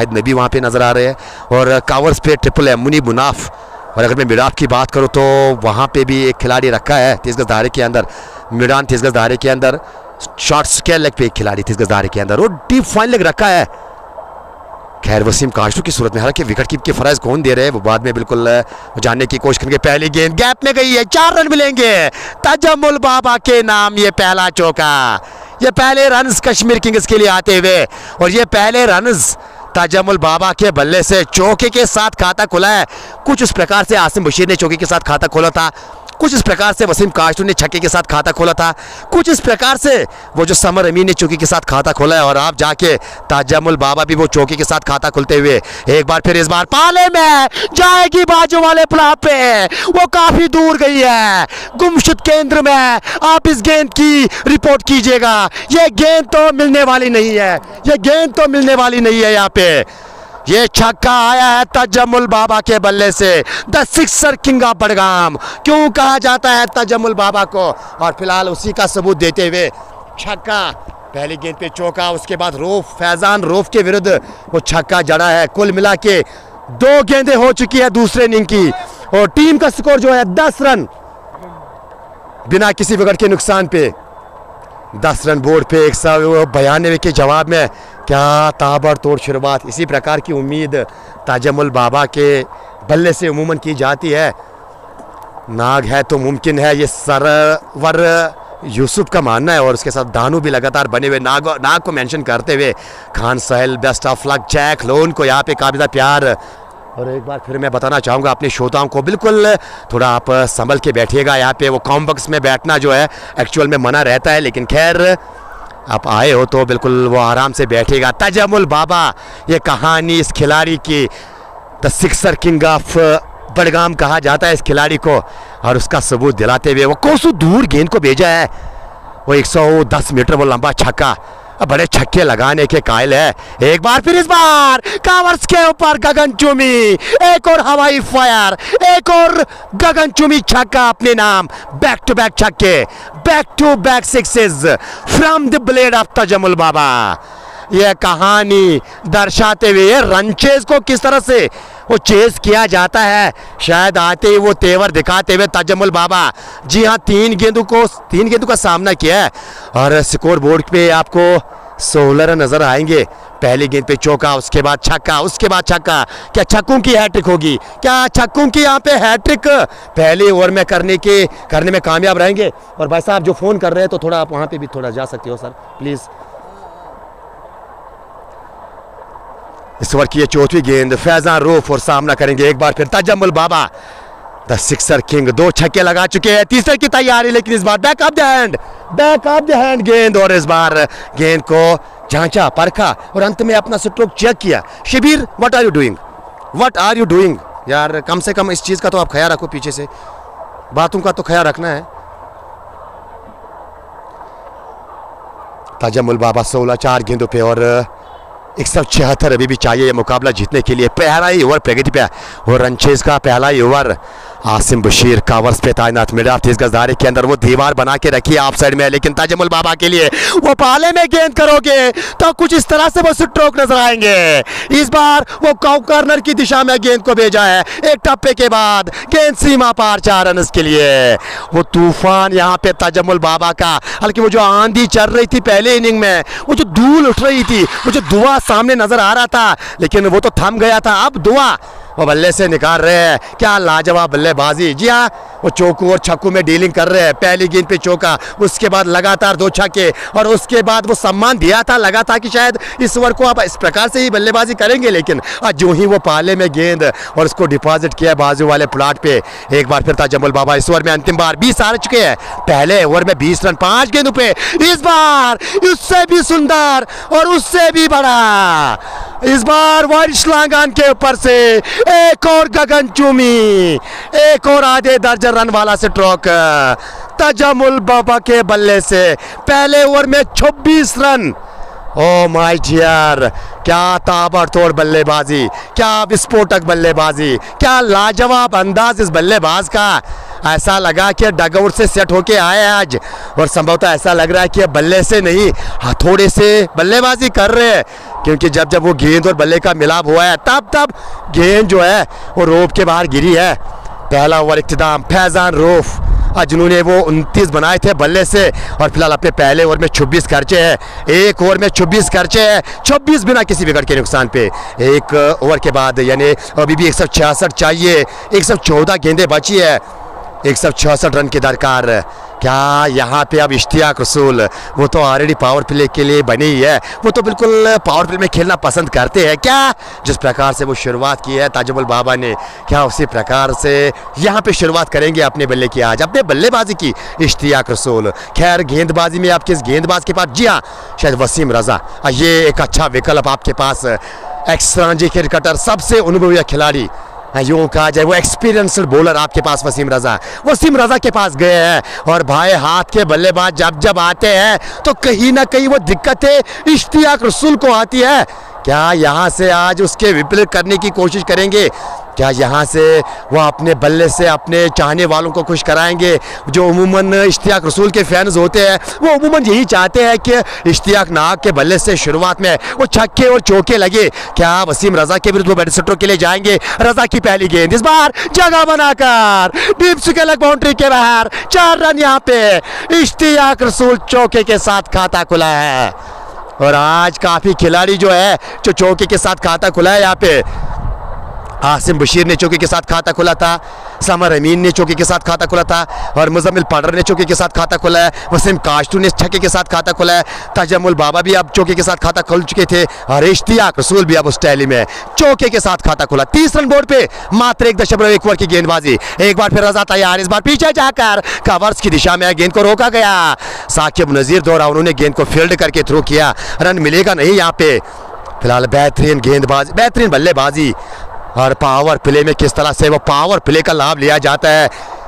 नबी वहाँ पे नज़र आ रहे हैं और कावर्स पे ट्रिपल है मुनीब मुनाफ। और अगर मैं मिडाफ की बात करूँ तो वहाँ पे भी एक खिलाड़ी रखा है तेज़ गज़ धारे के अंदर, मिडान तेज़ गज़ धारे के अंदर, शॉर्ट स्केल लेग पे एक खिलाड़ी तेज़ गज़ धारे के अंदर और डीप फाइन लेग रखा है। खैर वसीम काशरू की सूरत में हालांकि विकेट कीप के फराइज कौन दे रहे हैं वो बाद में बिल्कुल जानने की कोशिश करेंगे। पहली गेंद गैप में गई है, 4 रन मिलेंगे तजम्मुल बाबा के नाम। ये पहला चौका, ये पहले रन्स कश्मीर किंग्स के लिए आते हुए और ये पहले रन्स तजम्मुल बाबा के बल्ले से चौके के साथ खाता खुला है। कुछ उस प्रकार से आसिम बशीर ने चौके के साथ खाता खोला था, कुछ इस प्रकार से वसीम काशरू ने छक्के के साथ खाता खोला था, कुछ इस प्रकार से वो जो समर अमीन ने चौके के साथ खाता खोला है। और आप जाके तजम्मुल बाबा भी वो चौके के साथ खाता खुलते हुए एक बार फिर इस बार पाले में जाएगी बाजू वाले प्लाट पे, वो काफी दूर गई है गुमशुद केंद्र में। आप इस गेंद की रिपोर्ट कीजिएगा, ये गेंद तो मिलने वाली नहीं है, ये गेंद तो मिलने वाली नहीं है। यहाँ पे ये छक्का आया है तजम्मुल बाबा के बल्ले से। The sixer king of Budgam क्यों कहा जाता है तजम्मुल बाबा को, और फिलहाल उसी का सबूत देते हुए छक्का, पहली गेंद पे चौका, उसके बाद रऊफ फैजान रऊफ के विरुद्ध वो छक्का जड़ा है। कुल मिला के 2 गेंदें हो चुकी है दूसरे इनिंग की और टीम का स्कोर जो है 10 रन बिना किसी विकेट के नुकसान पे। 10 रन बोर्ड पे 192 के जवाब में क्या ताबड़तोड़ शुरुआत। इसी प्रकार की उम्मीद तजम्मुल बाबा के बल्ले से उमूमन की जाती है। नाग है तो मुमकिन है, ये सरवर यूसुफ का मानना है और उसके साथ दानू भी लगातार बने हुए नाग को मेंशन करते हुए Khan Sahil best of luck Jack Lone को यहाँ पे काबिज़ प्यार। और एक बार फिर मैं बताना चाहूँगा अपने श्रोताओं को बिल्कुल थोड़ा आप संभल के बैठिएगा। यहाँ पे वो कॉम्बक्स में बैठना जो है एक्चुअल में मना रहता है, लेकिन खैर आप आए हो तो बिल्कुल वो आराम से बैठेगा। तजम्मुल बाबा, ये कहानी इस खिलाड़ी की, the sixer king of Budgam कहा जाता है इस खिलाड़ी को, और उसका सबूत दिलाते हुए वो कोसों दूर गेंद को भेजा है। वो 110 मीटर वो लंबा छक्का, बड़े छक्के लगाने के कायल है। एक बार फिर इस बार कावर्स के ऊपर गगनचुंबी, एक और हवाई फायर, एक और गगनचुंबी छक्का अपने नाम। बैक टू बैक छक्के, back to back sixes from the blade of Tajamul Baba. यह कहानी दर्शाते हुए रनचेज को किस तरह से वो चेज किया जाता है, शायद आते ही वो तेवर दिखाते हुए तजम्मुल बाबा। जी हाँ, 3 गेंदों का सामना किया है और स्कोर बोर्ड पे आपको 16 रन नजर आएंगे। पहली गेंद पे चौका, उसके बाद छक्का, उसके बाद छक्का। क्या छक्कों की हैट्रिक होगी? क्या छक्कों की यहाँ पे हैट्रिक पहले ओवर में करने में कामयाब रहेंगे? और भाई साहब जो फ़ोन कर रहे हैं तो थोड़ा आप वहाँ पे भी थोड़ा जा सकते हो सर प्लीज़। इस ओवर की ये 4वीं गेंद, फैजान रऊफ और सामना करेंगे एक बार फिर तजम्मुल बाबा, द सिक्सर किंग। 2 छक्के लगा चुके हैं, तीसरे की तैयारी, लेकिन इस बार बैक ऑफ द हैंड गेंद, और इस बार गेंद को जांचा परखा और अंत में अपना स्ट्रोक चेक किया। शिबीर, व्हाट आर यू डूइंग यार, कम से कम इस चीज़ का तो आप ख्याल रखो, पीछे से बातों का तो ख्याल रखना है। तजम्मुल बाबा 16 4 गेंदों पे और 176 अभी भी चाहिए ये मुकाबला जीतने के लिए। पहला ही ओवर प्रगति पे और रनचेज का पहला ही ओवर। आसिम बशीर कावर्स पे तैनात, मिड ऑफ तेज गजदारे के अंदर वो दीवार बना के रखी है ऑफ साइड में, लेकिन तजम्मुल बाबा के लिए वो पाले में गेंद करोगे तो कुछ इस तरह से वो स्ट्रोक नजर आएंगे। इस बार वो कॉर्नर की दिशा में गेंद को भेजा है, एक टप्पे के बाद गेंद सीमा पार 4 रन के लिए। वो तूफान यहाँ पे तजम्मुल बाबा का, हल्कि वो जो आंधी चल रही थी पहले इनिंग में, वो जो धूल उठ रही थी, वो जो धुआं सामने नजर आ रहा था, लेकिन वो तो थम गया था। अब धुआं वो बल्ले से निकाल रहे हैं, क्या लाजवाब बल्लेबाजी। जी हाँ, वो चौकों और छक्कों में डीलिंग कर रहे हैं। पहली गेंद पे चौका, उसके बाद लगातार 2 छक्के, और उसके बाद वो सम्मान दिया था, लगा था कि शायद इस ओवर को आप इस प्रकार से ही बल्लेबाजी करेंगे, लेकिन जो ही वो पाले में गेंद और उसको डिपॉजिट किया बाजू वाले प्लाट पे। एक बार फिर तजम्मुल बाबा इस ओवर में अंतिम बार 20 हार चुके हैं। पहले ओवर में 20 रन 5 गेंदों पे, इस बार उससे भी सुंदर और उससे भी बड़ा, इस बार वारिस लांगान के ऊपर से एक और गगनचुंबी, एक और आधे दर्जन रन वाला स्ट्रोक तजम्मुल बाबा के बल्ले से। पहले ओवर में 26 रन। ओ माय डियर, क्या ताबड़तोड़ बल्लेबाजी, क्या विस्फोटक बल्लेबाजी, क्या लाजवाब अंदाज इस बल्लेबाज का। ऐसा लगा कि डगआउट से सेट होके आए आज, और संभवतः ऐसा लग रहा है कि बल्ले से नहीं हथौड़े से बल्लेबाजी कर रहे हैं, क्योंकि जब जब वो गेंद और बल्ले का मिलाप हुआ है तब तब गेंद जो है वो रोप के बाहर गिरी है। पहला ओवर इख्तिताम, फैजान रऊफ जिन्होंने वो 29 बनाए थे बल्ले से, और फिलहाल अपने पहले ओवर में 26 खर्चे हैं। एक ओवर में 26 खर्चे हैं, 26 बिना किसी विकेट के नुकसान पे। एक ओवर के बाद यानी अभी भी 166 चाहिए, 114 गेंदें बची है, 166 रन की दरकार। क्या यहाँ पे अब इश्तियाक रसूल, वो तो ऑलरेडी पावर प्ले के लिए बनी ही है, वो तो बिल्कुल पावर प्ले में खेलना पसंद करते हैं। क्या जिस प्रकार से वो शुरुआत की है ताजुल बाबा ने, क्या उसी प्रकार से यहाँ पे शुरुआत करेंगे अपने बल्ले की, आज अपने बल्लेबाजी की इश्तियाक रसूल। खैर गेंदबाजी में आपके इस गेंदबाज के पास, जी हाँ, शायद वसीम रज़ा, ये एक अच्छा विकल्प आपके पास, एक्स रणजी क्रिकेटर, सबसे अनुभवी खिलाड़ी, यूँ कहा जाए वो एक्सपीरियंस्ड बॉलर आपके पास वसीम रज़ा के पास गए हैं। और भाई हाथ के बल्लेबाज जब जब आते हैं तो कहीं ना कहीं वो दिक्कतें इश्तियाक रसूल को आती है। क्या यहाँ से आज उसके विपरीत करने की कोशिश करेंगे? क्या यहाँ से वो अपने बल्ले से अपने चाहने वालों को खुश कराएंगे? जो उमूमन इश्तियाक रसूल के फैंस होते हैं वो उमूमन यही चाहते हैं कि इश्तियाक नाग के बल्ले से शुरुआत में वो छक्के और चौके लगे। क्या वसीम रज़ा के विरुद्ध वो बैटस्मैनों के लिए जाएंगे? रज़ा की पहली गेंद, इस बार जगह बनाकर डीप स्क्वेयर बाउंड्री के बाहर, 4 रन यहाँ पे। इश्तियाक रसूल चौके के साथ खाता खुला है, और आज काफ़ी खिलाड़ी जो है जो चौके के साथ खाता खुला है। यहाँ पे आसिम बशीर ने चौके के साथ खाता खुला था, समर अमीन ने चौके के साथ खाता खुला था, और मुजम्मिल पाडर ने चौके के साथ खाता खुला है, वसीम काश्तू ने छक्के के साथ खाता खुला है, ताजमुल बाबा भी अब चौके के साथ खाता खुल चुके थे, और इश्तियाक रसूल भी अब उस टैली में चौके के साथ खाता खुला। 30 रन बोर्ड पे, मात्र 1.1 ओवर की गेंदबाजी। एक बार फिर रज़ा तैयार, इस बार पीछे जाकर कवर्स की दिशा में गेंद को रोका गया। साकिब नज़ीर दौरा, उन्होंने गेंद को फील्ड करके थ्रो किया, रन मिलेगा नहीं यहाँ पे। फिलहाल बेहतरीन गेंदबाज, बेहतरीन बल्लेबाजी, और पावर प्ले में किस तरह से वो पावर प्ले का लाभ लिया जाता है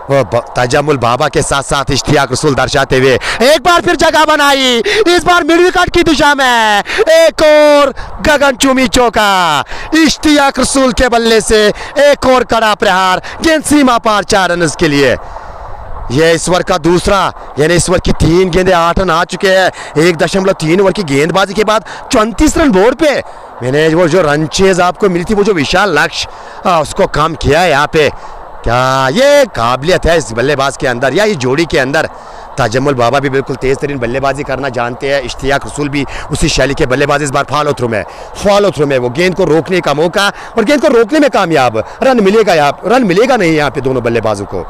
वो ताजमुल बाबा के साथ साथ इश्तियाक रसूल दर्शाते हुए। एक बार फिर जगह बनाई, इस बार मिड विकेट की दिशा में एक और गगनचुंबी चौका। इश्तियाक रसूल के बल्ले से एक और कड़ा प्रहार, गेंद सीमा पार, 4 रन के लिए। यह इस ओवर का दूसरा, यानी इस ओवर की 3 गेंदें 8 रन आ चुके हैं। 1.3 ओवर की गेंदबाजी के बाद 34 रन बोर्ड पे। मैंने वो जो रन चेज आपको मिली थी, वो जो विशाल लक्ष्य उसको काम किया है यहाँ पे। क्या ये काबिलियत है इस बल्लेबाज के अंदर, या ये जोड़ी के अंदर? ताजमुल बाबा भी बिल्कुल तेज़ तरीन बल्लेबाजी करना जानते हैं, इश्तियाक रसूल भी उसी शैली के बल्लेबाज। इस बार फॉलो थ्रू में वो गेंद को रोकने का मौका, और गेंद को रोकने में कामयाब। रन मिलेगा नहीं यहाँ पे दोनों बल्लेबाजों को।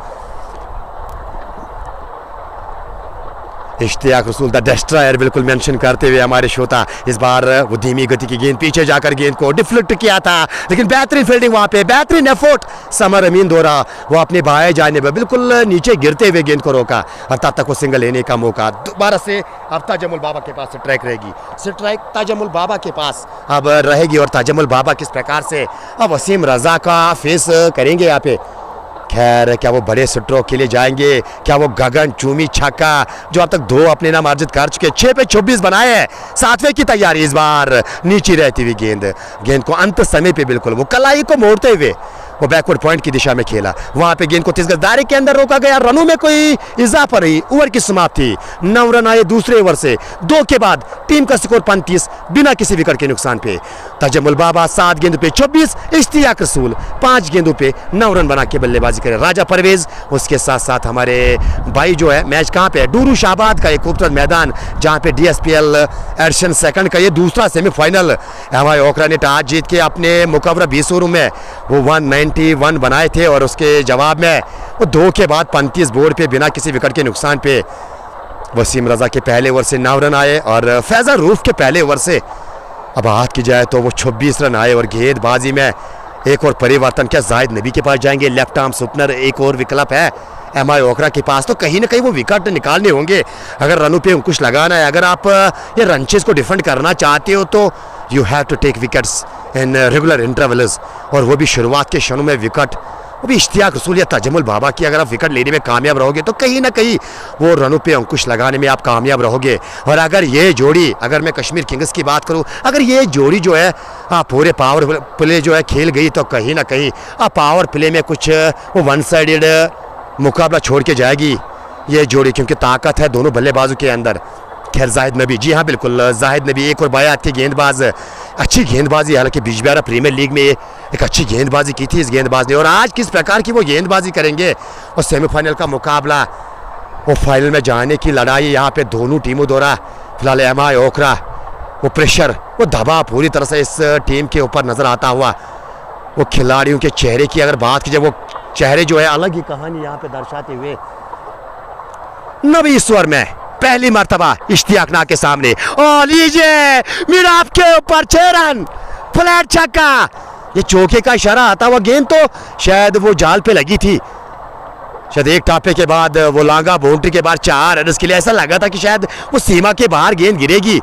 इश्तियाक रसूल द डिस्ट्रॉयर बिल्कुल मेंशन करते हुए हमारे श्रोता, इस बार वो धीमी गति की गेंद पीछे जाकर गेंद को डिफ्लेक्ट किया था, लेकिन बेहतरीन फील्डिंग वहाँ पे, बेहतरीन एफर्ट। समर अमीन दौरा, वो अपने बाएं जाने पर बिल्कुल नीचे गिरते हुए गेंद को रोका, और तब तक वो सिंगल लेने का मौका। दोबारा से अब ताजमुल बाबा के पास स्ट्राइक रहेगी, स्ट्राइक ताजमुल बाबा के पास अब रहेगी। और ताजमुल बाबा किस प्रकार से अब वसीम रज़ा का फेस करेंगे यहाँ पे? खैर, क्या वो बड़े स्ट्रोक के लिए जाएंगे? क्या वो गगनचुंबी छक्का जो अब तक 2 अपने नाम अर्जित कर चुके, 6 पे 24 बनाए हैं, 7वें की तैयारी। इस बार नीचे रहती हुई गेंद को अंत समय पे बिल्कुल वो कलाई को मोड़ते हुए वो बैकवर्ड पॉइंट की दिशा में खेला। वहां पे गेंद को 30 गज दायरे के अंदर रोका गया। रनों में कोई इजाफा नहीं, ओवर की समाप्ति। 9 रन आए दूसरे ओवर से, 2 के बाद टीम का स्कोर 35 बिना किसी विकेट के नुकसान पे। ताजमुल बाबा 7 गेंदों पे 24, इश्तियाक रसूल 5 गेंदों पे 9 रन बना के बल्लेबाजी करे। राजा परवेज उसके साथ साथ हमारे भाई जो है, मैच कहाँ पे है? डूरू शाहबाद का एक खूबसूरत मैदान, जहाँ पे DSPL एडिशन सेकंड का ये दूसरा सेमीफाइनल एमआई ओखरा ने टॉस जीत के अपने मुकर्रर 20 ओवरों में वो 191 बनाए थे, और उसके जवाब में वो 2 के बाद 35 बोर्ड पे बिना किसी विकेट के नुकसान पे वसीम रज़ा के पहले ओवर से 9 रन आए, और फैज़ल रूफ के पहले ओवर से अब बात की जाए तो वो 26 रन आए। और गेंदबाजी में एक और परिवर्तन, क्या जाहिद नबी के पास जाएंगे? लेफ्ट आर्म ओपनर एक और विकल्प है एमआई ओखरा के पास, तो कहीं ना कहीं वो विकेट निकालने होंगे अगर रनों पे अंकुश लगाना है। अगर आप ये रनचेज को डिफेंड करना चाहते हो तो you have to take wickets in regular intervals, और वो भी शुरुआत के क्षणों में विकेट, वो भी इश्तियाक रसूल या ताजमुल बाबा की। अगर आप विकेट लेने में कामयाब रहोगे तो कहीं ना कहीं वो रनों पे अंकुश लगाने में आप कामयाब रहोगे। और अगर ये जोड़ी, अगर मैं कश्मीर किंग्स की बात करूं, अगर ये जोड़ी जो है पूरे पावर प्ले जो है खेल गई, तो कहीं ना कहीं पावर प्ले में कुछ वो वन साइडेड मुकाबला छोड़ के जाएगी ये जोड़ी, क्योंकि ताकत है दोनों बल्लेबाजों के अंदर। खैर जाहिद नबी, जी हाँ बिल्कुल, जाहिद नबी एक और बायात के गेंदबाज, अच्छी गेंदबाजी, हालांकि बिजबिहारा प्रीमियर लीग में एक अच्छी गेंदबाजी की थी इस गेंदबाज ने, और आज किस प्रकार की वो गेंदबाजी करेंगे। और सेमीफाइनल का मुकाबला, वो फाइनल में जाने की लड़ाई यहाँ पे दोनों टीमों द्वारा। फिलहाल एमआई ओखरा, वो प्रेशर, वो दबाव पूरी तरह से इस टीम के ऊपर नजर आता हुआ। वो खिलाड़ियों के चेहरे की अगर बात की जाए, वो चेहरे जो है अलग ही कहानी यहाँ पे दर्शाते हुए। नबी स्वर में पहली मर्तबा इश्तियाक नाग के सामने, और लीजिए मिराब के ऊपर 6 रन, फ्लैट छक्का। ये चौके का इशारा आता हुआ गेंद तो शायद वो जाल पे लगी थी, शायद एक टापे के बाद वो लांगा बाउंड्री के बाद 4 रन के लिए ऐसा लगा था कि शायद वो सीमा के बाहर गेंद गिरेगी।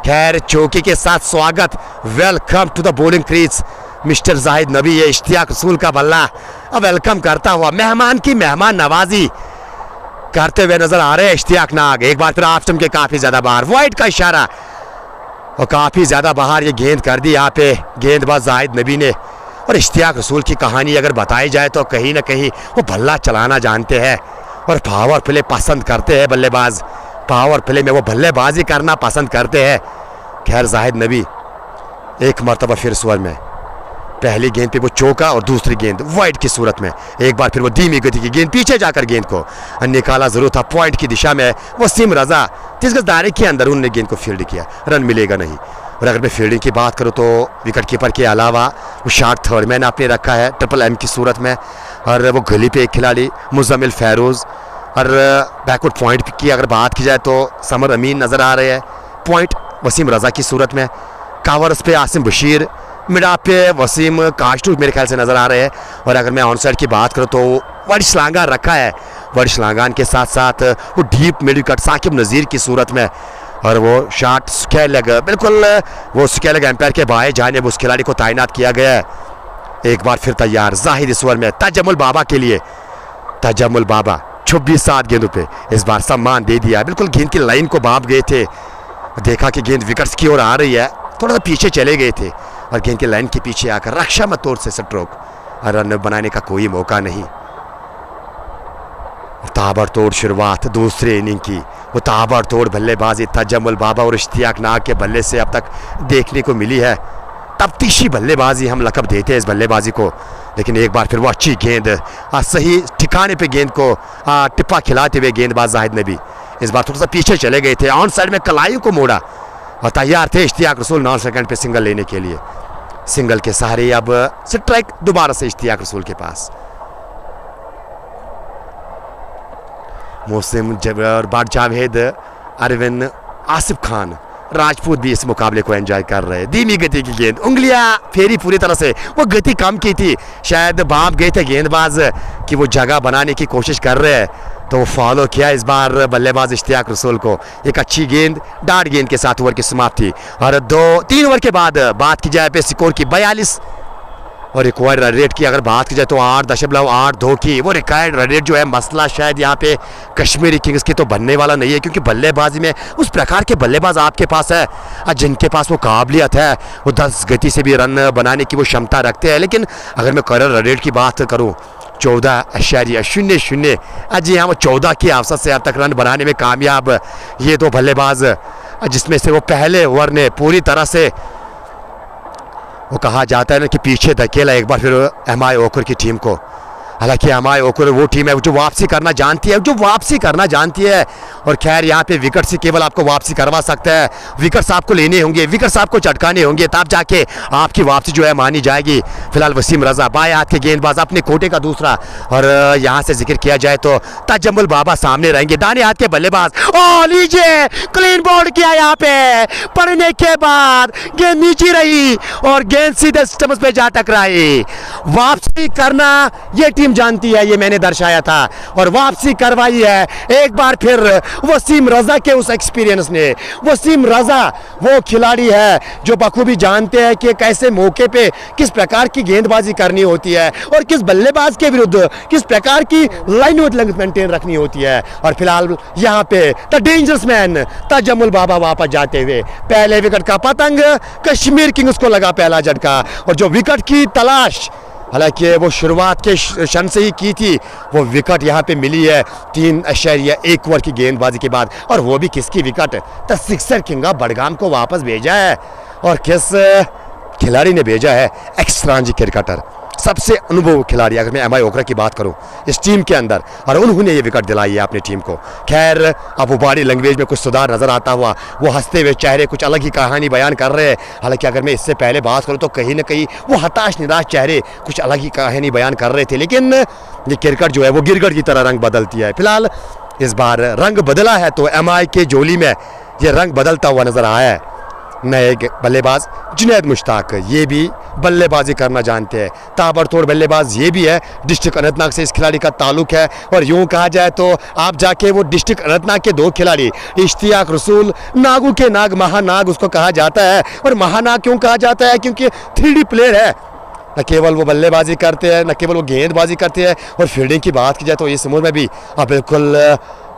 खैर चौके के साथ स्वागत, welcome to the bowling crease mister Zahid Nabi. ये इश्तियाक रसूल का बल्ला अब वेलकम करता हुआ, मेहमान की मेहमान नवाजी करते हुए नजर आ रहे हैं इश्तियाक नाग। एक बार फिर ऑफ स्टंप के काफी ज्यादा बाहर, वाइड का इशारा, और काफी ज्यादा बाहर ये गेंद कर दी यहाँ पे गेंदबाज जाहिद नबी ने। और इश्तियाक रसूल की कहानी अगर बताई जाए तो कहीं ना कहीं वो बल्ला चलाना जानते हैं और पावर प्ले पसंद करते हैं बल्लेबाज, पावर प्ले में वो बल्लेबाजी करना पसंद करते हैं। खैर जाहिद नबी एक मरतबा फिर स्वर में, पहली गेंद पे वो चौका और दूसरी गेंद वाइड की सूरत में। एक बार फिर वो धीमी गति की गेंद पीछे जाकर गेंद को निकाला जरूर था पॉइंट की दिशा में। वसीम रजा 30 गज दायरे के अंदर उन्होंने गेंद को फील्ड किया, रन मिलेगा नहीं। और अगर मैं फील्डिंग की बात करूँ तो विकेट कीपर के अलावा वो शॉट थर्ड मैन आपने रखा है ट्रिपल एम की सूरत में, और वो गली पे एक खिलाड़ी मुजम्मिल फैरोज़, और बैकवर्ड पॉइंट की अगर बात की जाए तो समर अमीन नज़र आ रहे हैं पॉइंट वसीम रजा की सूरत में। कावर्स पे आसिम बशीर, मिडाप पे वसीम काशटू मेरे ख्याल से नज़र आ रहे हैं। और अगर मैं ऑन साइड की बात करूँ तो वर्ड श्लांगान रखा है, वर्ड श्लांगान के साथ साथ वो डीप मिड विकेट साकिब नज़ीर की सूरत में, और वो शॉट स्क्वायर लेग, बिल्कुल वो स्क्वायर लेग एम्पायर के बाएं जानिब उस खिलाड़ी को तैनात किया गया है। एक बार फिर तैयार जाहिद स्वर में तजम्मुल बाबा के लिए, तजम्मुल बाबा 26 गेंदों पे इस बार सम्मान दे दिया। बिल्कुल गेंद की लाइन को भाप गए थे, देखा कि गेंद विकेट्स की ओर आ रही है, थोड़ा सा पीछे चले गए थे और गेंद की लाइन के पीछे आकर रक्षा मत तौर से स्ट्रोक, रन बनाने का कोई मौका नहीं। ताबड़तोड़ शुरुआत दूसरे इनिंग की, वो ताबड़तोड़ बल्लेबाजी तजम्मुल बाबा और इश्तियाक नाग के बल्ले से अब तक देखने को मिली है। तफ्तीशी बल्लेबाजी हम लकब देते हैं इस बल्लेबाजी को, लेकिन एक बार फिर वो अच्छी गेंद सही ठिकाने पे गेंद को टिप्पा खिलाते हुए गेंदबाज जाहिद नबी इस बार थोड़ा सा पीछे चले गए थे, ऑन साइड में कलाइयों को मोड़ा और तैयार थे इश्तियाक रसूल 9 सेकंड पे सिंगल लेने के लिए। सिंगल के सहारे अब स्ट्राइक दोबारा से इश्तियाक रसूल के पास। मोहसिन जबर बाट जावेद, अरविंद, आसिफ खान राजपूत भी इस मुकाबले को एंजॉय कर रहे हैं। धीमी गति की गेंद, उंगलियां फेरी पूरी तरह से, वो गति कम की थी, शायद भाप गए थे गेंदबाज कि वो जगह बनाने की कोशिश कर रहे हैं, तो वो फॉलो किया इस बार बल्लेबाज इश्तियाक रसूल को। एक अच्छी गेंद डार्ट गेंद के साथ ओवर की समाप्ति, और 2-3 ओवर के बाद बात की जाए पे स्कोर की 42 और रिक्वायर्ड रन रेट की अगर बात की जाए तो 8.82 की वो रिक्वायर्ड रन रेट जो है, मसला शायद यहाँ पे कश्मीरी किंग्स की तो बनने वाला नहीं है, क्योंकि बल्लेबाजी में उस प्रकार के बल्लेबाज आपके पास है जिनके पास वो काबिलियत है, वो 10 गति से भी रन बनाने की वो क्षमता रखते हैं। लेकिन अगर मैं करंट रन रेट की बात करूँ 14.00, जी हाँ, वो 14 की औसत से अब तक रन बनाने में कामयाब ये दो बल्लेबाज, जिसमें से वो पहले ओवर ने पूरी तरह से वो कहा जाता है ना कि पीछे धकेला एक बार फिर एमआई ओकर की टीम को। हालांकि एमआई ओकर वो टीम है जो वापसी करना जानती है, जो वापसी करना जानती है, और खैर यहाँ पे विकेट से केवल आपको वापसी करवा सकता है, विकेट्स आपको लेने होंगे, विकेट्स आपको चटकाने होंगे, तब जाके आपकी वापसी जो है मानी जाएगी। फिलहाल वसीम रजा बाएं हाथ के गेंदबाज अपने कोटे का दूसरा, और यहाँ से जिक्र किया जाए तो तजम्मुल बाबा सामने रहेंगे, दाने हाथ के बल्लेबाज। ओ लीजिए क्लीन बोल्ड किया यहाँ पे, पड़ने के बाद गेंद नीचे रही और गेंद सीधे स्टम्प्स पे जा टकराई। वापसी करना ये टीम जानती है, ये मैंने दर्शाया था, और वापसी करवाई है एक बार फिर वसीम रजा के उस एक्सपीरियंस ने। वसीम रजा वो खिलाड़ी है जो बखूबी जानते हैं कि कैसे मौके पे किस प्रकार की गेंदबाजी करनी होती है और किस बल्लेबाज के विरुद्ध किस प्रकार की लाइन विथ लेंथ मेंटेन रखनी होती है। और फिलहाल यहाँ पे द डेंजरस मैन तजम्मुल बाबा वापस जाते हुए, पहले विकेट का पतंग कश्मीर किंग्स को लगा पहला झटका, और जो विकेट की तलाश हालांकि वो शुरुआत के क्षण से ही की थी। वो विकेट यहाँ पे मिली है 3.1 ओवर की गेंदबाजी के बाद, और वो भी किसकी wicket? The sixer king of Budgam को वापस भेजा है। और किस खिलाड़ी ने भेजा है? एक्स-रणजी क्रिकेटर, सबसे अनुभवी खिलाड़ी अगर मैं एमआई ओकरा की बात करूं इस टीम के अंदर, और उन्होंने ये विकेट दिलाई है अपनी टीम को। खैर अब वो बॉडी लैंग्वेज में कुछ सुधार नजर आता हुआ, वो हंसते हुए चेहरे कुछ अलग ही कहानी बयान कर रहे हैं। हालांकि अगर मैं इससे पहले बात करूं तो कहीं ना कहीं वो हताश निराश चेहरे कुछ अलग ही कहानी बयान कर रहे थे। लेकिन ये क्रिकेट जो है वो गिरगिट की तरह रंग बदलती है। फिलहाल इस बार रंग बदला है तो एमआई के झोली में ये रंग बदलता हुआ नजर आया है। नए बल्लेबाज जुनैद मुश्ताक, ये भी बल्लेबाजी करना जानते हैं, ताबड़तोड़ बल्लेबाज ये भी है। डिस्ट्रिक्ट अनंतनाग से इस खिलाड़ी का ताल्लुक है, और यूं कहा जाए तो आप जाके वो डिस्ट्रिक्ट अनंतनाग के 2 खिलाड़ी इश्तियाक रसूल, नागू के नाग, महानाग उसको कहा जाता है। और महानाग क्यों कहा जाता है? क्योंकि 3D प्लेयर है, न केवल वो बल्लेबाजी करते हैं, न केवल वो गेंदबाजी करते हैं, और फील्डिंग की बात की जाए तो इस उम्र में भी बिल्कुल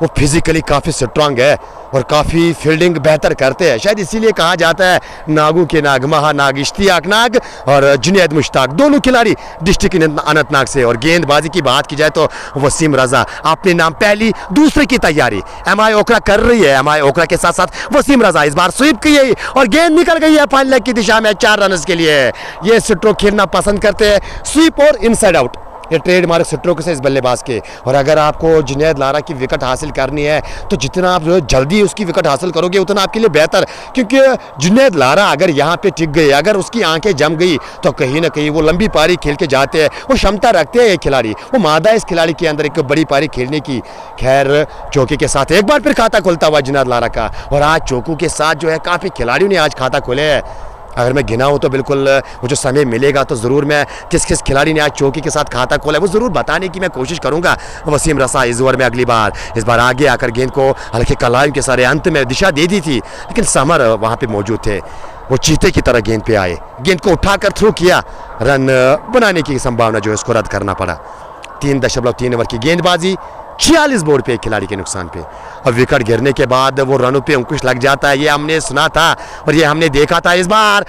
वो फिजिकली काफ़ी स्ट्रांग है और काफ़ी फील्डिंग बेहतर करते हैं। शायद इसीलिए कहा जाता है नागू के नाग, महानाग, इश्तियाक नाग और जुनैद मुश्ताक, दोनों खिलाड़ी डिस्ट्रिक्ट अनंतनाग से। और गेंदबाजी की बात की जाए तो वसीम रजा अपने नाम पहली दूसरे की तैयारी एमआई ओकरा कर रही है। एमआई ओकरा के साथ साथ वसीम रजा इस बार स्वीप की है और गेंद निकल गई है फाइनल लेग की दिशा में 4 रन के लिए। ये स्ट्रोक खेलना पसंद करते हैं, स्वीप और इनसाइड आउट, ये ट्रेडमार्क स्ट्रोक से इस बल्लेबाज के। और अगर आपको जुनैद लारा की विकेट हासिल करनी है तो जितना आप जल्दी उसकी विकेट हासिल करोगे उतना आपके लिए बेहतर, क्योंकि जुनैद लारा अगर यहाँ पे टिक गई, अगर उसकी आंखें जम गई तो कहीं ना कहीं वो लंबी पारी खेल के जाते हैं। वो क्षमता रखते हैं ये खिलाड़ी, वो मादा है इस खिलाड़ी के अंदर एक बड़ी पारी खेलने की। खैर चौके के साथ एक बार फिर खाता खुलता हुआ जुनैद लारा का, और आज चौकों के साथ जो है काफ़ी खिलाड़ियों ने आज खाता खोले हैं। अगर मैं गिना हूँ तो बिल्कुल वो जो समय मिलेगा तो ज़रूर मैं किस किस खिलाड़ी ने आज चौकी के साथ खाता खोला है वो ज़रूर बताने की मैं कोशिश करूँगा। वसीम रसा इस ओवर में अगली बार इस बार आगे आकर गेंद को हल्के कलाइयों के सारे अंत में दिशा दे दी थी, लेकिन समर वहाँ पे मौजूद थे। वो चीते की तरह गेंद पे आए, गेंद को उठाकर थ्रो किया, रन बनाने की संभावना जो है उसको रद्द करना पड़ा। 3.3 ओवर की गेंदबाजी, 46 बोर्ड पे एक खिलाड़ी के नुकसान पे। और विकेट गिरने के बाद वो रनों पे अंकुश लग जाता है, ये हमने सुना था और ये हमने देखा था। इस बार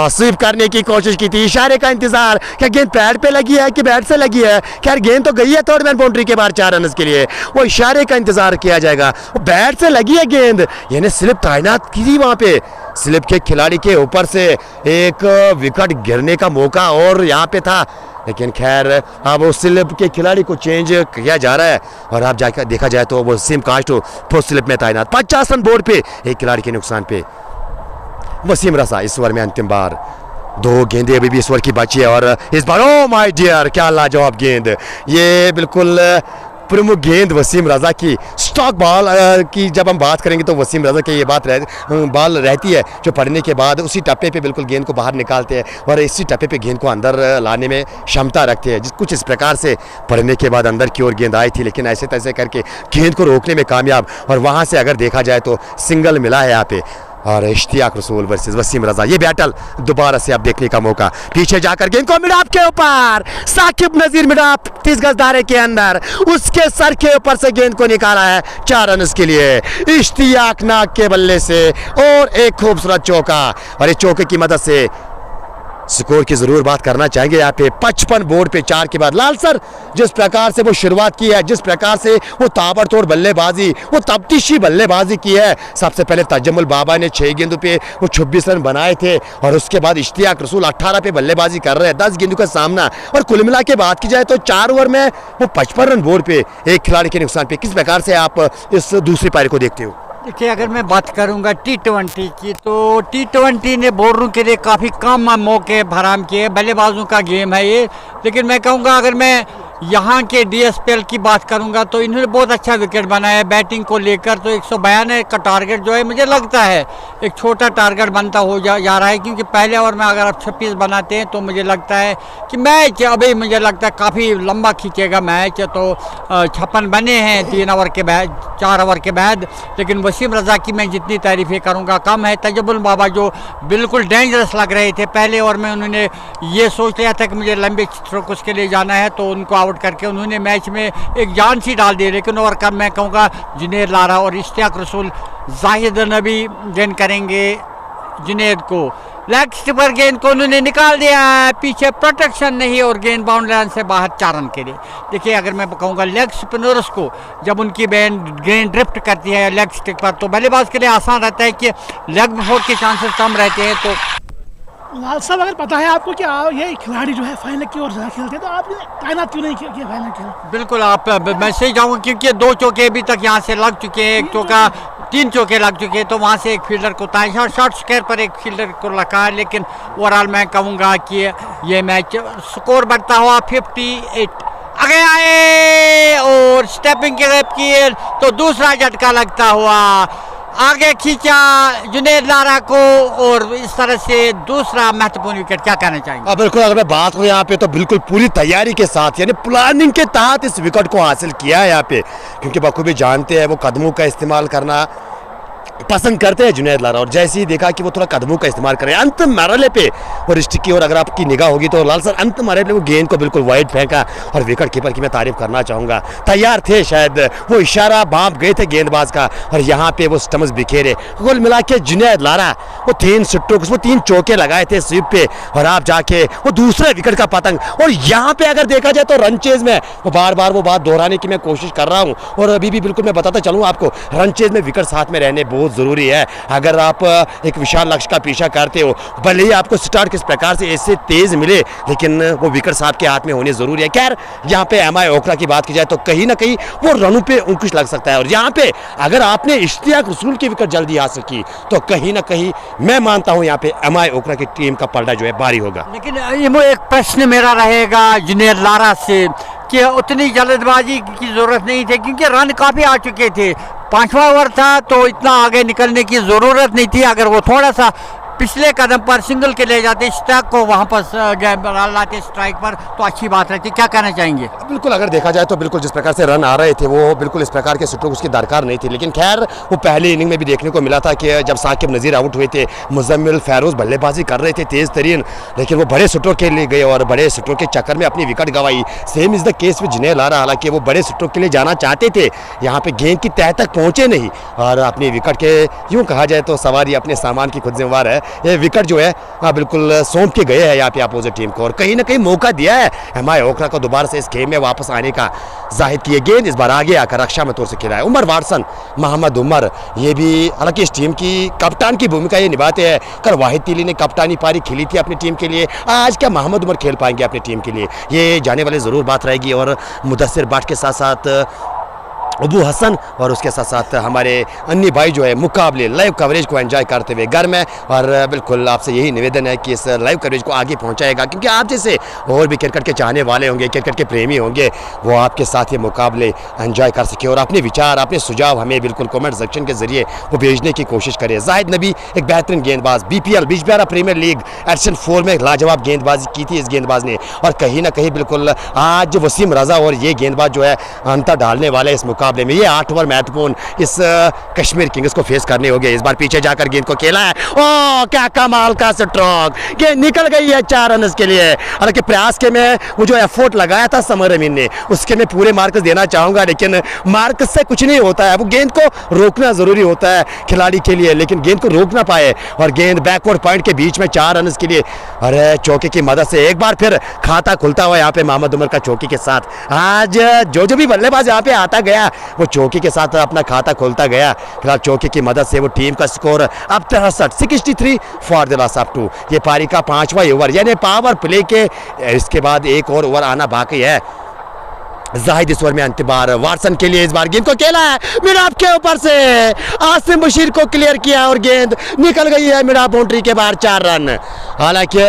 स्वीप करने की कोशिश की थी, इशारे का इंतजार, क्या गेंद पैड पे लगी है कि बैट से लगी है? खैर गेंद तो गई है थर्ड मैन बाउंड्री के बाहर 4 रन के लिए, वो इशारे का इंतजार किया जाएगा। वो बैट से लगी है गेंद, यानी स्लिप तैनात की थी वहाँ पे, स्लिप के खिलाड़ी के ऊपर से एक विकेट गिरने का मौका और यहाँ पे था। लेकिन खैर अब उस स्लिप के खिलाड़ी को चेंज किया जा रहा है और अब जाकर देखा जाए तो वो सिम कास्टो पोस्ट स्लिप में तैनात। 50 रन बोर्ड पे एक खिलाड़ी के नुकसान पे। वसीम रसा इस ओवर में अंतिम बार, 2 गेंदें अभी भी इस ओवर की बची है और इस बार ओ माय डियर क्या लाजवाब गेंद, ये बिल्कुल प्रमुख गेंद वसीम रजा की। स्टॉक बॉल की जब हम बात करेंगे तो वसीम रजा की ये बात बॉल रहती है जो पड़ने के बाद उसी टप्पे पे बिल्कुल गेंद को बाहर निकालते हैं और इसी टप्पे पे गेंद को अंदर लाने में क्षमता रखते हैं। कुछ इस प्रकार से पड़ने के बाद अंदर की ओर गेंद आई थी, लेकिन ऐसे तैसे करके गेंद को रोकने में कामयाब, और वहाँ से अगर देखा जाए तो सिंगल मिला है यहाँ पे। और इश्तियाक रसूल वर्सेस वसीम रजा, ये बैटल दोबारा से अब देखने का मौका। पीछे जाकर गेंद को मिडाप के ऊपर, साकिब नजीर मिडाप 30 गज दायरे के अंदर, उसके सर के ऊपर से गेंद को निकाला है 4 रन के लिए इश्तियाक नाग के बल्ले से, और एक खूबसूरत चौका। और इस चौके की मदद से स्कोर की जरूर बात करना चाहेंगे यहाँ पे। 55 बोर्ड पे 4 के बाद लाल सर जिस प्रकार से वो शुरुआत की है, जिस प्रकार से वो ताबड़तोड़ बल्लेबाजी, वो तफ्तीशी बल्लेबाजी की है। सबसे पहले तजम्मुल बाबा ने 6 गेंदों पे वो 26 रन बनाए थे और उसके बाद इश्तियाक रसूल 18 पे बल्लेबाजी कर रहे हैं, 10 गेंदों का सामना। और कुल मिला के बात की जाए तो 4 ओवर में वो 55 रन बोर्ड पे एक खिलाड़ी के नुकसान पे। किस प्रकार से आप इस दूसरी पारी को देखते हो? देखिए, अगर मैं बात करूंगा T20 की तो T20 ने बॉलरों के लिए काफ़ी कम मौके फराहम किए, बल्लेबाजों का गेम है ये। लेकिन मैं कहूंगा अगर मैं यहाँ के DSPL की बात करूंगा तो इन्होंने बहुत अच्छा विकेट बनाया है बैटिंग को लेकर। तो 192 का टारगेट जो है मुझे लगता है एक छोटा टारगेट बनता हो जा रहा है, क्योंकि पहले ओवर में अगर आप 26 बनाते हैं तो मुझे लगता है कि मैच अभी मुझे लगता है काफ़ी लंबा खींचेगा मैच। तो 56 बने हैं 3 ओवर के बाद, 4 ओवर के बाद। लेकिन वसीम रजा की मैं जितनी तारीफ़ें करूँगा कम है। तजम्मुल बाबा जो बिल्कुल डेंजरस लग रहे थे पहले ओवर में, उन्होंने ये सोच लिया था कि मुझे लंबे स्ट्रोक उसके लिए जाना है, तो उनको करके उन्होंने मैच में एक जान सी डाल दी। लेकिन और कम मैं कहूँगा जुनैद लारा और इश्तियाक रसूल, जाहिद नबी गेंद करेंगे जुनैद को, लेग स्टिपर गेंद को उन्होंने निकाल दिया है, पीछे प्रोटेक्शन नहीं और गेंद बाउंड्री लाइन से बाहर 4 रन के लिए। देखिए अगर मैं कहूँगा लेग स्पिनर्स को जब उनकी गेंद ड्रिफ्ट करती है लेग स्टिक पर तो बल्लेबाज के लिए आसान रहता है कि लेग विफोट के चांसेस कम रहते हैं। तो लाल साहब अगर पता है आपको कि ये खिलाड़ी जो है फाइनल की ओर खेलते हैं तो आपने तैनात क्यों नहीं किया फाइनल खेल? बिल्कुल आप मैं सही जाऊँगा क्योंकि 2 चौके अभी तक यहाँ से लग चुके हैं, 1 चौका 3 चौके लग चुके हैं, तो वहाँ से एक फील्डर को शॉर्ट स्क्वायर पर एक फील्डर को रखा है। लेकिन ओवरऑल मैं कहूँगा कि ये मैच स्कोर बढ़ता हुआ 58 आगे आए और स्टेपिंग किए तो दूसरा झटका लगता हुआ आगे खींचा जुनेद लारा को और इस तरह से दूसरा महत्वपूर्ण विकेट। क्या कहना चाहेंगे? बिल्कुल अगर मैं बात करूँ यहाँ पे तो बिल्कुल पूरी तैयारी के साथ यानी प्लानिंग के तहत इस विकेट को हासिल किया है यहाँ पे, क्योंकि बखूबी जानते हैं वो कदमों का इस्तेमाल करना पसंद करते हैं जुनैद लारा, और जैसे ही देखा कि वो थोड़ा कदमों का इस्तेमाल करें अंत मरहले पे और स्टिक की, और अगर आपकी निगाह होगी तो लाल सर अंत मरहले पे वो गेंद को बिल्कुल वाइड फेंका और विकेट कीपर की मैं तारीफ करना चाहूँगा, तैयार थे, शायद वो इशारा भाप गए थे गेंदबाज का और यहाँ पे वो स्टम्प्स बिखेरे। कुल मिला के जुनैद लारा वो 3 स्ट्रोक्स वो 3 चौके लगाए थे स्वीप पे और आप जाके वो दूसरे विकेट का पतंग, और यहाँ पे अगर देखा जाए तो रन चेज में वो बार बार वो बात दोहराने की मैं कोशिश कर रहा हूँ और अभी भी बिल्कुल मैं बताता चलूँ आपको, रन चेज में विकेट साथ में रहने बहुत ज़रूरी है। अगर आप एक विशाल लक्ष्य का पीछा करते हो, भले ही आपको स्टार्ट किस प्रकार से ऐसे तेज मिले लेकिन वो विकेट साहब के हाथ में होने जरूरी है। खैर यहाँ पे एमआई ओखला की बात की जाए तो कहीं ना कहीं वो रनों पे अंकुश लग सकता है, और यहाँ पे अगर आपने इश्तियाक रसूल की विकेट जल्दी हासिल की तो कहीं ना कहीं मैं मानता हूँ यहाँ पे एमआई ओखला की टीम का पलड़ा जो है भारी होगा। लेकिन एक प्रश्न मेरा रहेगा जुनैद लारा से कि उतनी जल्दबाजी की जरूरत नहीं थी क्योंकि रन काफ़ी आ चुके थे, 5वां ओवर था तो इतना आगे निकलने की ज़रूरत नहीं थी। अगर वो थोड़ा सा पिछले कदम पर सिंगल के ले जाते स्ट्राइक को वहाँ पर लाते स्ट्राइक पर तो अच्छी बात रहती। क्या कहना चाहेंगे? बिल्कुल अगर देखा जाए तो बिल्कुल जिस प्रकार से रन आ रहे थे वो बिल्कुल इस प्रकार के स्ट्रोक उसकी दरकार नहीं थी, लेकिन खैर वो पहली इनिंग में भी देखने को मिला था कि जब साकिब नज़ीर आउट हुए थे मुजम्मिल फैरोज बल्लेबाजी कर रहे थे तेज़ तरीन, लेकिन वो बड़े स्ट्रोक के लिए गए और बड़े स्ट्रोक के चक्कर में अपनी विकेट गंवाई। Same is the case with Junaid Lara, हालांकि वो बड़े स्ट्रोक के लिए जाना चाहते थे, यहाँ पे गेंद की तह तक पहुँचे नहीं और अपनी विकेट के यूँ कहा जाए तो सवारी अपने सामान की खुद जिम्मेवार है, ये विकेट जो है हाँ बिल्कुल सौंप के गए हैं यहाँ पे अपोजिट टीम को और कहीं ना कहीं मौका दिया है एमआई ओखला को दोबारा से इस गेम में वापस आने का। जाहिद की ये गेंद इस बार आगे आकर रक्षा में तौर से खेला है उमर वाटसन, मोहम्मद उमर ये भी हालांकि इस टीम की कप्तान की भूमिका ये निभाते हैं। कल वाहिद तिली ने कप्तानी पारी खेली थी अपनी टीम के लिए, आज क्या मोहम्मद उमर खेल पाएंगे अपनी टीम के लिए, ये जाने वाली ज़रूर बात रहेगी। और मुदस्सिर बाट के साथ साथ अबू हसन और उसके साथ साथ हमारे अन्य भाई जो है मुकाबले लाइव कवरेज को एंजॉय करते हुए घर में, और बिल्कुल आपसे यही निवेदन है कि इस लाइव कवरेज को आगे पहुंचाएगा क्योंकि आप जैसे और भी क्रिकेट के चाहने वाले होंगे, क्रिकेट के प्रेमी होंगे, वो आपके साथ ये मुकाबले एंजॉय कर सके और अपने विचार अपने सुझाव हमें बिल्कुल कमेंट सेक्शन के जरिए वो भेजने की कोशिश करें। जाहिद नबी एक बेहतरीन गेंदबाज, BPL बीच बिहारा प्रीमियर लीग एडिशन 4 में लाजवाब गेंदबाजी की थी इस गेंदबाज ने, और कहीं ना कहीं बिल्कुल आज वसीम रजा और ये गेंदबाज जो है अंतर डालने वाले इस मुकाबले में। ये 8 ओवर महत्वपूर्ण इस कश्मीर किंग्स को फेस करने होंगे। इस बार पीछे जाकर गेंद को खेला है, ओ क्या कमाल का स्ट्रोक, गेंद निकल गई है 4 रन के लिए। हालांकि प्रयास के में वो जो एफर्ट लगाया था समर अमीन ने उसके मैं पूरे मार्क्स देना चाहूँगा, लेकिन मार्क्स से कुछ नहीं होता है, वो गेंद को रोकना ज़रूरी होता है खिलाड़ी के लिए, लेकिन गेंद को रोक ना पाए और गेंद बैकवर्ड पॉइंट के बीच में 4 रन के लिए। अरे चौके की मदद से एक बार फिर खाता खुलता हुआ यहाँ पे मोहम्मद उमर का चौकी के साथ। आज जो भी बल्लेबाज यहाँ पे आता गया वो चौकी के साथ अपना खाता खोलता गया। फिलहाल चौकी की मदद से वो टीम का स्कोर अब 63 फॉर द लॉस ऑफ 2। ये पारी का 5वां ओवर यानी पावर प्ले के इसके बाद एक और ओवर आना बाकी है। जाहिद इस ओवर में अंतिम बार वाटसन के लिए इस बार गेंद को खेला है मिडाप के ऊपर से, आसिम बशीर को क्लियर किया और गेंद निकल गई है मिडाप बाउंड्री के बाहर 4 रन। हालांकि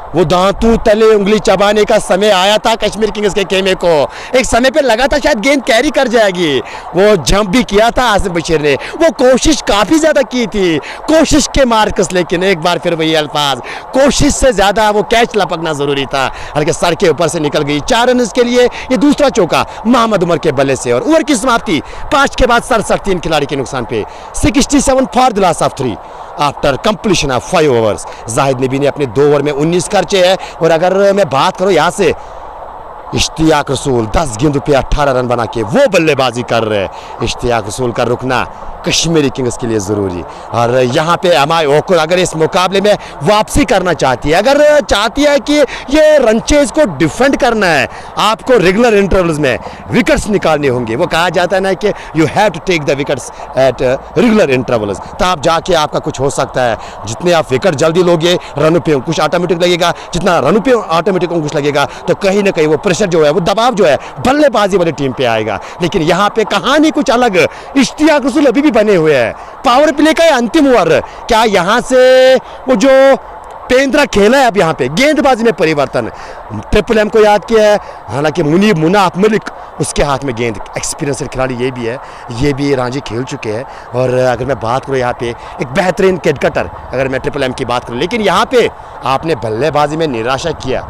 वो दांतों तले उंगली चबाने का समय आया था कश्मीर किंग्स के खेमे को, एक समय पे लगा था शायद गेंद कैरी कर जाएगी, वो जंप भी किया था आसिम बशीर ने, वो कोशिश काफ़ी ज़्यादा की थी, कोशिश के मार्क्स, लेकिन एक बार फिर वही अल्फाज, कोशिश से ज़्यादा वो कैच लपकना ज़रूरी था, हालांकि सर के ऊपर से निकल गई। 4 रन के लिए ये दूसरा चौका मोहम्मद उमर के बल्ले से, और ओवर की समाप्ति 5 के बाद 67 खिलाड़ी के नुकसान पे 67 for the loss of 3 after completion of 5 overs. Zahid नबी ने अपने 2 ओवर में 19 खर्चे हैं, और अगर मैं बात करूं यहाँ से इश्तियाक रसूल 10 गेंदों पे 18 रन बना के वो बल्लेबाजी कर रहे हैं। इश्तियाक रसूल का रुकना कश्मीरी किंग्स के लिए ज़रूरी। और यहाँ पे एमआई ओकुर अगर इस मुकाबले में वापसी करना चाहती है, अगर चाहती है कि ये रनचेज को डिफेंड करना है, आपको रेगुलर इंटरवल्स में विकेट्स निकालने होंगे। वो कहा जाता है ना कि you have to take the wickets at regular intervals, तब जाके आपका कुछ हो सकता है। जितने आप विकेट जल्दी लोगे, रनों पे अंकुश ऑटोमेटिक लगेगा, जितना रनों पे ऑटोमेटिक अंकुश लगेगा तो कहीं ना कहीं वो प्रेशर जो है, वो दबाव जो है बल्लेबाजी वाली टीम पे आएगा। लेकिन यहाँ पे कहानी कुछ अलग, इश्तियाक रसूल अभी भी बने हुए हैं। पावर प्ले का अंतिम ओवर, क्या यहाँ से वो जो पेंद्रा खेला है अब यहाँ पे गेंदबाजी में परिवर्तन, ट्रिपल एम को याद किया है। हालांकि मुनीब मुनाफ मलिक उसके हाथ में गेंद, एक्सपीरियंस खिलाड़ी ये भी है, ये भी रांझी खेल चुके हैं। और अगर मैं बात करूँ यहाँ पे एक बेहतरीन कैडकटर, अगर मैं ट्रिपल एम की बात करूँ, लेकिन यहाँ पे आपने बल्लेबाजी में निराशा किया,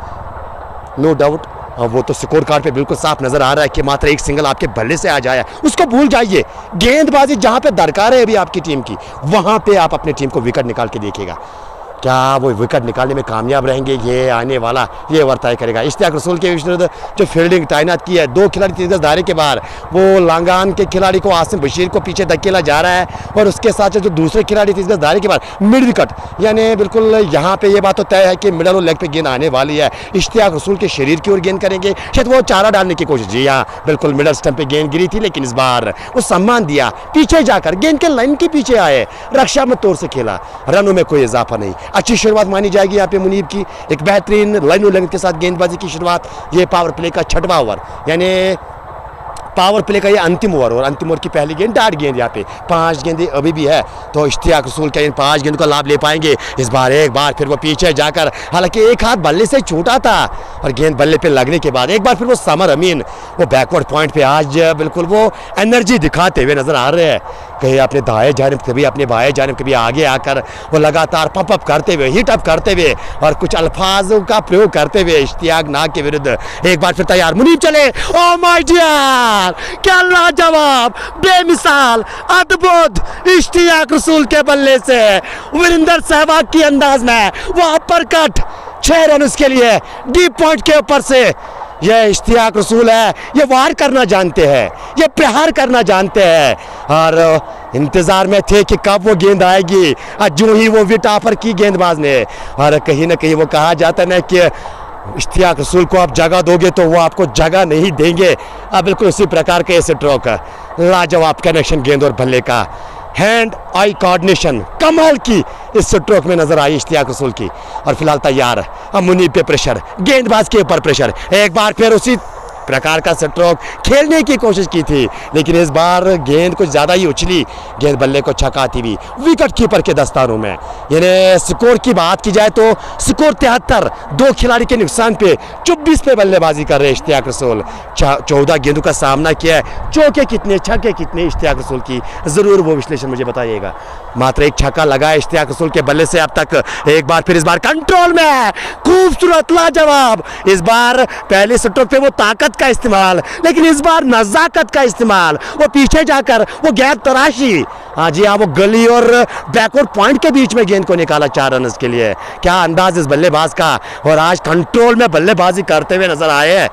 नो डाउट। वो तो स्कोर कार्ड पे बिल्कुल साफ नजर आ रहा है कि मात्र एक सिंगल आपके बल्ले से आ जाए, उसको भूल जाइए। गेंदबाजी जहां पे दरकार है अभी आपकी टीम की, वहां पे आप अपनी टीम को विकेट निकाल के देखिएगा। क्या वो विकेट निकालने में कामयाब रहेंगे, ये आने वाला ये ओवर तय करेगा। इश्तियाक रसूल के विरुद्ध जो फील्डिंग तैनात की है, 2 खिलाड़ी तेज धारे के बाहर, वो लांगान के खिलाड़ी को आसिम बशीर को पीछे धकेला जा रहा है। और उसके साथ जो दूसरे खिलाड़ी तेज धारे के बाहर मिड विकेट, यानी बिल्कुल यहाँ पे ये बात तो तय है कि मिडल और लेग पे गेंद आने वाली है। इश्तियाक रसूल के शरीर की ओर गेंद करेंगे, शायद वो चारा डालने की कोशिश। जी हाँ, बिल्कुल मिडल स्टंप पे गेंद गिरी थी, लेकिन इस बार वो सम्मान दिया, पीछे जाकर गेंद के लाइन के पीछे आए, रक्षात्मक तौर से खेला, रनों में कोई इजाफा नहीं। अच्छी शुरुआत मानी जाएगी यहाँ पे मुनीब की, एक बेहतरीन लाइन लेंथ के साथ गेंदबाजी की शुरुआत। ये पावर प्ले का 6वां ओवर, यानी पावर प्ले का ये अंतिम ओवर, और अंतिम ओवर की पहली गेंद डार्ट गेंद। यहाँ पे 5 गेंदें अभी भी है, तो इश्तियाक रसूल का इन 5 गेंद का लाभ ले पाएंगे इस बार। एक बार फिर वो पीछे जाकर, हालांकि एक हाथ बल्ले से छूटा था और गेंद बल्ले पे लगने के बाद एक बार फिर वो समर अमीन वो बैकवर्ड पॉइंट पे आज बिल्कुल वो एनर्जी दिखाते हुए नजर आ रहे हैं। कहीं अपने दाएं जानिब, कभी अपने बाएं जानिब, कभी आगे आकर वो लगातार पंप अप करते हुए, हीट अप करते हुए और कुछ अल्फाजों का प्रयोग करते हुए इश्तियाक नाग के विरुद्ध एक बार फिर तैयार। मुनीब चले, ओ माय डियर, क्या लाजवाब, बेमिसाल, अद्भुत इश्तियाक रसूल के बल्ले से वीरेंद्र सहवाग की अंदाज में वो अपर कट 6 रन उसके लिए डीप पॉइंट के ऊपर से। ये इश्तियाक रसूल है, ये वार करना जानते हैं, ये प्रहार करना जानते हैं, और इंतजार में थे कि कब वो गेंद आएगी। जो ही वो विट ऑफर की गेंदबाज ने, और कहीं ना कहीं वो कहा जाता है ना कि इश्तियाक रसूल को आप जगह दोगे तो वो आपको जगह नहीं देंगे। अब बिल्कुल उसी प्रकार के ऐसे स्ट्रोक, लाजवाब कनेक्शन गेंद और बल्ले का, हैंड आई कोऑर्डिनेशन कमाल की इस स्ट्रोक में नजर आई इश्तियाक रसूल की। और फिलहाल तैयार, अब मुनीब पे प्रेशर, गेंदबाज के ऊपर प्रेशर, एक बार फिर उसी प्रकार का स्ट्रोक खेलने की कोशिश की थी, लेकिन इस बार गेंद कुछ ज़्यादा ही उछली, गेंद बल्ले को छकाती हुई विकेट कीपर के दस्तानों में। यानी स्कोर की बात की जाए तो स्कोर 73, 2 खिलाड़ी के नुकसान पे 24 पे बल्लेबाजी कर रहे इश्तियाक रसूल। 14 गेंदों का सामना किया है, चौके कितने, छक्के कितने इश्तियाक रसूल की, ज़रूर वो विश्लेषण मुझे बताइएगा। मात्र एक छक्का लगा है इश्तियाक रसूल के बल्ले से अब तक। एक बार फिर इस बार कंट्रोल में, खूबसूरत, लाजवाब। इस बार पहले स्ट्रोक पे वो ताकत का इस्तेमाल, लेकिन इस बार नजाकत का इस्तेमाल, वो पीछे जाकर वो गैर तराशी, हाँ जी हाँ, वो गली और बैकवर्ड पॉइंट के बीच में गेंद को निकाला 4 रन के लिए। क्या अंदाज इस बल्लेबाज का, और आज कंट्रोल में बल्लेबाजी करते हुए नजर आए हैं।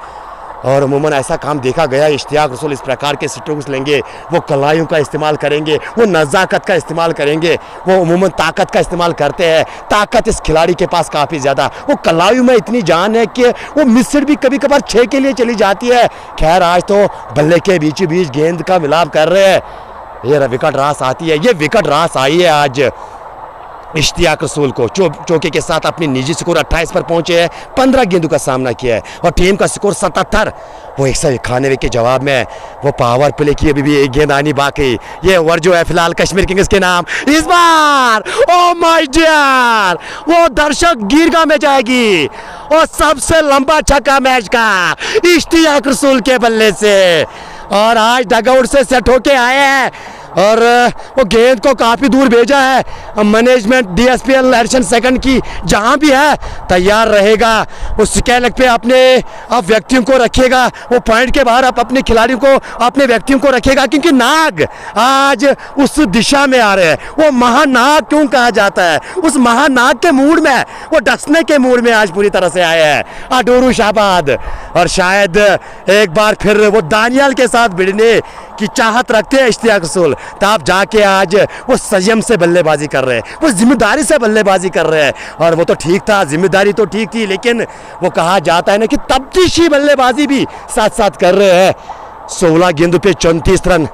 और अमूमन ऐसा काम देखा गया, इश्तियाक रसूल इस प्रकार के स्ट्रोक्स लेंगे, वो कलाइयों का इस्तेमाल करेंगे, वो नज़ाकत का इस्तेमाल करेंगे, वो अमूमन ताकत का इस्तेमाल करते हैं। ताकत इस खिलाड़ी के पास काफ़ी ज़्यादा, वो कलाइयों में इतनी जान है कि वो मिसड भी कभी कभार 6 के लिए चली जाती है। खैर आज तो बल्ले के बीच बीच गेंद का मिलाप कर रहे हैं, ये विकेट रास आती है, ये विकेट रास आई है आज इश्तियाक रसूल को। चौके के साथ अपनी निजी स्कोर 28 पर पहुंचे हैं, 15 गेंदों का सामना किया है और टीम का स्कोर 77। वो 191 के जवाब में वो पावर प्ले की अभी भी एक गेंद आनी बाकी। ये ओवर जो है फिलहाल कश्मीर किंग्स के नाम। इस बार ओ माय डियर, वो दर्शक गीरगा में जाएगी और सबसे लंबा छक्का मैच का इश्तियाक रसूल के बल्ले से, और आज डगआउट से सेट होके आए हैं और वो गेंद को काफ़ी दूर भेजा है। मैनेजमेंट DSPL एडिशन सेकंड की जहाँ भी है तैयार रहेगा, वो स्कैलक पे अपने आप व्यक्तियों को रखेगा, वो पॉइंट के बाहर आप अपने खिलाड़ियों को, अपने व्यक्तियों को रखेगा, क्योंकि नाग आज उस दिशा में आ रहे हैं। वो महानाग क्यों कहा जाता है, उस महानाग के मूड में, वो डसने के मूड में आज पूरी तरह से आए हैं अडोरू शाहबाद। और शायद एक बार फिर वो दानियाल के साथ भिड़ने की चाहत रखते हैं इश्तियाक रसूल, तब जाके आज वो संयम से बल्लेबाजी कर रहे हैं, वो जिम्मेदारी से बल्लेबाजी कर रहे हैं। और वो तो ठीक था, जिम्मेदारी तो ठीक थी, लेकिन वो कहा जाता है ना कि तब्दीशी बल्लेबाजी भी साथ साथ कर रहे हैं। 16 गेंदों पे 34 रन,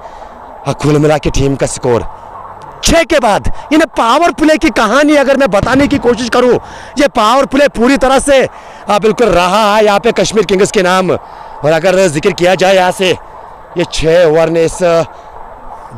कुल मिला के टीम का स्कोर 6 के बाद। इन्हें पावर प्ले की कहानी अगर मैं बताने की कोशिश करूं, ये पावर प्ले पूरी तरह से बिल्कुल रहा है यहाँ पे कश्मीर किंग्स के नाम। और अगर जिक्र किया जाए यहाँ से, ये 6 ओवर ने इस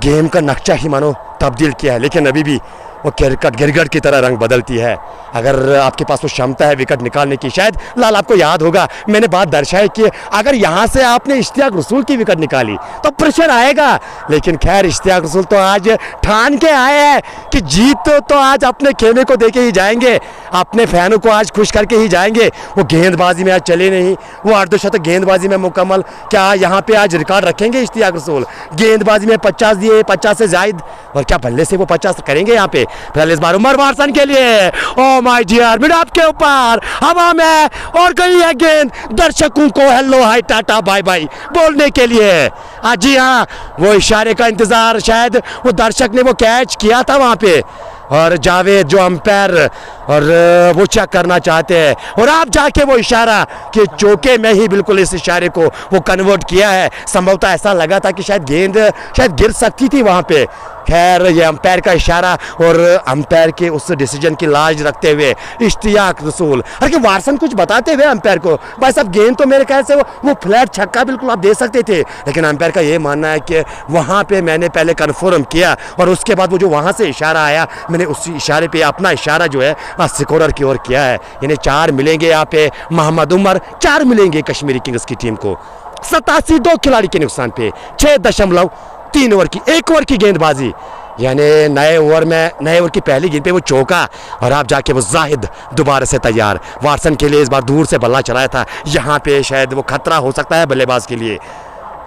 गेम का नक्शा ही मानो तब्दील किया है, लेकिन अभी भी वो क्रिकेट गिरगिट की तरह रंग बदलती है। अगर आपके पास वो क्षमता है विकेट निकालने की, शायद लाल आपको याद होगा मैंने बात दर्शाई कि अगर यहाँ से आपने इश्तियाक रसूल की विकेट निकाली तो प्रेशर आएगा, लेकिन खैर इश्तियाक रसूल तो आज ठान के आए हैं कि जीत तो आज अपने खेमे को देके ही जाएंगे, अपने फैनों को आज खुश करके ही जाएंगे। वो गेंदबाजी में आज चले नहीं, वो अर्धशतक गेंदबाजी में मुकम्मल, क्या यहाँ पे आज रिकॉर्ड रखेंगे इश्तियाक रसूल? गेंदबाजी में 50 दिए, 50 से जायद, और क्या बल्ले से वो 50 करेंगे यहाँ पे? फिलहाल इस बार उमर वारसन के लिए, oh my dear, mid off के ऊपर हवा में और गई है गेंद दर्शकों को hello hi tata bye bye बोलने के लिए। जी हाँ, वो इशारे का इंतजार, शायद वो दर्शक ने वो कैच किया था वहां पे, और जावेद जो अंपायर और वो चेक करना चाहते हैं, और आप जाके वो इशारा कि चौके में ही बिल्कुल इस इशारे को वो कन्वर्ट किया है। संभवतः ऐसा लगा था कि शायद गेंद शायद गिर सकती थी वहाँ पे। खैर ये अंपायर का इशारा और अंपायर के उस डिसीजन की लाज रखते हुए इश्तियाक रसूल, हालांकि वारसन कुछ बताते हुए अंपायर को, भाई साहब गेंद तो मेरे ख्याल से वो फ्लैट छक्का बिल्कुल आप दे सकते थे, लेकिन अंपायर का ये मानना है कि वहाँ पे मैंने पहले कन्फर्म किया और उसके बाद वो जो वहाँ से इशारा आया मैंने उस इशारे पे अपना इशारा जो है स्कोरर की ओर किया है। यानी 4 मिलेंगे यहाँ पे मोहम्मद उमर, 4 मिलेंगे कश्मीरी किंग्स की टीम को। 87 2 खिलाड़ी के नुकसान पे 6.3 ओवर की 1 ओवर की गेंदबाजी, यानी नए ओवर की पहली गेंद पे वो चौका, और आप जाके वो जाहिद दोबारा से तैयार। वारसन के लिए इस बार दूर से बल्ला चलाया था, यहाँ पे शायद वो खतरा हो सकता है बल्लेबाज के लिए।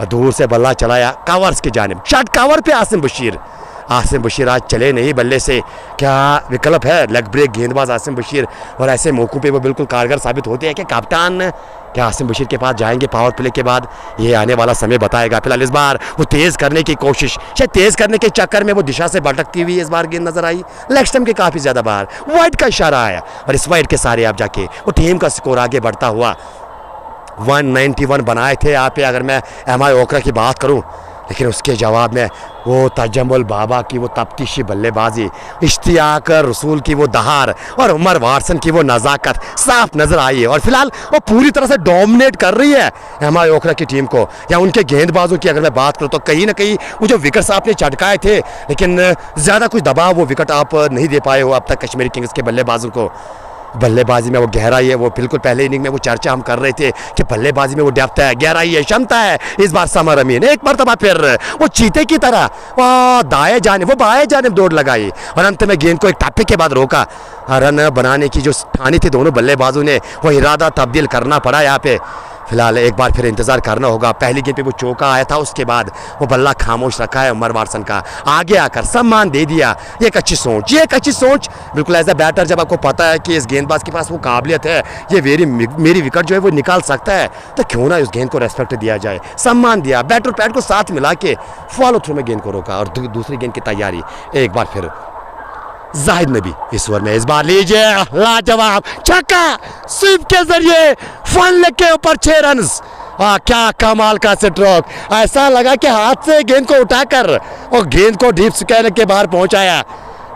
दूर से बल्ला चलाया कवर्स की जानिब, शॉट कवर पे आसिम बशीर आज चले नहीं बल्ले से, क्या विकल्प है? लेग ब्रेक गेंदबाज आसिम बशीर, और ऐसे मौकों पे वो बिल्कुल कारगर साबित होते हैं कि कप्तान क्या आसिम बशीर के पास जाएंगे पावर प्ले के बाद, ये आने वाला समय बताएगा। फिलहाल इस बार वो तेज़ करने की कोशिश, शायद तेज़ करने के चक्कर में वो दिशा से भटकती हुई इस बार गेंद नजर आई, लेग स्टंप के काफ़ी ज़्यादा बाहर, वाइड का इशारा आया, और इस वाइड के सारे आप जाके वो टीम का स्कोर आगे बढ़ता हुआ 191 बनाए थे यहाँ पे अगर मैं एम.आई. ओकरा की बात करूँ, लेकिन उसके जवाब में वो तजम्मुल बाबा की वो तफ्तीशी बल्लेबाजी, इश्तियाक रसूल की वो दहार और उमर वारसन की वो नज़ाकत साफ नज़र आई है। और फिलहाल वो पूरी तरह से डोमिनेट कर रही है एम.आई. ओकरा की टीम को, या उनके गेंदबाजों की अगर मैं बात करूँ तो कहीं ना कहीं वो जो विकेट्स आपने चटकाए थे, लेकिन ज़्यादा कुछ दबाव वो विकेट आप नहीं दे पाए हो अब तक कश्मीरी किंग्स के बल्लेबाजों को। बल्लेबाजी में वो गहराई है, वो बिल्कुल पहले इनिंग में वो चर्चा हम कर रहे थे कि बल्लेबाजी में वो डेप्थ है, गहराई है, क्षमता है। इस बार समर अमीन एक मरतबा फिर वो चीते की तरह दाएं जाने वो बाएं जाने दौड़ लगाई, और अंत में गेंद को एक टप्पे के बाद रोका। रन बनाने की जो ठानी थी दोनों बल्लेबाजों ने, वो इरादा तब्दील करना पड़ा यहाँ पे। फिलहाल एक बार फिर इंतजार करना होगा। पहली गेंद पे वो चौका आया था, उसके बाद वो बल्ला खामोश रखा है उमर वारसन का, आगे आकर सम्मान दे दिया। ये एक अच्छी सोच बिल्कुल एज ए बैटर, जब आपको पता है कि इस गेंदबाज के पास वो काबिलियत है, ये मेरी विकेट जो है वो निकाल सकता है, तो क्यों ना इस गेंद को रेस्पेक्ट दिया जाए, सम्मान दिया, बैटर पैड को साथ मिला के फॉलो थ्रू में गेंद को रोका, और दूसरी गेंद की तैयारी। एक बार फिर जाहिद नबी इस ओवर में, इस बार लीजिए लाजवाब छक्का, स्वीप के जरिए फन के ऊपर 6 रन। क्या कमाल का स्ट्रोक, ऐसा लगा कि हाथ से गेंद को उठाकर और गेंद को डीप स्क्वायर के बाहर पहुंचाया।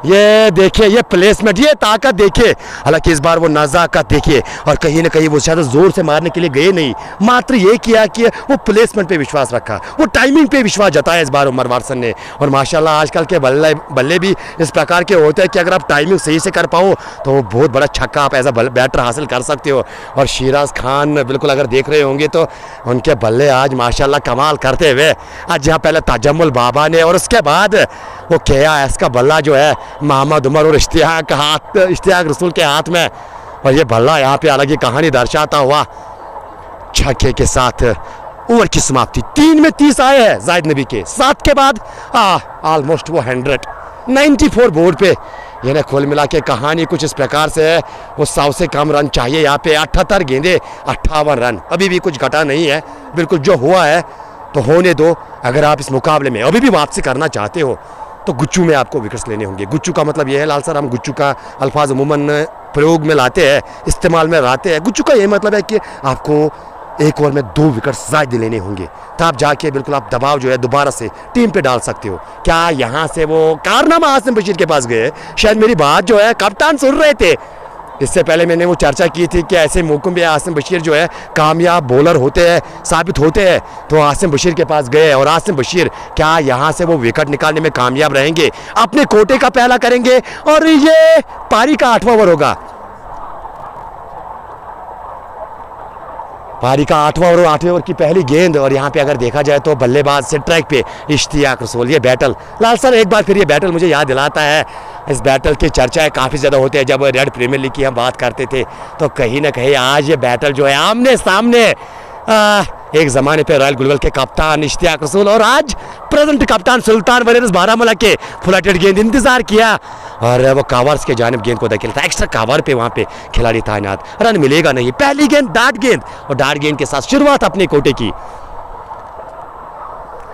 ये देखिए, ये प्लेसमेंट, ये ताकत देखिए। हालांकि इस बार वो नज़ाकत देखिए, और कहीं ना कहीं वो शायद जोर से मारने के लिए गए नहीं, मात्र ये किया कि वो प्लेसमेंट पे विश्वास रखा, वो टाइमिंग पे विश्वास जताया इस बार उमर वारसन ने। और माशाल्लाह आजकल के बल्ले भी इस प्रकार के होते हैं कि अगर आप टाइमिंग सही से कर पाओ तो वो बहुत बड़ा छक्का आप एज अ बैटर हासिल कर सकते हो। और शिराज खान बिल्कुल अगर देख रहे होंगे तो उनके बल्ले आज माशाल्लाह कमाल करते हुए, आज जहाँ पहले तजम्मुल बाबा ने और उसके बाद वो KS का बल्ला जो है मोहम्मद उमर और इश्तियाक रसूल के हाथ में, और ये बल्ला यहाँ पे अलग ही कहानी दर्शाता हुआ छक्के के साथ ओवर की समाप्ति। 3 में 30 आए हैं जाहिद नबी के, 7 के बाद ऑलमोस्ट वो 194 बोर्ड पे। यानी कुल मिला के कहानी कुछ इस प्रकार से है, वो 100 से कम रन चाहिए यहाँ पे, 78 गेंदे 58 रन, अभी भी कुछ घटा नहीं है, बिल्कुल जो हुआ है तो होने दो। अगर आप इस मुकाबले में अभी भी वापसी करना चाहते हो तो गुच्चू में आपको विकेट्स लेने होंगे। गुच्चू का मतलब ये है लाल सर, हम गुच्चू का अल्फाज अमूमन प्रयोग में लाते हैं, इस्तेमाल में लाते हैं। गुच्चू का ये मतलब है कि आपको एक ओवर में 2 विकेट ज़्यादा लेने होंगे, तब जाके बिल्कुल आप दबाव जो है दोबारा से टीम पे डाल सकते हो। क्या यहाँ से वो कारनामा आसिम बशीर के पास गए? शायद मेरी बात जो है कप्तान सुन रहे थे। इससे पहले मैंने वो चर्चा की थी कि ऐसे मौकों में आसिम बशीर जो है कामयाब बॉलर होते हैं, साबित होते हैं, तो आसिम बशीर के पास गए और आसिम बशीर क्या यहाँ से वो विकेट निकालने में कामयाब रहेंगे? अपने कोटे का पहला करेंगे और ये पारी का 8वां ओवर होगा। पारी का 8वां ओवर, 8वें ओवर की पहली गेंद। और यहाँ पे अगर देखा जाए तो बल्लेबाज से ट्रैक पे इश्तियाक रसूल। ये बैटल लाल सर, एक बार फिर ये बैटल मुझे याद दिलाता है, इस बैटल की चर्चाएं काफ़ी ज़्यादा होती है। जब रेड प्रीमियर लीग की हम बात करते थे तो कहीं ना कहीं आज ये बैटल जो है आमने सामने, एक ज़माने पे रॉयल गुलवल के कप्तान इश्तियाक रसूल और आज प्रेजेंट कप्तान सुल्तान वरीरस बारामूला के फ्लैटेड गेंद इंतजार किया और वो कावर्स के जानिब गेंद को धकेला था। एक्स्ट्रा कावर पे वहाँ पे खिलाड़ी तैनात, रन मिलेगा नहीं। पहली गेंद डार्ट गेंद और डार्ट गेंद के साथ शुरुआत अपने कोटे की।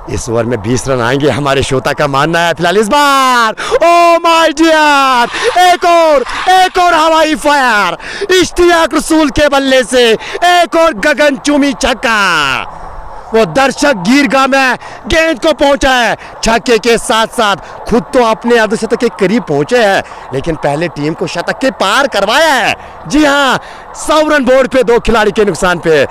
इस ओवर में 20 रन आएंगे, हमारे श्रोता का मानना है फिलहाल इस बार। ओ माय डियर, एक और हवाई फायर इश्तियाक रसूल के बल्ले से, एक और गगनचुंबी छक्का। वो दर्शक गीरगाह में गेंद को पहुंचा है, छक्के के साथ साथ खुद तो अपने अर्धशतक के करीब पहुंचे हैं, लेकिन पहले टीम को शतक के पार करवाया है। जी हाँ, 100 रन बोर्ड पे 2 खिलाड़ी के नुकसान पे।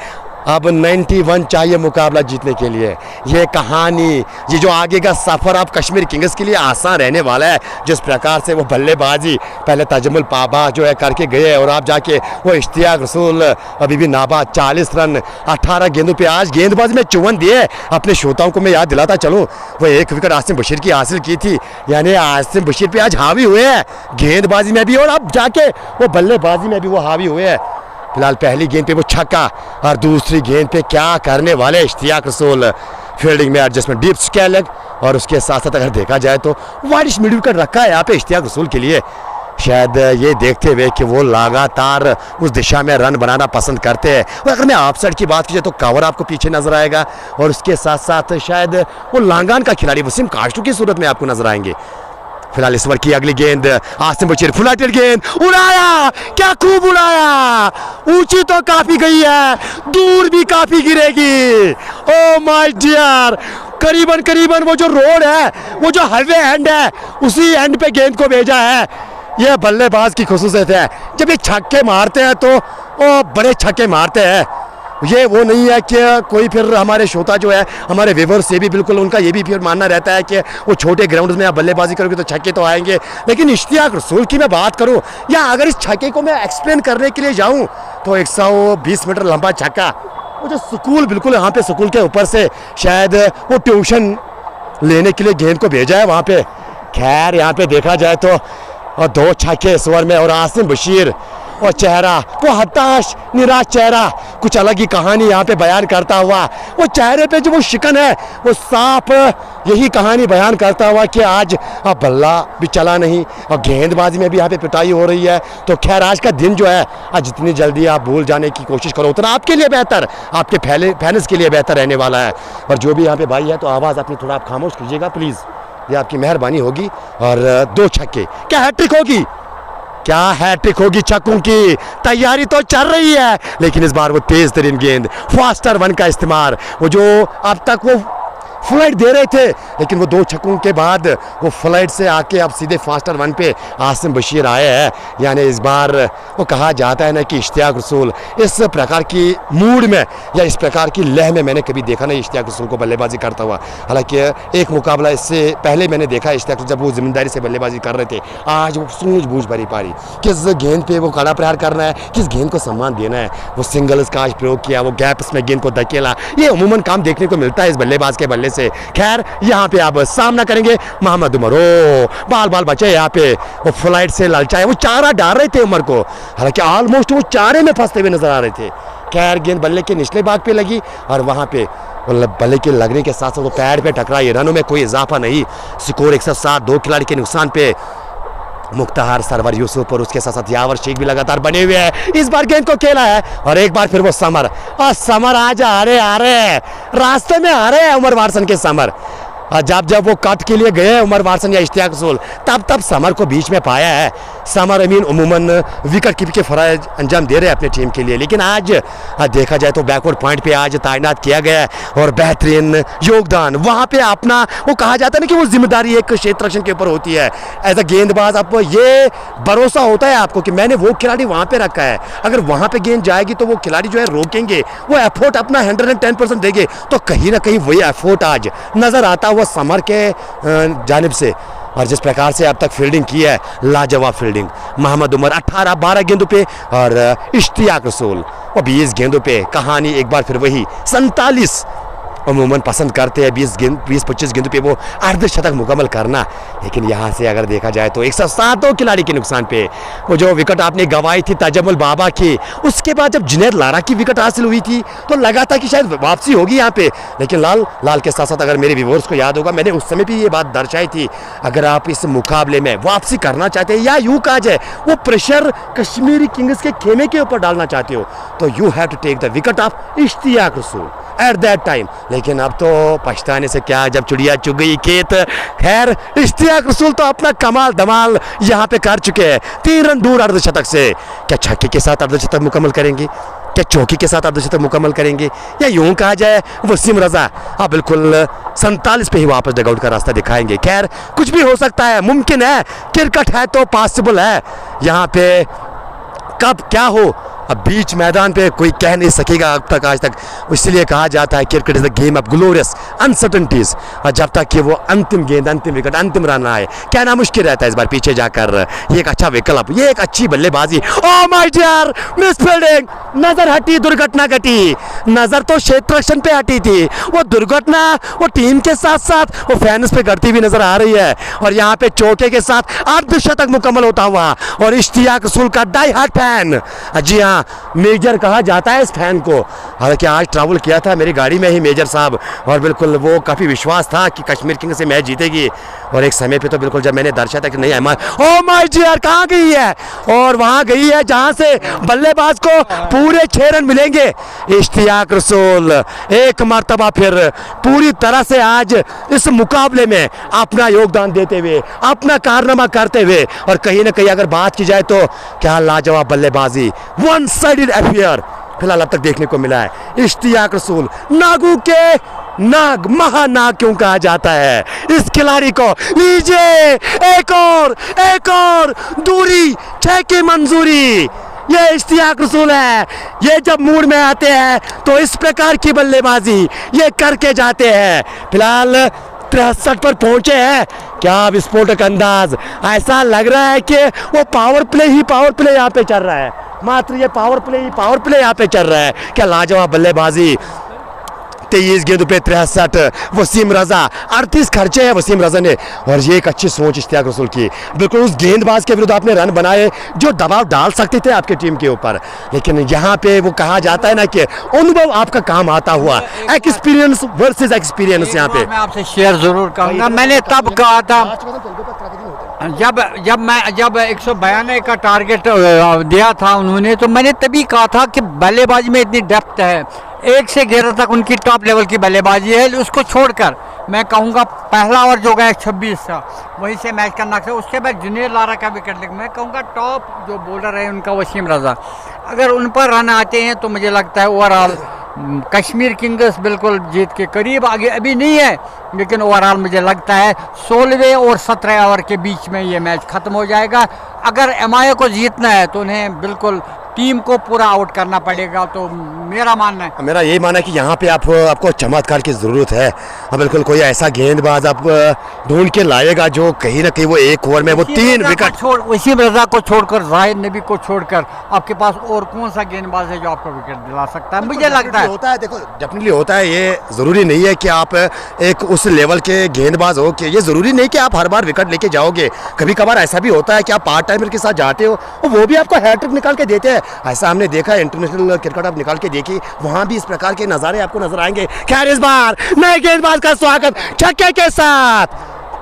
अब 91 चाहिए मुकाबला जीतने के लिए। ये कहानी, ये जो आगे का सफ़र अब कश्मीर किंग्स के लिए आसान रहने वाला है। जिस प्रकार से वो बल्लेबाजी पहले तजमुल पाबा जो है करके गए और आप जाके वो इश्तियाक रसूल अभी भी नाबाद, 40 रन 18 गेंदों पे। आज गेंदबाजी में 54 दिए। अपने श्रोताओं को मैं याद दिलाता चलूँ, वो 1 विकेट आसिम बशीर की हासिल की थी, यानी आसिम बशीर पे आज हावी हुए हैं गेंदबाजी में भी और अब जाके वो बल्लेबाजी में भी वो हावी हुए हैं। फिलहाल पहली गेंद पे वो छक्का और दूसरी गेंद पे क्या करने वाले इश्तियाक रसूल। फील्डिंग में एडजस्टमेंट, डीप स्क्वायर लेग और उसके साथ साथ अगर देखा जाए तो वाइडिश मिड विकेट रखा है यहाँ पे इश्तियाक रसूल के लिए। शायद ये देखते हुए कि वो लगातार उस दिशा में रन बनाना पसंद करते हैं। और अगर मैं ऑफ साइड की बात की जाए तो कवर आपको पीछे नजर आएगा और उसके साथ साथ शायद वो लांगान का खिलाड़ी वसीम काशटू की सूरत में आपको नजर आएंगे। फिलहाल इस ओवर की अगली गेंद आसिम बशीर, फ्लैटेड गेंद, उड़ाया, क्या खूब उड़ाया। ऊंची तो काफी गई है, दूर भी काफी गिरेगी। ओ माय डियर, करीबन करीबन वो जो रोड है, वो जो हाईवे एंड है, उसी एंड पे गेंद को भेजा है। यह बल्लेबाज की खुसूसियत है, जब ये छक्के मारते हैं तो वो बड़े छक्के मारते हैं। ये वो नहीं है कि कोई फिर हमारे श्रोता जो है, हमारे व्यूअर्स से भी बिल्कुल उनका ये भी फिर मानना रहता है कि वो छोटे ग्राउंड में आप बल्लेबाजी करोगे तो छक्के तो आएंगे। लेकिन इश्तियाक रसूल की मैं बात करूं या अगर इस छक्के को मैं एक्सप्लेन करने के लिए जाऊं तो 120 मीटर लंबा छक्का, वो जो स्कूल बिल्कुल यहाँ पे स्कूल के ऊपर से शायद वो ट्यूशन लेने के लिए गेंद को भेजा है वहाँ पे। खैर यहाँ पे देखा जाए तो और 2 छक्के इस ओवर में और आसिम बशीर और चेहरा, वो हताश निराश चेहरा, कुछ अलग ही कहानी यहाँ पे बयान करता हुआ। वो चेहरे पे जो वो शिकन है वो साफ यही कहानी बयान करता हुआ कि आज बल्ला भी चला नहीं और गेंदबाजी में भी यहाँ पे पिटाई हो रही है। तो खैर आज का दिन जो है, आज जितनी जल्दी आप भूल जाने की कोशिश करो उतना आपके लिए बेहतर, आपके फैंस के लिए बेहतर रहने वाला है। और जो भी यहाँ पे भाई है तो आवाज़ अपनी थोड़ा आप खामोश कीजिएगा प्लीज़, ये आपकी मेहरबानी होगी। और 2 छक्के, क्या हैट्रिक होगी? क्या हैट्रिक होगी? छक्कों की तैयारी तो चल रही है, लेकिन इस बार वो तेज तरीन गेंद, फास्टर वन का इस्तेमाल, वो जो अब तक वो फ्लाइट दे रहे थे, लेकिन वो 2 छक्कों के बाद वो फ्लाइट से आके अब सीधे फास्टर वन पे आसिम बशीर आए हैं। यानी इस बार वो कहा जाता है ना कि इश्तियाक रसूल इस प्रकार की मूड में या इस प्रकार की लह में मैंने कभी देखा नहीं इश्तियाक रसूल को बल्लेबाजी करता हुआ। हालांकि एक मुकाबला इससे पहले मैंने देखा इश्तियाक जब वो जिम्मेदारी से बल्लेबाजी कर रहे थे। आज वो सूझबूझ भरी पारी, किस गेंद पे वो कड़ा प्रहार करना है, किस गेंद को सम्मान देना है, वो सिंगल्स का आज प्रयोग किया, वो गैप्स में गेंद को धकेला। ये अमूमन काम देखने को मिलता है इस बल्लेबाज के बल्ले से। खैर यहाँ पे आप सामना करेंगे मोहम्मद उमर, ओ बाल बचे यहाँ पे, वो फ्लाइट से ललचाए, वो चारा डाल रहे थे उमर को, हालांकि ऑलमोस्ट वो चारे में फंसते हुए नजर आ रहे थे। खैर गेंद बल्ले के निचले भाग पे लगी और वहाँ पे बल्ले के लगने के साथ साथ वो पैर पे टकराई। रनों में कोई इजाफा नहीं, स्कोर 107, 2 खिलाड़ी के नुकसान पे मुख्तार सरवर यूसुफ और उसके साथ साथ यावर शेख भी लगातार बने हुए हैं। इस बार गेंद को खेला है और एक बार फिर वो समर, और समर आज आ रहे रास्ते में आ रहे हैं उमर वारसन के समर। जब वो कट के लिए गए उमर वारसन या इश्तियाक रसूल, तब समर को बीच में पाया है। समर अमीन उमूमन विकेट कीपिंग के फराइज अंजाम दे रहे हैं अपनी टीम के लिए, लेकिन आज देखा जाए तो बैकवर्ड पॉइंट पे आज तैनात किया गया है और बेहतरीन योगदान वहाँ पे अपना, वो कहा जाता है ना कि वो जिम्मेदारी एक क्षेत्र रक्षण के ऊपर होती है। एज अ गेंदबाज आपको ये भरोसा होता है आपको कि मैंने वो खिलाड़ी वहाँ पे रखा है, अगर वहाँ पे गेंद जाएगी तो वो खिलाड़ी जो है रोकेंगे, वो एफर्ट अपना 110% देंगे, तो कहीं ना कहीं वही एफर्ट आज नज़र आता हुआ समर के जानिब से। और जिस प्रकार से अब तक फील्डिंग की है, लाजवाब फील्डिंग। मोहम्मद उमर 18-12 गेंदों पे और इश्तियाक रसूल और 20 गेंदों पे। कहानी एक बार फिर वही 47 अमूमन पसंद करते हैं 20-25 गेंदों पे वो अर्धशतक मुकम्मल करना, लेकिन यहाँ से अगर देखा जाए तो 107 खिलाड़ी के नुकसान पे वो जो विकेट आपने गंवाई थी तजमुल बाबा की, उसके बाद जब जुनैद लारा की विकेट हासिल हुई थी तो लगा था कि शायद वापसी होगी यहाँ पे, लेकिन लाल के साथ साथ अगर मेरे व्यूअर्स को याद होगा मैंने उस समय भी ये बात दर्शाई थी, अगर आप इस मुकाबले में वापसी करना चाहते हैं या यूँ कहा जाए वो प्रेशर कश्मीरी किंग्स के खेमे के ऊपर डालना चाहते हो तो you have to take the wicket of Ishtiyaq Rasool at that time. लेकिन अब तो पछताने से क्या, जब चिड़िया चुग गई खेत। खैर इश्तियाक रसूल तो अपना कमाल धमाल यहाँ पे कर चुके हैं, 3 रन दूर अर्धशतक से। क्या छक्के के साथ अर्धशतक मुकम्मल करेंगे, क्या चौकी के साथ अर्धशतक मुकम्मल करेंगे, या यूं कहा जाए वसीम रजा बिल्कुल 47 पे ही वापस डगआउट का रास्ता दिखाएंगे। खैर कुछ भी हो सकता है, मुमकिन है, क्रिकेट है तो पॉसिबल है। यहाँ पे कब क्या हो अब बीच मैदान पे कोई कह नहीं सकेगा अब तक आज तक, इसलिए कहा जाता है cricket is the game of glorious uncertainties. और जब तक कि वो अंतिम गेंद, अंतिम विकेट, अंतिम रन आए, कहना मुश्किल रहता है। इस बार पीछे जाकर ये एक अच्छा विकल्प, ये एक अच्छी बल्लेबाजी। Oh my dear, misfielding, नजर हटी, दुर्घटना घटी। नजर तो क्षेत्र रक्षण पे हटी थी, वो दुर्घटना वो टीम के साथ साथ वो फैंस पे घटती हुई नजर आ रही है। और यहाँ पे चौके के साथ अर्धशतक मुकम्मल होता हुआ और इश्तियाक रसूल का डाई हार्ट फैन, जी हाँ मेजर कहा जाता है इस फैन को। हालांकि आज ट्रैवल किया था मेरी गाड़ी में ही मेजर साहब, और बिल्कुल वो काफ़ी विश्वास था कि कश्मीर किंग्स से मैच जीतेगी। और एक समय पे तो बिल्कुल जब मैंने दर्शाया था कि नहीं ओह माय डियर कहाँ गई है, और वहाँ गई है जहाँ से बल्लेबाज को पूरे 6 रन मिलेंगे। इश्तियाक रसूल एक मर्तबा फिर पूरी तरह से आज इस मुकाबले में अपना योगदान देते हुए, अपना कारनामा करते हुए, और कहीं ना कहीं अगर बात की जाए तो क्या लाजवाब बल्लेबाजी, वन साइडेड अफेयर फिलहाल अब तक देखने को मिला है। इश्तियाक रसूल नागू के नाग, महानाग क्यों कहा जाता है इस खिलाड़ी को। लीजिए एक और दूरी 6 की मंजूरी, ये इश्तियाक रसूल है। ये जब मूड में आते हैं तो इस प्रकार की बल्लेबाजी ये करके जाते हैं। फिलहाल 63 पर पहुंचे हैं। क्या विस्फोटक अंदाज, ऐसा लग रहा है कि वो पावर प्ले यहाँ पे चल रहा है, मात्र ये पावर प्ले यहाँ पे चल रहा है। क्या लाजवाब बल्लेबाजी, 23 गेंदों पे 63। वसीम रजा 38 खर्चे हैं वसीम रजा ने, और ये एक अच्छी सोच इश्तियाक रसूल की। बिल्कुल उस गेंदबाज के विरुद्ध आपने रन बनाए जो दबाव डाल सकते थे आपकी टीम के ऊपर, लेकिन यहाँ पे वो कहा जाता है ना कि अनुभव आपका काम आता हुआ, एक्सपीरियंस वर्सेस एक्सपीरियंस। यहाँ पे मैं आपसे शेयर जरूर करूँगा, मैंने तब कहा था जब 192 का टारगेट दिया था उन्होंने, तो मैंने तभी कहा था कि बल्लेबाजी में इतनी डेप्थ है, 1 से 11 तक उनकी टॉप लेवल की बल्लेबाजी है। उसको छोड़कर मैं कहूँगा पहला ओवर जो गया 26 था वहीं से मैच करना चाहिए। उसके बाद जुनैद लारा का विकेट लेकर मैं कहूँगा टॉप जो बॉलर है उनका वसीम रजा, अगर उन पर रन आते हैं तो मुझे लगता है ओवरऑल कश्मीर किंग्स बिल्कुल जीत के करीब आगे अभी नहीं है, लेकिन ओवरऑल मुझे लगता है 16वें और 17 ओवर के बीच में ये मैच ख़त्म हो जाएगा। अगर एमआई को जीतना है तो उन्हें बिल्कुल टीम को पूरा आउट करना पड़ेगा, तो मेरा मानना है, मेरा यही मानना है कि यहाँ पे आपको चमत्कार की ज़रूरत है। बिल्कुल कोई ऐसा गेंदबाज आप ढूंढ के लाएगा जो कहीं ना कहीं वो 1 ओवर में वो 3 विकेट वसीम रजा को छोड़कर, जाहिद नबी को छोड़कर आपके पास और कौन सा गेंदबाज है जो आपको विकेट दिला सकता है। मुझे लगता है होता है, देखो डेफिनेटली होता है, ये ज़रूरी नहीं है कि आप एक उस लेवल के गेंदबाज हो, कि ये ज़रूरी नहीं कि आप हर बार विकेट लेके जाओगे। कभी कभार ऐसा भी होता है कि आप पार्ट टाइमर के साथ जाते हो और वो भी आपको हैट्रिक निकाल के देते हैं। ऐसा हमने देखा है, इंटरनेशनल क्रिकेट आप निकाल के देखी, वहां भी इस प्रकार के नज़ारे आपको नजर आएंगे। खैर इस बार नए गेंदबाज का स्वागत छक्के के साथ,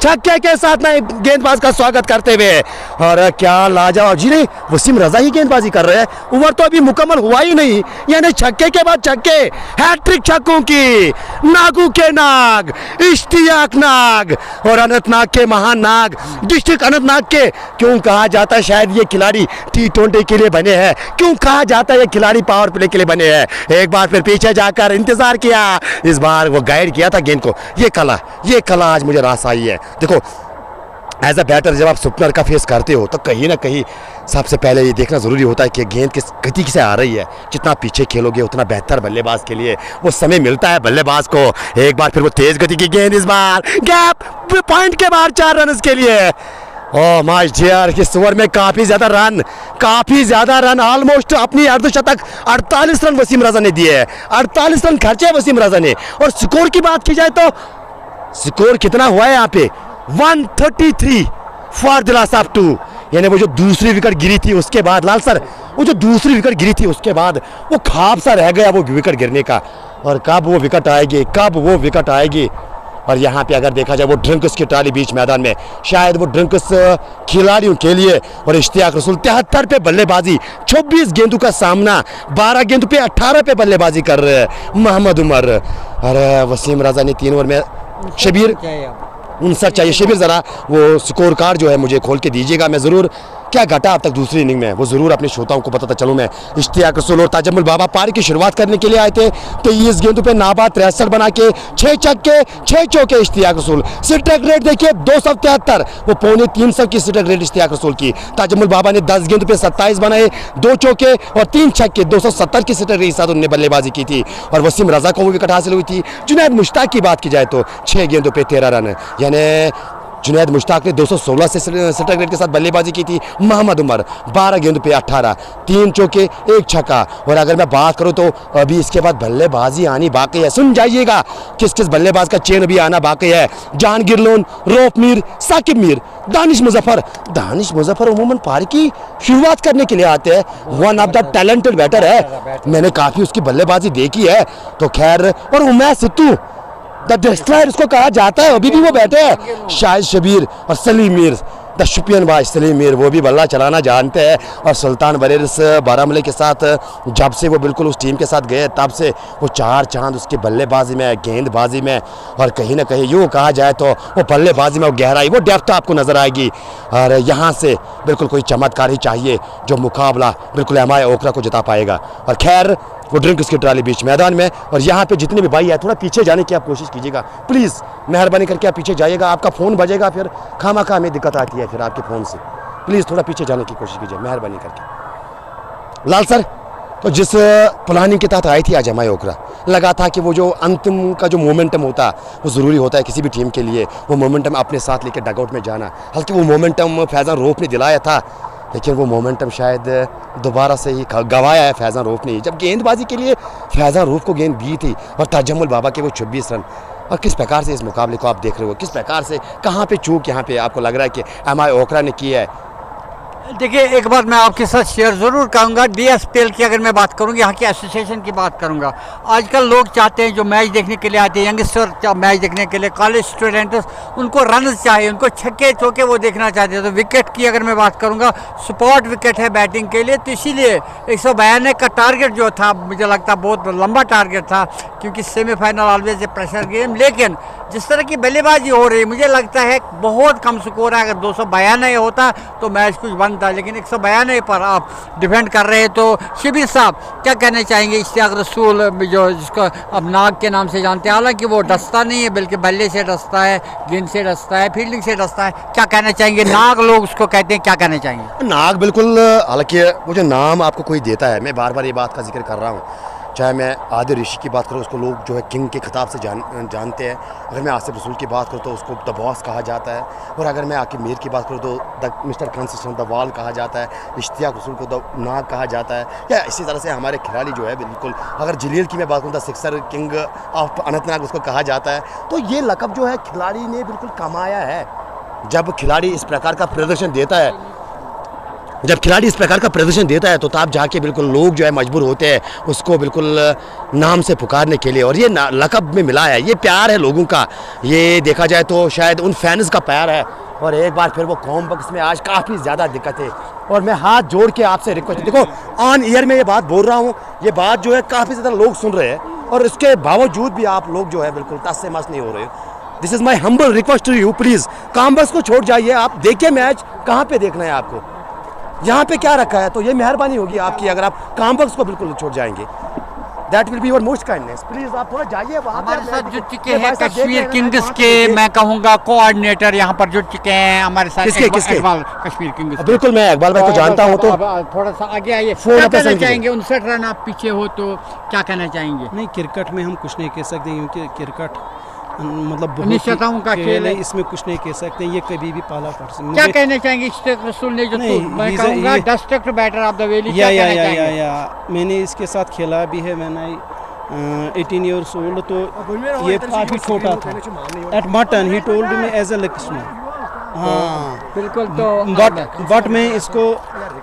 छक्के के साथ नए गेंदबाज का स्वागत करते हुए। और क्या लाजवाब जी, नहीं वसीम रजा ही गेंदबाजी कर रहे हैं, ओवर तो अभी मुकम्मल हुआ ही नहीं, यानी छक्के के बाद छक्के, हैट्रिक छक्कों की। नागू के नाग इश्तियाक नाग और अनंतनाग के महान नाग, डिस्ट्रिक्ट अनंतनाग के। क्यों कहा जाता है शायद ये खिलाड़ी T20 के लिए बने हैं, क्यों कहा जाता है ये खिलाड़ी पावर प्ले के लिए बने हैं। एक बार फिर पीछे जाकर इंतजार किया, इस बार वो गाइड किया था गेंद को। ये कला आज मुझे रास आई है। देखो एज अ बैटर जब आप सुपनर का फेस करते हो तो कहीं ना कहीं सबसे पहले ये देखना ज़रूरी होता है कि गेंद किस गति से आ रही है। जितना पीछे खेलोगे उतना बेहतर बल्लेबाज के लिए वो समय मिलता है बल्लेबाज को। एक बार फिर वो तेज गति की गेंद, इस बार गैप पॉइंट के बाहर 4 रन के लिए। ओह माय डियर, इस ओवर में काफ़ी ज़्यादा रन ऑलमोस्ट अपनी अर्धशतक 48 रन वसीम रजा ने दिए हैं। 48 रन खर्चे वसीम रजा ने। और स्कोर की बात की जाए तो स्कोर कितना हुआ है यहाँ पे, 133 फॉर दिलासा 2। यानी वो जो दूसरी विकेट गिरी थी उसके बाद, लाल सर वो जो दूसरी विकेट गिरी थी उसके बाद वो ख्वाब सा रह गया वो विकेट गिरने का। और कब वो विकेट आएगी। और यहाँ पे अगर देखा जाए वो ड्रिंक्स की ट्राली बीच मैदान में, शायद वो ड्रिंक्स खिलाड़ियों के लिए। और इश्तियाक रसूल 73 पे बल्लेबाजी, 26 गेंदों का सामना, 12 गेंदों पे 18 पे बल्लेबाजी कर रहे हैं मोहम्मद उमर। अरे वसीम रजा ने 3 ओवर में, शबीर 59 चाहिए। शबीर ज़रा वो स्कोर कार्ड जो है मुझे खोल के दीजिएगा, मैं ज़रूर क्या घटा अब तक दूसरी इनिंग में वो ज़रूर अपने श्रोताओं को बताता चलूँ मैं। इश्तियाक रसूल और ताजम्मुल बाबा पारी की शुरुआत करने के लिए आए थे। 23 गेंदों पे नाबाद 63 बना के 6 छक्के 6 चौके इश्तियाक रसूल। स्ट्राइक रेट देखिए 273, वो 2.25 की स्ट्राइक रेट इश्तियाक रसूल की। ताजम्मुल बाबा ने 10 गेंदों पे 27 बनाए, 2 चौके और 3 छक्के, 270 की स्ट्राइक रेट के साथ उन्होंने बल्लेबाजी की थी। और वसीम रजा को वो विकेट हासिल हुई थी। जुनैद मुश्ताक की बात की जाए तो 6 गेंदों पे 13 रन, यानी जुनैद मुश्ताक ने 216 से स्ट्राइक रेट के साथ बल्लेबाजी की थी। मोहम्मद उमर 12 गेंदों पे 18, 3 चौके 1 छक्का। और अगर मैं बात करूं तो अभी इसके बाद बल्लेबाजी आनी बाकी है। सुन जाइएगा किस किस बल्लेबाज का चेन अभी आना बाकी है। जहांगीर लोन, रऊफ मीर, साकिब मीर, दानिश मुजफ्फर उमूमन पारी की शुरुआत करने के लिए आते हैं। One of the talented batter है, मैंने काफ़ी उसकी बल्लेबाजी देखी है। तो खैर, और उमैर सिद्धू द डिस्ट्रॉयर उसको कहा जाता है, अभी भी वो बैठे हैं। शाहिद शबीर और सलीम मीर, द शुपियन बाय सलीम मीर, वो भी बल्ला चलाना जानते हैं। और सुल्तान बरेरस बारामूला के साथ जब से वो बिल्कुल उस टीम के साथ गए तब से वो 4 चांद उसकी बल्लेबाजी में, गेंदबाजी में। और कहीं ना कहीं यूँ कहा जाए तो वो बल्लेबाजी में वो गहराई, वो डेप्थ आपको नज़र आएगी। और यहाँ से बिल्कुल कोई चमत्कार ही चाहिए जो मुकाबला बिल्कुल एमआई ओखरा को जिता पाएगा। और खैर वो ड्रिंक्स की ट्राली बीच मैदान में। और यहाँ पे जितने भी भाई है थोड़ा पीछे जाने की आप कोशिश कीजिएगा प्लीज़, मेहरबानी करके आप पीछे जाइएगा। आपका फ़ोन बजेगा फिर खामा हमें दिक्कत आती है फिर आपके फ़ोन से। प्लीज़ थोड़ा पीछे जाने की कोशिश कीजिए मेहरबानी करके। लाल सर, तो जिस प्लानिंग के तहत आई थी आज एमआई ओखरा, लगा था कि वो जो अंतिम का जो मोमेंटम होता वो ज़रूरी होता है किसी भी टीम के लिए, वो मोमेंटम अपने साथ लेकर डगआउट में जाना। हालांकि वो मोमेंटम फैज़ान रऊफ ने दिलाया था, लेकिन वो मोमेंटम शायद दोबारा से ही गंवाया है फैज़ान रऊफ ने। जब गेंदबाजी के लिए फैज़ान रऊफ को गेंद दी थी और ताजम्मुल बाबा के वो 26 रन। और किस प्रकार से इस मुकाबले को आप देख रहे हो, किस प्रकार से कहाँ पे चूक यहाँ पे आपको लग रहा है कि एमआई ओखरा ने की है? देखिए, एक बात मैं आपके साथ शेयर ज़रूर करूँगा। DSPL की अगर मैं बात करूँगी, यहाँ की एसोसिएशन की बात करूँगा, आजकल लोग चाहते हैं जो मैच देखने के लिए आते हैं, यंगस्टर मैच देखने के लिए, कॉलेज स्टूडेंट्स, उनको रन चाहिए, उनको छक्के चौके वो देखना चाहते हैं। तो विकेट की अगर मैं बात करूँगा, स्पॉट विकेट है बैटिंग के लिए, तो इसीलिए 192 का टारगेट जो था मुझे लगता बहुत लंबा टारगेट था, क्योंकि semifinal always a pressure game. लेकिन जिस तरह की बल्लेबाजी हो रही, मुझे लगता है बहुत कम स्कोर है। अगर 292 होता तो मैच कुछ बनता, लेकिन 192 पर आप डिफेंड कर रहे हैं। तो शबीर साहब क्या कहना चाहेंगे? इश्तियाक रसूल जो जिसको अब नाग के नाम से जानते हैं, हालांकि वो डसता नहीं है बल्कि बल्ले से डसता है, गेंद से डसता है, फील्डिंग से डसता है। क्या कहना चाहेंगे? नाग लोग उसको कहते हैं, क्या कहना चाहेंगे? नाग बिल्कुल, हालांकि वो जो नाम आपको कोई देता है, मैं बार बार ये बात का जिक्र कर रहा हूँ, चाहे मैं आदिल ऋषि की बात करूँ, उसको लोग जो है किंग के खिताब से जानते हैं। अगर मैं आसिफ रसूल की बात करूँ तो उसको द बॉस कहा जाता है। और अगर मैं आकिब मीर की बात करूँ तो the mister consistent the wall कहा जाता है। इश्तियाक रसूल को द नाग कहा जाता है। या इसी तरह से हमारे खिलाड़ी जो है बिल्कुल, अगर जलील की मैं बात करूँ the sixer king of Anantnag उसको कहा जाता है। तो ये लक़ब जो है खिलाड़ी ने बिल्कुल कमाया है। जब खिलाड़ी इस प्रकार का प्रदर्शन देता है, जब खिलाड़ी इस प्रकार का प्रदर्शन देता है तो तब जाके बिल्कुल लोग जो है मजबूर होते हैं उसको बिल्कुल नाम से पुकारने के लिए, और ये लक़ब में मिला है, ये प्यार है लोगों का, ये देखा जाए तो शायद उन फैंस का प्यार है। और एक बार फिर वो कॉम बक्स में आज काफ़ी ज़्यादा दिक्कत है, और मैं हाथ जोड़ के आपसे रिक्वेस्ट, देखो ऑन ईयर में ये बात बोल रहा हूँ, ये बात जो है काफ़ी ज़्यादा लोग सुन रहे हैं, और इसके बावजूद भी आप लोग जो है बिल्कुल तस से मस नहीं हो रहे। This is my humble request to you, please कॉम बक्स को छोड़ जाइए, आप देखिए मैच, कहाँ पे देखना है आपको, यहाँ पे क्या रखा है, तो ये मेहरबानी होगी आपकी अगर आप कॉम बक्स को बिल्कुल छोड़ जाएंगे। That will be your most kindness, please आप थोड़ा जाइए वहाँ। हमारे साथ जुड़ चुके हैं कश्मीर किंग्स के, मैं कहूँगा कोऑर्डिनेटर यहाँ पर जुड़ चुके हैं हमारे साथ। किसके इकबाल कश्मीर किंग्स। बिल्कुल, मैं इकबाल भाई को जानता हूँ, तो थोड़ा सा आगे आइए, फोन क्या पे कहना समझिए। चाहेंगे? 59 रन आप पीछे हो तो क्या कहना चाहेंगे? नहीं, क्रिकेट में हम कुछ नहीं कह सकते क्योंकि क्रिकेट मतलब बहुत निश्चितताओं का खेल है, इसमें कुछ नहीं कह सकते, ये कभी भी पाला पड़ सकता। क्या कहना चाहेंगे इश्तियाक रसूल ने जो नहीं, मैं कहूँगा डस्टेक्ट बैटर ऑफ द वैली, या चाहेंगे? मैंने इसके साथ खेला भी है, मैंने 18 ईयर्स ओल्ड, तो ये काफ़ी छोटा था। एट मटन he told me as a listener. हाँ बिल्कुल, तो बट मैं इसको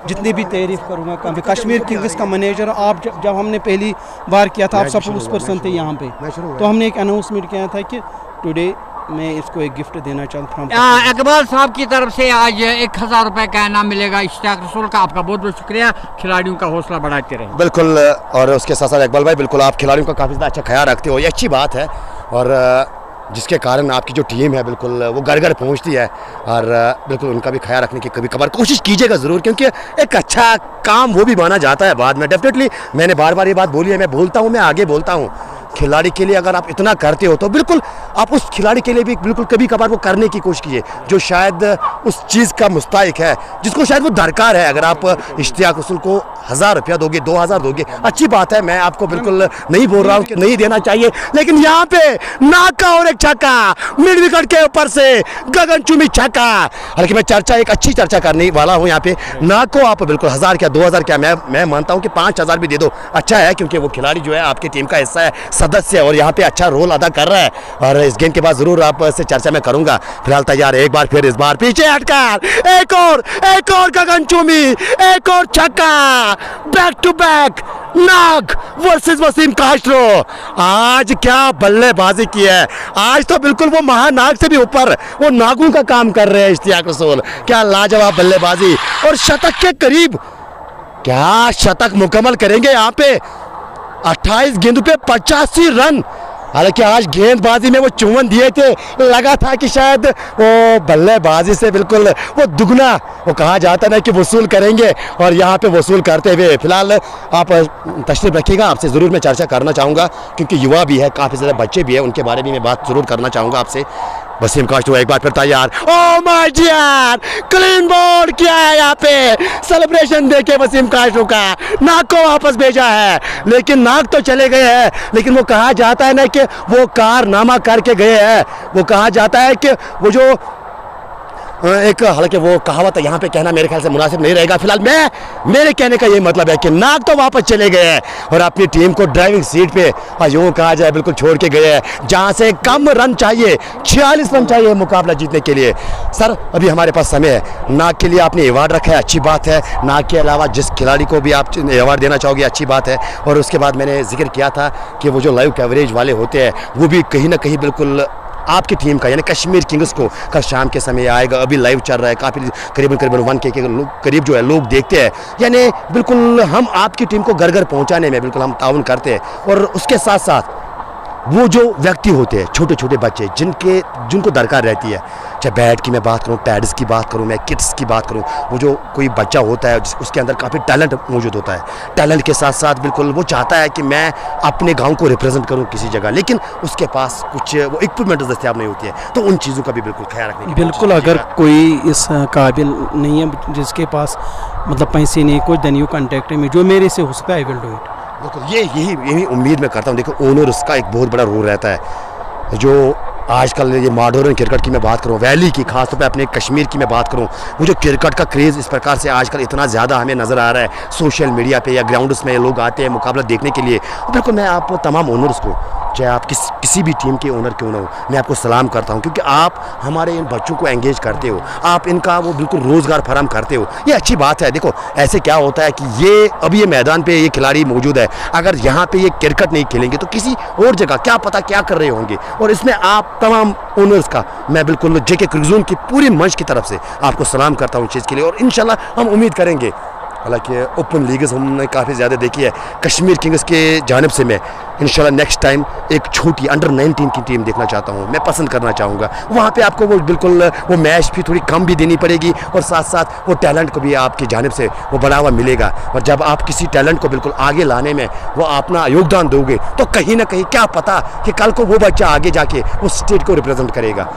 जितनी भी तारीफ करूँगा काफ़ी। कश्मीर किंग्स का मैनेजर, आप जब हमने पहली बार किया था, आप सपोर्ट्स पर्सन थे यहाँ पे, तो हमने एक अनाउंसमेंट किया था कि टुडे मैं इसको एक गिफ्ट देना चाहता हूँ। इकबाल साहब की तरफ से आज 1000 रुपये का इनाम मिलेगा इश्तियाक रसूल का। आपका बहुत बहुत शुक्रिया, खिलाड़ियों का हौसला बढ़ाते रहें। बिल्कुल, और उसके साथ साथ इकबाल भाई बिल्कुल आप खिलाड़ियों का काफ़ी ज़्यादा अच्छा ख्याल रखते हो, ये अच्छी बात है, और जिसके कारण आपकी जो टीम है बिल्कुल वो घर घर पहुंचती है, और बिल्कुल उनका भी ख्याल रखने की कभी कभार कोशिश कीजिएगा ज़रूर, क्योंकि एक अच्छा काम वो भी माना जाता है बाद में। डेफिनेटली मैंने बार बार ये बात बोली है, मैं बोलता हूँ, मैं आगे बोलता हूँ, खिलाड़ी के लिए अगर आप इतना करते हो तो बिल्कुल आप उस खिलाड़ी के लिए भी बिल्कुल कभी कभार वो करने की कोशिश कीजिए जो शायद उस चीज़ का मुस्ताहिक है, जिसको शायद वो दरकार है। अगर आप इश्तियाक रसूल को 1000 रुपया दोगे, 2000 दोगे, अच्छी बात है, मैं आपको बिल्कुल नहीं बोल रहा हूँ कि नहीं देना चाहिए, लेकिन यहाँ पे नाका और एक छक्का मिड विकेट के ऊपर से गगनचुंबी छक्का। हालांकि मैं एक अच्छी चर्चा करने वाला हूँ यहाँ पे। नाक को आप बिल्कुल 1000 क्या 2000 क्या, मैं मानता हूँ कि 5000 भी दे दो, अच्छा है, क्योंकि वो खिलाड़ी जो है आपकी टीम का हिस्सा है, सदस्य, और यहाँ पे अच्छा रोल अदा कर रहा है, और इस गेम के बाद जरूर आप से चर्चा में करूंगा। फिलहाल तैयार, एक बार फिर इस बार पीछे हटकर एक और गगनचुंबी, एक और छक्का, back to back Nag versus Wasim Castro. आज क्या बल्लेबाजी की है, आज तो बिल्कुल वो महानाग से भी ऊपर वो नागों का काम कर रहे हैं इश्तियाक रसूल। क्या लाजवाब बल्लेबाजी, और शतक के करीब, क्या शतक मुकम्मल करेंगे यहाँ पे, 28 गेंदों पे 85 रन। हालांकि आज गेंदबाजी में वो चुम्बन दिए थे, लगा था कि शायद वो बल्लेबाजी से बिल्कुल वो दुगना, वो कहा जाता है ना कि वसूल करेंगे, और यहाँ पे वसूल करते हुए फिलहाल आप तशरीफ रखिएगा, आपसे ज़रूर मैं चर्चा करना चाहूँगा, क्योंकि युवा भी है, काफ़ी ज़्यादा बच्चे भी हैं, उनके बारे में मैं बात ज़रूर करना चाहूँगा आपसे। वसीम कास्ट्रो एक बार फिर तैयार, oh my dear, clean bowled किया है यहाँ पे, सेलिब्रेशन देखे वसीम कास्ट्रो का, नाग को वापस भेजा है, लेकिन नाग तो चले गए हैं, लेकिन वो कहा जाता है ना कि वो कारनामा करके गए हैं, वो कहा जाता है कि वो जो एक, हालांकि वो कहावत है यहाँ पे कहना मेरे ख्याल से मुनासिब नहीं रहेगा। फिलहाल मेरे कहने का ये मतलब है कि नाग तो वापस चले गए हैं और अपनी टीम को ड्राइविंग सीट पे, और यूँ कहा जाए बिल्कुल छोड़ के गए हैं, जहाँ से कम रन चाहिए, 46 रन चाहिए मुकाबला जीतने के लिए। सर अभी हमारे पास समय है, नाग के लिए आपने अवार्ड रखा है, अच्छी बात है, नाग के अलावा जिस खिलाड़ी को भी आप अवार्ड देना चाहोगे अच्छी बात है। और उसके बाद मैंने जिक्र किया था कि वो जो लाइव कवरेज वाले होते हैं वो भी कहीं ना कहीं बिल्कुल आपकी टीम का यानी कश्मीर किंग्स को कल शाम के समय आएगा, अभी लाइव चल रहा है, काफ़ी करीबन 1K के करीब जो है लोग देखते हैं, यानी बिल्कुल हम आपकी टीम को घर घर पहुंचाने में बिल्कुल हम ताउन करते हैं। और उसके साथ साथ वो जो व्यक्ति होते हैं, छोटे छोटे बच्चे जिनको दरकार रहती है, चाहे बैट की मैं बात करूं, पैड्स की बात करूं, मैं किट्स की बात करूं, वो जो कोई बच्चा होता है उसके अंदर काफ़ी टैलेंट मौजूद होता है, टैलेंट के साथ साथ बिल्कुल वो चाहता है कि मैं अपने गांव को रिप्रेजेंट करूं किसी जगह, लेकिन उसके पास कुछ वो इक्विपमेंट दस्तियाब नहीं होती है, तो उन चीज़ों का भी बिल्कुल ख्याल रखने की बिल्कुल। अगर कोई इस काबिल नहीं है, जिसके पास मतलब पैसे नहीं, कोई देन यू कॉन्टेक्ट में, जो मेरे से हो सकता है आई विल डू इट। बिल्कुल, यही उम्मीद मैं करता हूँ। देखो ओनर उसका एक बहुत बड़ा रोल रहता है, जो आजकल ये मॉडर्न क्रिकेट की मैं बात करूँ, वैली की, खासतौर पे अपने कश्मीर की मैं बात करूँ, वो जो क्रिकेट का क्रेज़ इस प्रकार से आजकल इतना ज़्यादा हमें नज़र आ रहा है सोशल मीडिया पे या ग्राउंड्स में लोग आते हैं मुकाबला देखने के लिए, बिल्कुल मैं आप तमाम ओनर्स को चाहे आप किसी भी टीम के ओनर क्यों ना हो, मैं आपको सलाम करता हूं, क्योंकि आप हमारे इन बच्चों को एंगेज करते हो, आप इनका वो बिल्कुल रोज़गार फराहम करते हो, ये अच्छी बात है। देखो ऐसे क्या होता है कि ये अभी ये मैदान पे ये खिलाड़ी मौजूद है, अगर यहाँ पे ये क्रिकेट नहीं खेलेंगे तो किसी और जगह क्या पता क्या कर रहे होंगे। और इसमें आप तमाम ओनर्स का मैं बिल्कुल जेके क्रिकजोन की पूरी मंच की तरफ से आपको सलाम करता हूँ इस चीज़ के लिए। और इंशाल्लाह हम उम्मीद करेंगे, हालांकि ओपन लीग्स हमने काफ़ी ज़्यादा देखी है, कश्मीर किंग्स के जानिब से मैं इंशाल्लाह नेक्स्ट टाइम एक छोटी अंडर 19 की टीम देखना चाहता हूँ, मैं पसंद करना चाहूँगा। वहाँ पे आपको वो बिल्कुल वो मैच भी थोड़ी कम भी देनी पड़ेगी और साथ साथ वो टैलेंट को भी आपकी जानिब से वो बढ़ावा मिलेगा। और जब आप किसी टैलेंट को बिल्कुल आगे लाने में वो अपना योगदान दोगे तो कहीं ना कहीं क्या पता कि कल को वो बच्चा आगे जाके वो स्टेट को रिप्रेजेंट करेगा,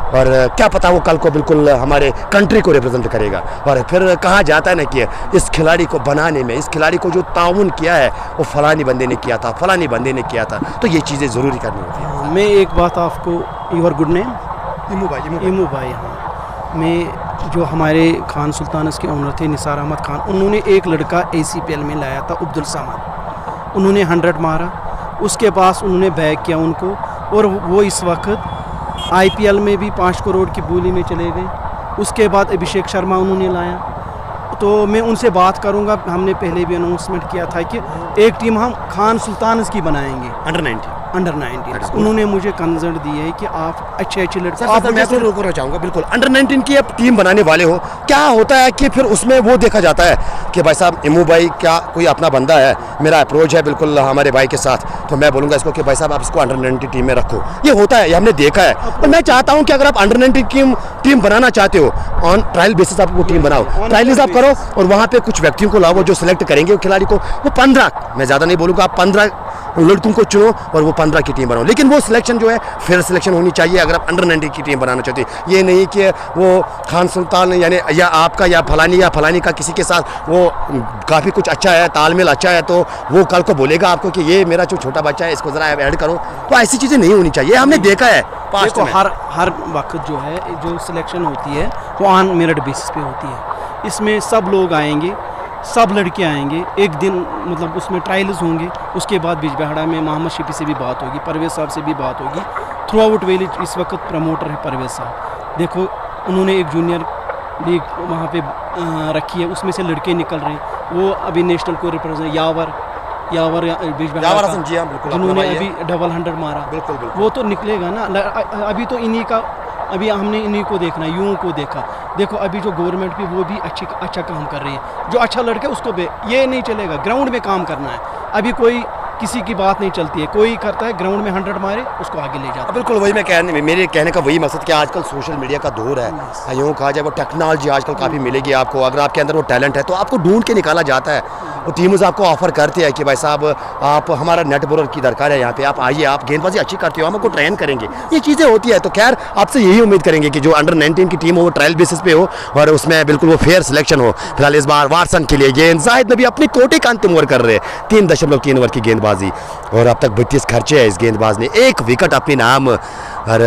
और क्या पता वो कल को बिल्कुल हमारे कंट्री को रिप्रेजेंट करेगा। और फिर कहा जाता है ना कि इस खिलाड़ी को बनाने में, इस खिलाड़ी को जो ताउन किया है वो फलानी बंदे ने किया था, फलानी बंदे ने किया था, तो ये चीज़ें ज़रूरी करनी होती है। मैं एक बात आपको, योर गुड नेम इमू भाई, हाँ, मैं जो हमारे खान सुल्तानस के ओनर थे निसार अहमद खान, उन्होंने एक लड़का ACPL में लाया था अब्दुल समद, उन्होंने 100 मारा, उसके पास उन्होंने बैक किया उनको, और वो इस वक्त IPL में भी 5 करोड़ की बोली में चले गए। उसके बाद अभिषेक शर्मा उन्होंने लाया, तो मैं उनसे बात करूंगा। हमने पहले भी अनाउंसमेंट किया था कि एक टीम हम खान सुल्तानस की बनाएंगे अंडर 19। उन्होंने मुझे कंसर्न दिए है कि आप अच्छे लड़के, आप मैं तो रोकना चाहूँगा बिल्कुल, अंडर 19 की आप टीम बनाने वाले हो, क्या होता है कि फिर उसमें वो देखा जाता है कि भाई साहब इमू भाई क्या कोई अपना बंदा है, मेरा अप्रोच है बिल्कुल हमारे भाई के साथ, तो मैं बोलूँगा इसको कि भाई साहब आप इसको अंडर 19 टीम में रखो। ये होता है, ये हमने देखा है। और मैं चाहता हूँ कि अगर आप अंडर 19 टीम बनाना चाहते हो, ऑन ट्रायल बेसिस आप वो टीम बनाओ, ट्रायल्स आप करो और वहाँ पे कुछ व्यक्तियों को लाओ जो सिलेक्ट करेंगे वो खिलाड़ी को, वो 15, मैं ज़्यादा नहीं बोलूँगा, आप 15 लड़कों को चुनो और वो 15 की टीम बनाओ। लेकिन वो सिलेक्शन जो है फेयर सिलेक्शन होनी चाहिए अगर आप अंडर 19 की टीम बनाना चाहते हैं। ये नहीं कि वो खान सुल्तान यानी या आपका या फलानी का किसी के साथ वो काफ़ी कुछ अच्छा है, तालमेल अच्छा है, तो वो कल को बोलेगा आपको कि ये मेरा जो छोटा बच्चा है इसको ज़रा ऐड करो, तो ऐसी चीज़ें नहीं होनी चाहिए। हमने देखा है देखो हर वक्त जो है जो सिलेक्शन होती है वो ऑन मेरिट बेसिस पे होती है। इसमें सब लोग आएंगे, सब लड़के आएंगे, एक दिन मतलब उसमें ट्रायल्स होंगे, उसके बाद बिजबेहाड़ा में मोहम्मद शफी से भी बात होगी, परवेज़ साहब से भी बात होगी। थ्रू आउट विलेज इस वक्त प्रमोटर है परवेज़ साहब, देखो उन्होंने एक जूनियर लीग वहाँ पे रखी है, उसमें से लड़के निकल रहे हैं, वो अभी नेशनल को रिप्रेजेंट यावर बिजबेहाड़ा जिन्होंने अभी डबल 100 मारा, बिल्कुल वो तो निकलेगा ना। अभी तो इन्हीं का, अभी हमने इन्हीं को देखना, यूं को देखा। देखो अभी जो गवर्नमेंट भी वो भी अच्छा काम कर रही है, जो अच्छा लड़का उसको ये नहीं चलेगा, ग्राउंड में काम करना है। अभी कोई किसी की बात नहीं चलती है, कोई करता है ग्राउंड में 100 मारे उसको आगे ले जाता है। बिल्कुल वही मेरे कहने का वही मकसद कि आजकल सोशल मीडिया का दौर है, यूँ कहा जाए वो टेक्नोलॉजी आजकल काफ़ी मिलेगी आपको, अगर आपके अंदर वो टैलेंट है तो आपको ढूंढ के निकाला जाता है। वो टीम्स आपको ऑफर करते हैं कि भाई साहब आप हमारा नेट बॉलर की दरकार है यहाँ पे, आप आइए, आप गेंदबाजी अच्छी करते हो, हम आपको ट्रेन करेंगे, ये चीज़ें होती है। तो खैर आपसे यही उम्मीद करेंगे कि जो अंडर 19 की टीम हो वो ट्रायल बेसिस पे हो और उसमें बिल्कुल वो फेयर सिलेक्शन हो। फिलहाल इस बार वाटसन के लिए गेंद जाहिद नबी अपनी कोटे का अंतिम ओवर कर रहे हैं, 3.3 ओवर की गेंदबाजी और अब तक 32 खर्चे हैं इस गेंदबाज ने, 1 विकेट अपने नाम। और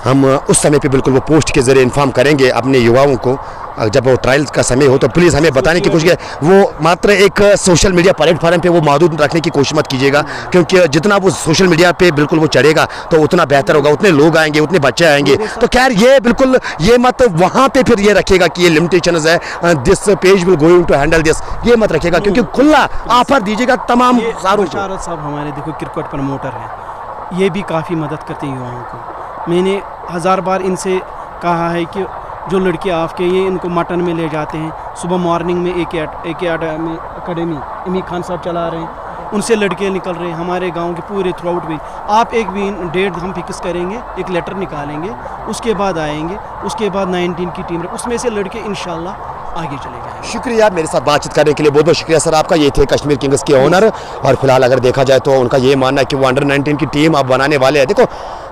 हम उस समय पे बिल्कुल वो पोस्ट के जरिए इन्फॉर्म करेंगे अपने युवाओं को, जब वो ट्रायल्स का समय हो तो प्लीज़ हमें बताने की कोशिश करें। वो मात्र एक सोशल मीडिया प्लेटफॉर्म पे वो मौजूद रखने की कोशिश मत कीजिएगा, क्योंकि जितना वो सोशल मीडिया पे बिल्कुल वो चढ़ेगा तो उतना बेहतर होगा, उतने लोग आएंगे, उतने बच्चे आएंगे। तो खैर ये बिल्कुल ये मत वहाँ पे फिर ये रखिएगा कि ये लिमिटेशंस है, this page will going to handle this, ये मत रखिएगा, क्योंकि खुला ऑफर दीजिएगा तमाम सारों को। शारद साहब हमारे देखो क्रिकेट प्रमोटर हैं, ये भी काफ़ी मदद करते हैं युवाओं को। मैंने 1000 बार इनसे कहा है कि जो लड़के आपके ये इनको मटन में ले जाते हैं, सुबह मॉर्निंग में एक अकेडमी इमी खान साहब चला रहे हैं, उनसे लड़के निकल रहे हैं हमारे गांव के पूरे थ्रू आउट भी। आप एक भी डेट हम फिक्स करेंगे, एक लेटर निकालेंगे, उसके बाद आएंगे, उसके बाद 19 की टीम उसमें से लड़के इंशाल्लाह आगे चले जाएंगे। शुक्रिया मेरे साथ बातचीत करने के लिए, बहुत बहुत शुक्रिया सर आपका। ये थे कश्मीर किंग्स के ओनर और फिलहाल अगर देखा जाए तो उनका ये मानना है कि वो अंडर 19 की टीम अब बनाने वाले हैं। देखो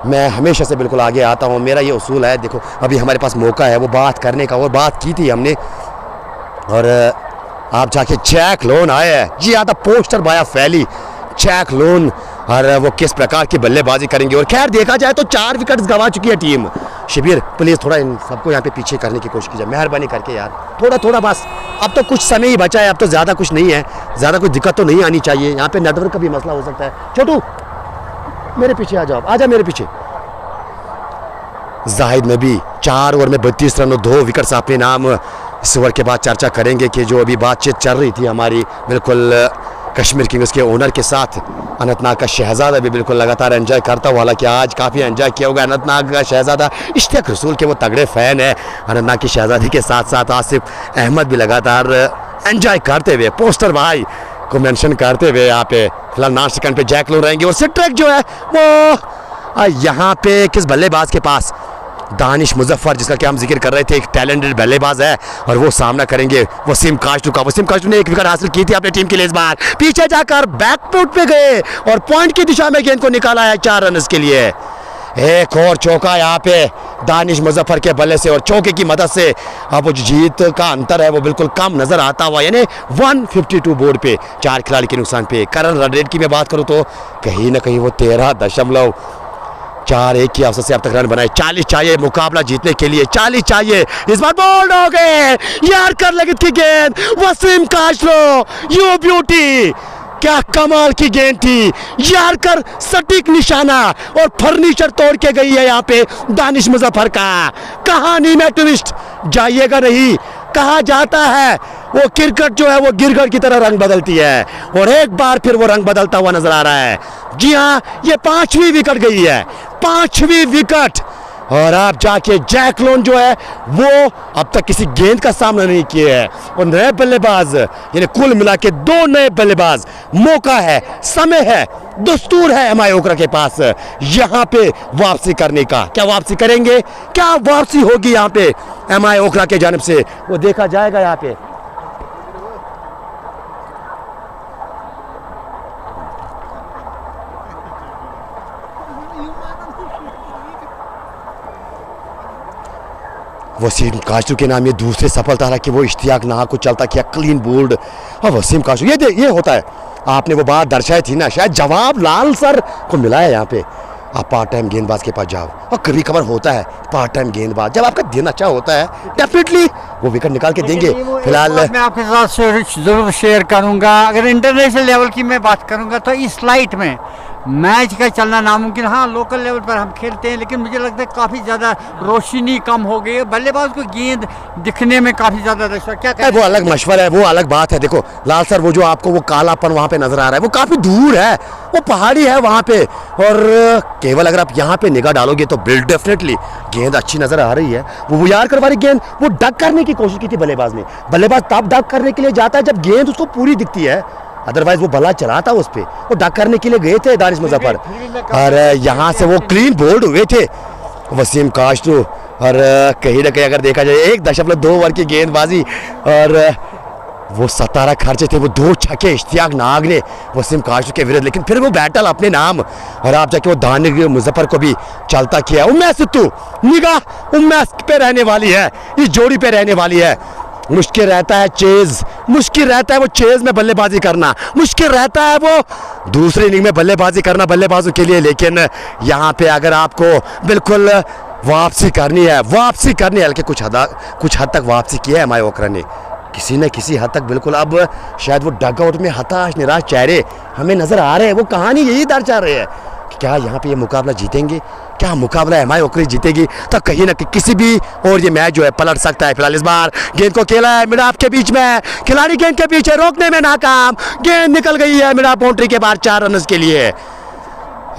मैं हमेशा से बिल्कुल आगे आता हूँ, मेरा ये उसूल है, देखो अभी हमारे पास मौका है वो बात करने का, और बात की थी हमने, और आप जाके जैक लोन आए हैं जी, आता पोस्टर बाया फैली जैक लोन, और वो किस प्रकार की बल्लेबाजी करेंगे। और खैर देखा जाए तो 4 विकेट गंवा चुकी है टीम। शिबिर प्लीज़ थोड़ा इन सबको यहाँ पे पीछे करने की कोशिश कीजिए, मेहरबानी करके यार, थोड़ा बस, अब तो कुछ समय ही बचा है, अब तो ज़्यादा कुछ नहीं है, ज़्यादा कुछ दिक्कत तो नहीं आनी चाहिए। यहाँ पे नेटवर्क का भी मसला हो सकता है। छोटू मेरे पीछे आ जाओ, आजा मेरे पीछे। जाहिद नबी 4 ओवर में 32 रन और 2 विकेट्स अपने नाम। इस ओवर के बाद चर्चा करेंगे कि जो अभी बातचीत चल रही थी हमारी बिल्कुल कश्मीर किंग्स के ओनर के साथ, अनंतनाग का शहजादा भी बिल्कुल लगातार एंजॉय करता हुआ, हालांकि आज काफ़ी एंजॉय किया होगा अनंतनाग का शहजादा। इश्तियाक रसूल के वो तगड़े फ़ैन है अनंतनाग की शहजादी के साथ साथ आसिफ अहमद भी लगातार एंजॉय करते हुए पोस्टर भाई को मेंशन करते हुए यहाँ पे फिलहाल 9 सेकंड पे जैक लो रहेंगे। और सिट्रैक जो है वो यहाँ पे किस बल्लेबाज के पास, दानिश मुजफ्फर जिसका कि हम जिक्र कर रहे थे, एक टैलेंटेड बल्लेबाज है और वो सामना करेंगे वसीम काशरू का। वसीम काशरू ने 1 विकेट हासिल की थी अपनी टीम के लिए, इस बार पीछे जाकर बैकफुट पे गए और पॉइंट की दिशा में गेंद को निकाला है 4 रन के लिए। एक और चौका यहाँ पे दानिश मुजफ्फर के बल्ले से और चौके की मदद से अब जीत का अंतर है वो बिल्कुल कम नजर आता हुआ, यानी 152 बोर्ड पे 4 खिलाड़ी के नुकसान पे। करंट रन रेट की मैं बात करूँ तो कहीं ना कहीं वो 13.41 की औसत से अब तक रन बनाए। 40 चाहिए मुकाबला जीतने के लिए, 40 चाहिए। इस बार बोल्ड हो गए यार, कर लगी थी गेंद वसीम काशरू, यू ब्यूटी, क्या कमाल की गेंद थी यार, कर सटीक निशाना और फर्नीचर तोड़ के गई है यहाँ पे दानिश मुजफ्फर का। कहानी में ट्विस्ट, जाइएगा नहीं, कहा जाता है वो क्रिकेट जो है वो गिरगिट की तरह रंग बदलती है और एक बार फिर वो रंग बदलता हुआ नजर आ रहा है। जी हाँ, ये 5वीं विकेट गई है, 5वीं विकेट। और अब जाके जैक लोन जो है वो अब तक किसी गेंद का सामना नहीं किया है और नए बल्लेबाज, यानी कुल मिला के 2 नए बल्लेबाज, मौका है, समय है, दस्तूर है एमआई ओकरा के पास यहाँ पे वापसी करने का। क्या वापसी करेंगे, क्या वापसी होगी यहाँ पे एमआई ओकरा के जानिब से, वो देखा जाएगा यहाँ पे। वसीम काशरू के नाम ये दूसरी सफलता रहा कि वो इश्तियाक नाग को चलता किया क्लीन बोल्ड। और वसीम काशरू ये होता है, आपने वो बात दर्शाई थी ना, शायद जवाब लाल सर को मिला है यहाँ पे। आप पार्ट टाइम गेंदबाज के पास जाओ और कभी कभार होता है पार्ट टाइम गेंदबाज, जब आपका दिन अच्छा होता है डेफिनेटली वो विकेट निकाल के देंगे। फिलहाल मैं आपके साथ जरूर शेयर करूंगा, अगर इंटरनेशनल लेवल की मैं बात करूंगा तो इस लाइट में मैच का चलना नामुमकिन। हाँ, लोकल लेवल पर हम खेलते हैं लेकिन मुझे लगता है काफ़ी ज़्यादा रोशनी कम हो गई है, बल्लेबाज को गेंद दिखने में काफ़ी ज़्यादा क्या वो अलग मशवरा है, वो अलग बात है। देखो लाल सर, वो जो आपको वो कालापन वहाँ पे नजर आ रहा है वो काफ़ी दूर है, वो पहाड़ी है वहाँ पे, और केवल अगर आप यहाँ पे निगाह डालोगे तो बिल्ड डेफिनेटली गेंद अच्छी नजर आ रही है। वो यार करवारी गेंद वो डक करने की कोशिश की थी बल्लेबाज ने। बल्लेबाज तब डक करने के लिए जाता है जब गेंद उसको पूरी दिखती है, अदरवाइज वो बल्ला चलाता उस पे। वो डक करने के लिए गए थे दानिश मुजफ्फर और यहाँ से वो क्लीन बोल्ड हुए थे वसीम काशरू। और कहीं ना कहीं अगर देखा जाए 1.2 ओवर की गेंदबाजी और वो 17 खर्चे थे, वो 2 छक्के इश्तियाक नाग ने वसीम काशरू के विरुद्ध, लेकिन फिर वो बैटल अपने नाम और आप जाके वो दानिश मुजफ्फर को भी चलता किया। उम्मीद सिद्धू निगाह उम्मीद पे रहने वाली है, इस जोड़ी पे रहने वाली है। मुश्किल रहता है चेज, मुश्किल रहता है वो चेज में बल्लेबाजी करना, मुश्किल रहता है वो दूसरी इनिंग में बल्लेबाजी करना बल्लेबाजों के लिए, लेकिन यहाँ पे अगर आपको बिल्कुल वापसी करनी है बल्कि कुछ हद तक वापसी की है एमआई ओकरा ने किसी न किसी हद तक बिल्कुल। अब शायद वो डग आउट में हताश निराश चेहरे हमें नजर आ रहे हैं, वो कहानी यही दर्शा रहे हैं कि क्या यहाँ पे ये मुकाबला जीतेंगे, क्या मुकाबला एमआई ओकरी जीतेगी, तो कहीं ना कहीं किसी भी और ये मैच जो है पलट सकता है। फिलहाल इस बार गेंद को खेला है मिडाप के बीच में, खिलाड़ी गेंद के पीछे रोकने में नाकाम, गेंद निकल गई है मिडाप बाउंड्री के बाहर 4 रन के लिए।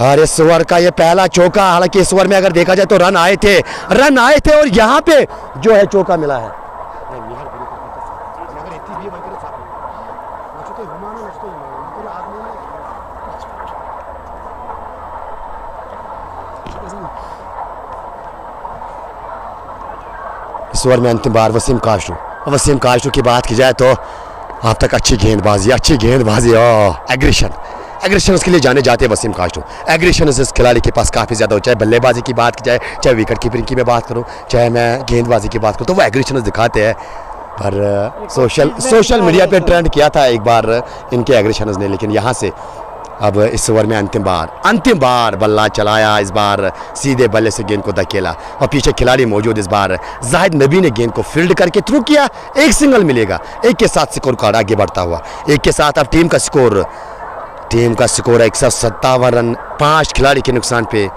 और इस ओवर का ये पहला चौका, हालांकि इस ओवर में अगर देखा जाए तो रन आए थे और यहाँ पे जो है चौका मिला है। इस ओवर में अंतिम बार वसीम काशरू की बात की जाए तो अब तक अच्छी गेंदबाजी और एग्रेशन उसके लिए जाने जाते हैं वसीम काशरू। एग्रेशन इस खिलाड़ी के पास काफ़ी ज़्यादा हो, चाहे बल्लेबाजी की बात की जाए, चाहे विकेट कीपिंग की मैं बात करूं, चाहे मैं गेंदबाजी की बात करूं, तो वो एग्रेशन दिखाते हैं। पर सोशल मीडिया पे ट्रेंड किया था एक बार इनके एग्रेशन ने, लेकिन यहाँ से अब इस ओवर में अंतिम बार बल्ला चलाया, इस बार सीधे बल्ले से गेंद को धकेला और पीछे खिलाड़ी मौजूद। इस बार जाहिद नबी ने गेंद को फील्ड करके थ्रू किया, एक सिंगल मिलेगा, एक के साथ स्कोर कार्ड आगे बढ़ता हुआ, एक के साथ अब टीम का स्कोर टीम का स्कोर है 157 रन, 5 खिलाड़ी के नुकसान पे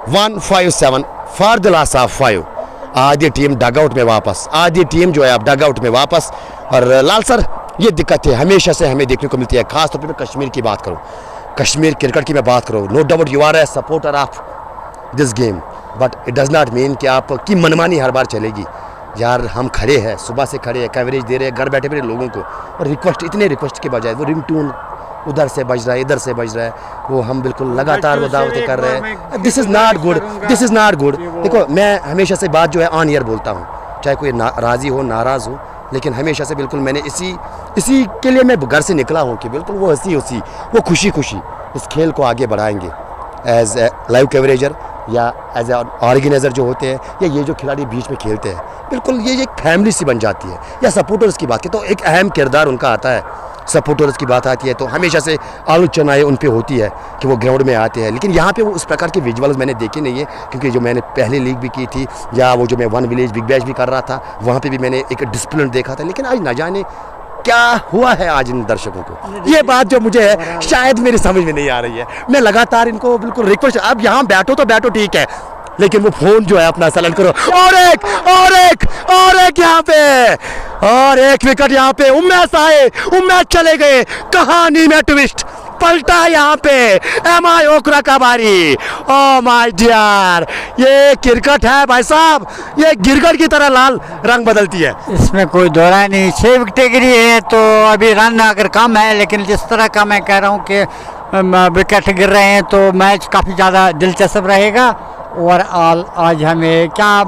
157 फॉर द लॉस ऑफ 5। आधी टीम डगआउट में वापस, आधी टीम जो है अब डगआउट में वापस। और लाल सर, ये दिक्कतें हमेशा से हमें देखने को मिलती है, खासतौर पर मैं कश्मीर की बात करूँ, कश्मीर क्रिकेट की मैं बात करूँ। No doubt you are a supporter of this game, but it does not mean कि आपकी मनमानी हर बार चलेगी। यार हम खड़े हैं, सुबह से खड़े हैं, कवरेज दे रहे हैं घर बैठे बैठे लोगों को, और रिक्वेस्ट, इतने रिक्वेस्ट के बजाय वो रिंग टून उधर से बज रहा है, इधर से बज रहा है, वो हम बिल्कुल लगातार वो दावतें कर रहे हैं। This is not good, this is not good. देखो, मैं हमेशा से बात जो है ऑन ईयर बोलता हूँ, चाहे कोई राज़ी हो नाराज़ हो, लेकिन हमेशा से बिल्कुल मैंने इसी के लिए मैं घर से निकला हूँ कि बिल्कुल वो हंसी वो खुशी इस खेल को आगे बढ़ाएंगे। एज ए लाइव कवरेजर या एज ए ऑर्गेनाइज़र जो होते हैं, या ये जो खिलाड़ी बीच में खेलते हैं, बिल्कुल ये एक फैमिली सी बन जाती है। या सपोर्टर्स की बात की तो एक अहम किरदार उनका आता है, सपोर्टर्स की बात आती है तो हमेशा से आलोचनाएं उन पे होती है कि वो ग्राउंड में आते हैं, लेकिन यहाँ पे वो उस प्रकार के विजुअल्स मैंने देखे नहीं है, क्योंकि जो मैंने पहले लीग भी की थी या वो जो मैं वन विलेज बिग बैश भी कर रहा था, वहाँ पे भी मैंने एक डिसिप्लिन देखा था। लेकिन आज न जाने क्या हुआ है आज इन दर्शकों को, ये बात जो मुझे है शायद मेरी समझ में नहीं आ रही है। मैं लगातार इनको बिल्कुल रिक्वेस्ट, अब यहाँ बैठो तो बैठो ठीक है, लेकिन वो फोन जो है अपना साइलेंट करो। और एक यहाँ पे, और एक विकेट यहाँ पे, उमेश आए, उमेश चले गए, कहानी में ट्विस्ट पलटा यहाँ पे। एमआई ओकरा का बारी। ओ माय डियर, ये क्रिकेट है भाई साहब, ये गिरगट की तरह लाल रंग बदलती है। इसमें कोई दो राय नहीं, 6 विकेटें गिरी है तो अभी रन अगर कम है, लेकिन जिस तरह का मैं कह रहा हूँ कि विकेट गिर रहे हैं तो मैच काफ़ी ज़्यादा दिलचस्प रहेगा। ओवरऑल आज हमें क्या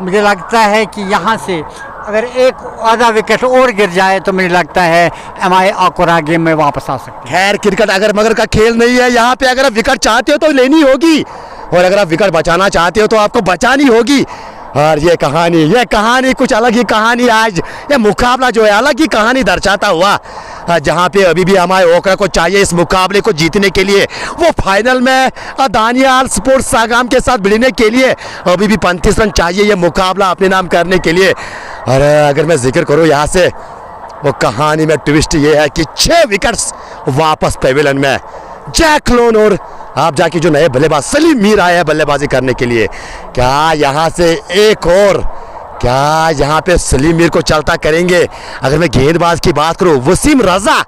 मुझे लगता है कि यहाँ से अगर एक आधा विकेट और गिर जाए तो मुझे लगता है एमआई ओकरा गेम में वापस आ सकती है। खैर, क्रिकेट अगर मगर का खेल नहीं है, यहाँ पे अगर आप विकेट चाहते हो तो लेनी होगी, और अगर आप विकेट बचाना चाहते हो तो आपको बचानी होगी। और ये कहानी कुछ अलग ही कहानी, आज ये मुकाबला जो है अलग ही कहानी दर्शाता हुआ, जहाँ पे अभी भी हमारे ओकरा को चाहिए इस मुकाबले को जीतने के लिए, वो फाइनल में दानियाल स्पोर्ट्स सागाम के साथ भिड़ने के लिए अभी भी 35 रन चाहिए ये मुकाबला अपने नाम करने के लिए। और अगर मैं जिक्र करूँ यहाँ से, वो कहानी में ट्विस्ट ये है कि 6 विकेट्स वापस पेविलियन में। जैक लोन और आप जाके जो नए बल्लेबाज सलीम मीर आए हैं बल्लेबाजी करने के लिए, क्या यहाँ से एक और, क्या यहाँ पे सलीम मीर को चलता करेंगे? अगर मैं गेंदबाज की बात करूँ, वसीम रजा,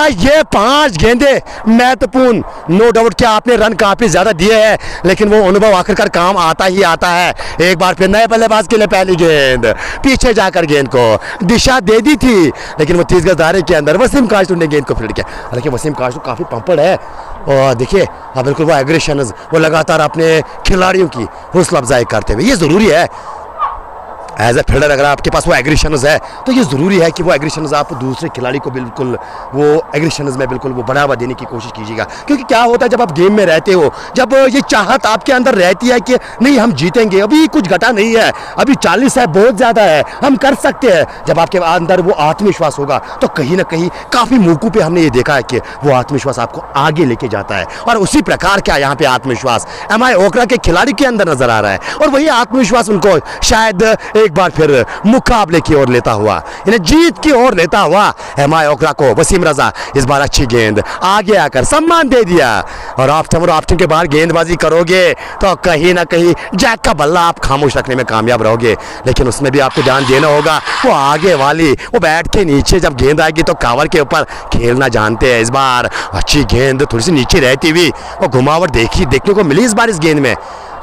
ये 5 गेंदे महत्वपूर्ण, नो डाउट क्या आपने रन काफ़ी ज़्यादा दिए हैं, लेकिन वो अनुभव आखिरकार काम आता ही आता है। एक बार फिर नए बल्लेबाज के लिए पहली गेंद, पीछे जाकर गेंद को दिशा दे दी थी, लेकिन वो 30 गज दायरे के अंदर वसीम काशरू ने गेंद को फील्ड किया। हालांकि वसीम काशरू काफ़ी पंपड़ है, और देखिए बिल्कुल वो एग्रेशन, वो लगातार अपने खिलाड़ियों की हौसला अफजाई करते हुए, ये ज़रूरी है एज ए फील्डर, अगर आपके पास वो एग्रेशंस है तो ये ज़रूरी है कि वो एग्रेशंस आप दूसरे खिलाड़ी को बिल्कुल वो एग्रेशंस में बिल्कुल वो बढ़ावा देने की कोशिश कीजिएगा। क्योंकि क्या होता है जब आप गेम में रहते हो, जब ये चाहत आपके अंदर रहती है कि नहीं हम जीतेंगे, अभी कुछ घटा नहीं है, अभी 40 है, बहुत ज़्यादा है, हम कर सकते हैं, जब आपके अंदर वो आत्मविश्वास होगा तो कहीं ना कहीं काफ़ी मौकों पर हमने ये देखा है कि वो आत्मविश्वास आपको आगे लेके जाता है। और उसी प्रकार का यहाँ पे आत्मविश्वास एमआई ओकरा के खिलाड़ी के अंदर नजर आ रहा है, और वही आत्मविश्वास उनको शायद एक बार फिर मुकाबले की ओर लेता हुआ, इन्हें जीत की ओर लेता हुआ एमआई ओकरा को वसीम रजा इस बार अच्छी गेंद आगे आकर सम्मान दे दिया। और ऑप्शन के बाहर गेंदबाजी करोगे तो कहीं ना कहीं जैक का बल्ला आप खामोश रखने में कामयाब रहोगे, लेकिन उसमें भी आपको ध्यान देना होगा, वो आगे वाली वो बैट के नीचे जब गेंद आएगी तो कवर के ऊपर खेलना जानते हैं। इस बार अच्छी गेंद थोड़ी सी नीचे रहती हुई वो घुमावट देखने को मिली इस बार इस गेंद में,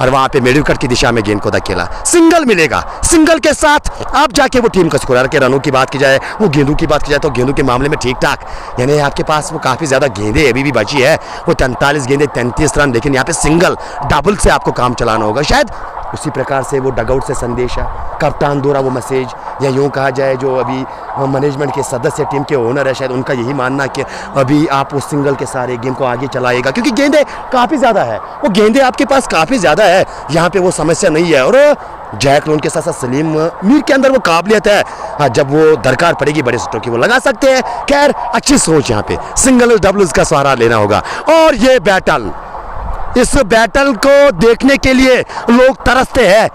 और वहाँ पे मिडिल कट की दिशा में गेंद को धकेला, सिंगल मिलेगा, सिंगल के साथ आप जाके वो टीम का स्कोर के रनों की बात की जाए, वो गेंदों की बात की जाए तो गेंदों के मामले में ठीक ठाक, यानी आपके पास वो काफ़ी ज़्यादा गेंदें अभी भी बची है, वो 43 गेंदें 33 रन, लेकिन यहाँ पे सिंगल डबल से आपको काम चलाना होगा। शायद उसी प्रकार से वो डगआउट से संदेश है, कप्तान द्वारा वो मैसेज, या यूँ कहा जाए जो अभी मैनेजमेंट के सदस्य टीम के ओनर है, शायद उनका यही मानना कि अभी आप उस सिंगल के सारे गेम को आगे चलाएगा, क्योंकि गेंदें काफ़ी ज़्यादा है, वो गेंदें आपके पास काफ़ी ज़्यादा है, यहाँ पे वो समस्या नहीं है। और जैक लोन के साथ साथ सलीम मीर के अंदर वो काबिलियत है, जब वो दरकार पड़ेगी बड़े शॉटों की वो लगा सकते हैं। खैर अच्छी सोच, यहाँ पे सिंगल डबल्स का सहारा लेना होगा। और ये बैटल, इस बैटल को देखने के लिए लोग तरसते हैं,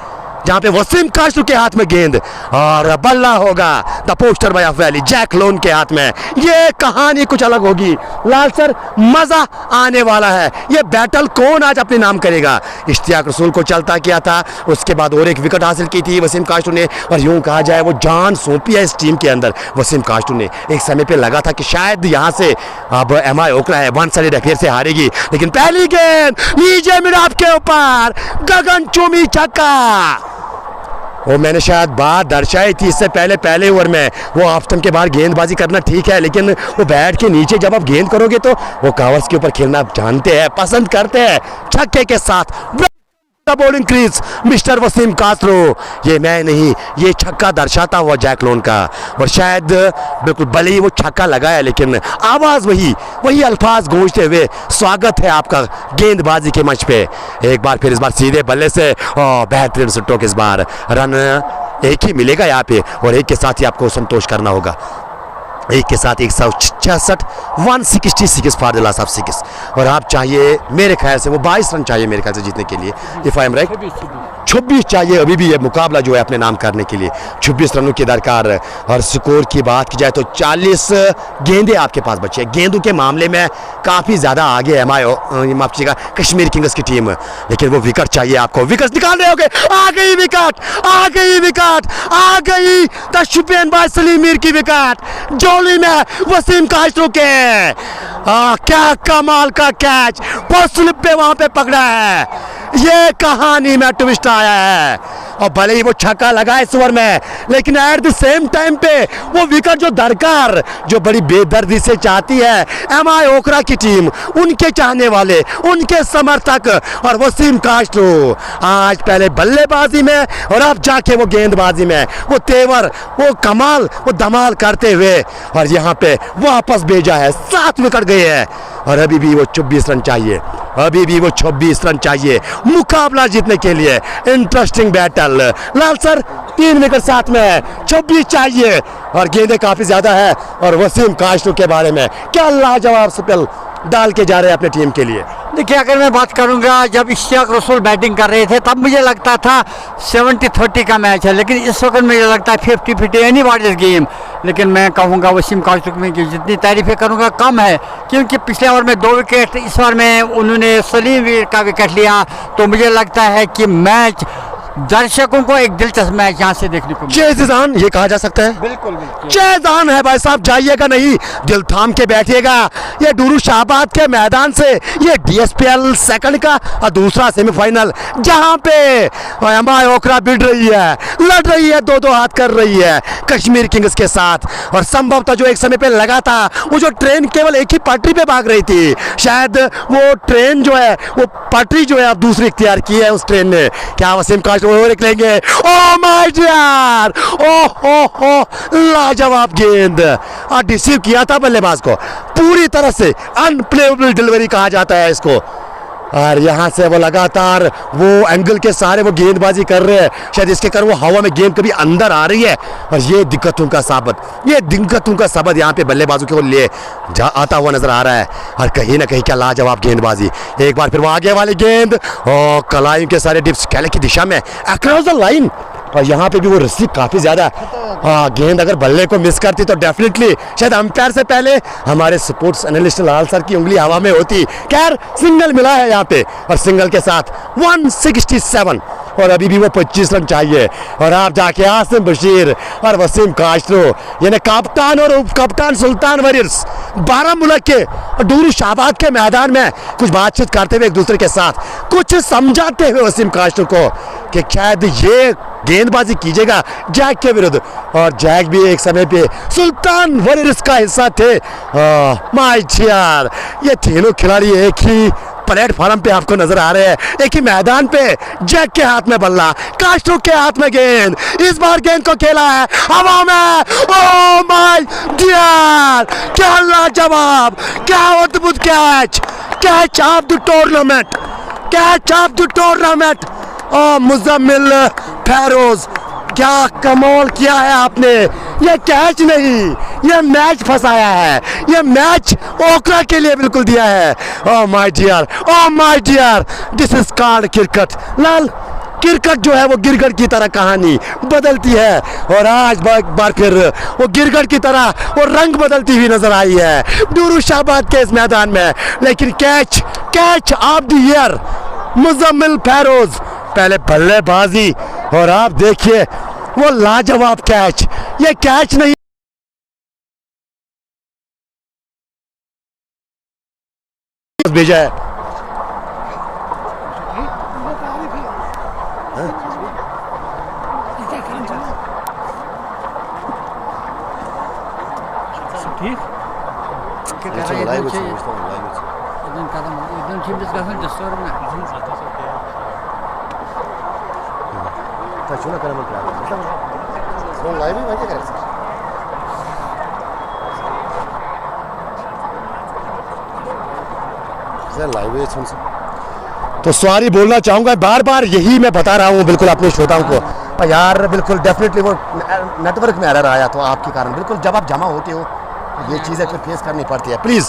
जहाँ पे वसीम काशरू के हाथ में गेंद और बल्ला होगा the poster boy of valley Jak Lone के हाथ में। ये कहानी कुछ अलग होगी, लाल सर मजा आने वाला है। ये बैटल कौन आज अपने नाम करेगा। इश्तियाक रसूल को चलता किया था, उसके बाद और एक विकेट हासिल की थी वसीम काश्तू ने, और यूं कहा जाए वो जान सौंपी है इस टीम के अंदर वसीम काश्तू ने। एक समय पे लगा था कि शायद यहाँ से अब MI ओखला है वन साइडेड अफेयर से हारेगी, लेकिन पहली गेंद नीचे मिडाप के ऊपर गगनचुंबी छक्का। वो मैंने शायद बात दर्शाई थी इससे पहले ओवर में, वो ऑफ स्टंप के बाहर गेंदबाजी करना ठीक है, लेकिन वो बैट के नीचे जब आप गेंद करोगे तो वो कवर्स के ऊपर खेलना जानते हैं, पसंद करते हैं। छक्के के साथ bowling crease mister Wasim Castro. ये मैं नहीं, ये छक्का दर्शाता हुआ जैक लोन का, और शायद बिल्कुल भले ही वो छक्का लगाया लेकिन आवाज़ वही अल्फाज गूंजते हुए स्वागत है आपका गेंदबाजी के मंच पे। एक बार फिर इस बार सीधे बल्ले से बेहतरीन स्ट्रोक, इस बार रन एक ही मिलेगा यहाँ पे, और एक के साथ ही आपको संतोष करना होगा। एक के साथ 166 166 फॉर द लॉस ऑफ 6, और आप चाहिए मेरे ख्याल से वो 22 रन चाहिए मेरे ख्याल से जीतने के लिए, इफ आई एम राइट 26 चाहिए अभी भी ये मुकाबला जो है अपने नाम करने के लिए, 26 रनों की दरकार। और स्कोर की बात की जाए तो 40 गेंदें आपके पास बची है। गेंदों के मामले में काफ़ी ज़्यादा आगे है माफ कीजिएगा कश्मीर किंग्स की टीम, लेकिन वो विकेट चाहिए आपको। विकेट निकाल रहे होगे, आ गई विकेट, आ गई विकेट, आ गई द शुपियन बाय सलीम मीर की विकेट जोली में वसीम काश्तू के। क्या कमाल का कैच पोस्ट स्लिप पे वहां पे पकड़ा है, ये कहानी में ट्विस्ट आया है। और भले ही वो छक्का लगा इस ओवर में, लेकिन एट द सेम टाइम पे वो विकेट जो दरकार, जो बड़ी बेदर्दी से चाहती है MI ओखला की टीम, उनके चाहने वाले, उनके समर्थक, और वसीम काश्तू आज पहले बल्लेबाजी में और अब जाके वो गेंदबाजी में वो तेवर, वो कमाल, वो धमाल करते हुए, और यहाँ पे वापस भेजा है। 7 विकेट गए हैं और अभी भी वो 24 रन चाहिए, अभी भी वो 26 रन चाहिए मुकाबला जीतने के लिए। Interesting battle. Lal sir 3 wicket साथ में है, 26 चाहिए, और गेंदें काफी ज्यादा है। और वसीम काश्तू के बारे में क्या लाजवाब स्पेल डाल के जा रहे हैं अपने टीम के लिए। देखिए, अगर मैं बात करूंगा, जब इश्तियाक रसूल बैटिंग कर रहे थे तब मुझे लगता था 70-30 का मैच है, लेकिन इस वक्त मुझे लगता है 50-50 एनी बॉडीज गेम। लेकिन मैं कहूँगा वसीम काश्तू में कि जितनी तारीफें करूँगा कम है, क्योंकि पिछले ओवर में 2 विकेट, इस बार में उन्होंने सलीम मीर का विकेट लिया, तो मुझे लगता है कि मैच दर्शकों को एक दिलचस्प मैच यहाँ से देखने को चेज़ान ये कहा जा सकता है, बिल्कुल बिल्कुल चेज़ान है भाई साहब, जाइएगा नहीं, दिल थाम के बैठिएगा। ये डूरू शाहबाद के मैदान से ये DSPL सेकंड का और दूसरा सेमीफाइनल, जहाँ पे MI ओखला भिड़ रही है, लड़ रही है, 2-2 हाथ कर रही है कश्मीर किंग्स के साथ। और संभवतः जो एक समय पे लगा था, वो जो ट्रेन केवल एक ही पटरी पे भाग रही थी, शायद वो ट्रेन जो है, वो पटरी जो है अब दूसरी इख्तियार की है उस ट्रेन ने। क्या वसीम काश्तू और निकलेंगे? ओ माय डियर, ओ लाजवाब गेंद, और डिसीव किया था बल्लेबाज को पूरी तरह से। अनप्लेएबल डिलीवरी कहा जाता है इसको। और यहाँ से वो लगातार वो एंगल के सहारे वो गेंदबाजी कर रहे हैं, शायद इसके कारण वो हवा में गेंद कभी अंदर आ रही है, और ये दिक्कतों का सबद यहाँ पे बल्लेबाजों के लिए आता हुआ नजर आ रहा है। और कहीं ना कहीं क्या लाजवाब गेंदबाजी। एक बार फिर वो आगे वाली गेंद और कलाइयों के सारे डिप्स कैले की दिशा में अक्रॉस द लाइन, और यहाँ पे भी वो रस्सी काफ़ी ज़्यादा। गेंद अगर बल्ले को मिस करती तो डेफिनेटली शायद अंपायर से पहले हमारे स्पोर्ट्स एनालिस्ट लाल सर की उंगली हवा में होती। खैर सिंगल मिला है यहाँ पे, और सिंगल के साथ 167, और अभी भी वो 25 रन चाहिए। और आप जाके आसिम बशीर और वसीम काश्तू, यानी कप्तान और उप कप्तान सुल्तान वरीर्स बारामूला के और डूरू शाहबाद के मैदान में कुछ बातचीत करते हुए एक दूसरे के साथ कुछ समझाते हुए वसीम काश्तू को कि शायद ये गेंदबाजी कीजिएगा जैक के विरुद्ध। और जैक भी एक समय पे सुल्तान वरीर्स का हिस्सा थे। माय डियर, ये तीनों खिलाड़ी एक ही प्लेटफॉर्म पे आपको नजर आ रहे हैं, एक ही मैदान पे। जैक के हाथ में बल्ला, काश्तू के हाथ में गेंद, इस बार गेंद को खेला है हवा में। ओ माय डियर, क्या लाजवाब, क्या अद्भुत catch, catch of the tournament, catch of the tournament. Oh Muzammil Feroz, क्या कमाल किया है आपने। ये कैच नहीं, ये मैच फंसाया है, ये मैच ओखला के लिए बिल्कुल दिया है। Oh my dear, oh my dear, this is called cricket. लाल, क्रिकेट जो है वो गिरगिट की तरह कहानी बदलती है, और आज एक बार फिर वो गिरगिट की तरह वो रंग बदलती हुई नजर आई है डूरुशाबाद के इस मैदान में। लेकिन catch of the year Muzammil Pharaoh's, पहले बल्लेबाजी और आप देखिए वो लाजवाब कैच, ये कैच नहीं भेजा है। तो सॉरी बोलना चाहूंगा, बार बार यही मैं बता रहा हूँ बिल्कुल अपने श्रोताओं को, पर यार बिल्कुल डेफिनेटली वो नेटवर्क में एरर आया तो आपके कारण बिल्कुल जब आप जमा होते हो ये चीज़ें फिर फेस करनी पड़ती है प्लीज़,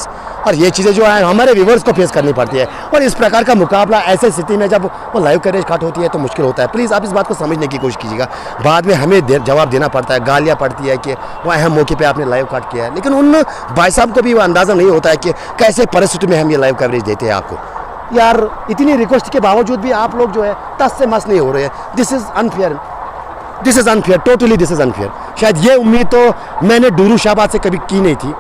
और ये चीज़ें जो है हमारे व्यूवर्स को फेस करनी पड़ती है, और इस प्रकार का मुकाबला ऐसे स्थिति में जब वो लाइव कवरेज कट होती है तो मुश्किल होता है। प्लीज़ आप इस बात को समझने की कोशिश कीजिएगा, बाद में हमें जवाब देना पड़ता है, गालियाँ पड़ती है कि वो अहम मौके पर आपने लाइव कट किया है, लेकिन उन भाई साहब को भी वो अंदाज़ा नहीं होता है कि कैसे परिस्थिति में हम ये लाइव कवरेज देते हैं आपको। यार इतनी रिक्वेस्ट के बावजूद भी आप लोग जो है टस से मस नहीं हो रहे हैं, this is unfair, totally this is unfair. शायद ये उम्मीद तो मैंने डूरुशाबाद से कभी की नहीं थी।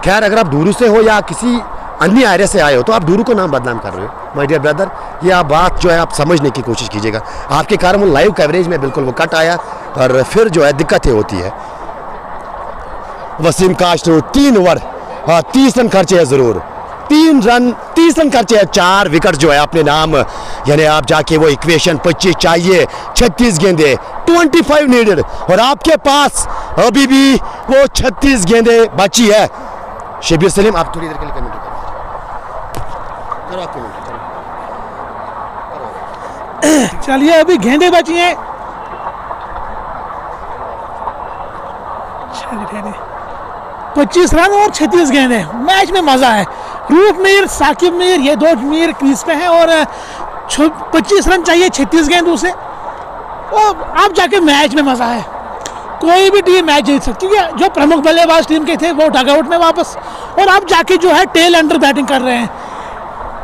खैर अगर आप डूरू से हो या किसी अन्य एरिया से आए हो तो आप डूरू को नाम बदनाम कर रहे हो माय डियर ब्रदर, ये आप बात जो है आप समझने की कोशिश कीजिएगा। आपके कारण वो लाइव कवरेज में बिल्कुल वो कट आया और फिर जो है दिक्कतें होती है। वसीम काश्रो 3 ओवर 30 रन खर्चे है, ज़रूर 30 रन खर्चे है, 4 विकेट जो है अपने नाम, यानी आप जाके वो इक्वेशन 25 चाहिए, 36 गेंदे 25 नीडेड, और आपके पास अभी भी वो 36 गेंदे बची है। शबीर सलीम आप थोड़ी देर के लिए कमेंट करो। चलिए अभी गेंदे बची हैं, 25 रन और 36 गेंदे, मैच में मजा है। रूफ मीर, साकिब मीर, ये 2 मीर क्रीज पे हैं और 25 रन चाहिए 36 गेंदों से, और आप जाके मैच में मजा है। कोई भी टीम मैच जीत सकती है, जो प्रमुख बल्लेबाज टीम के थे वो डगआउट में वापस, और आप जाके जो है टेल अंडर बैटिंग कर रहे हैं।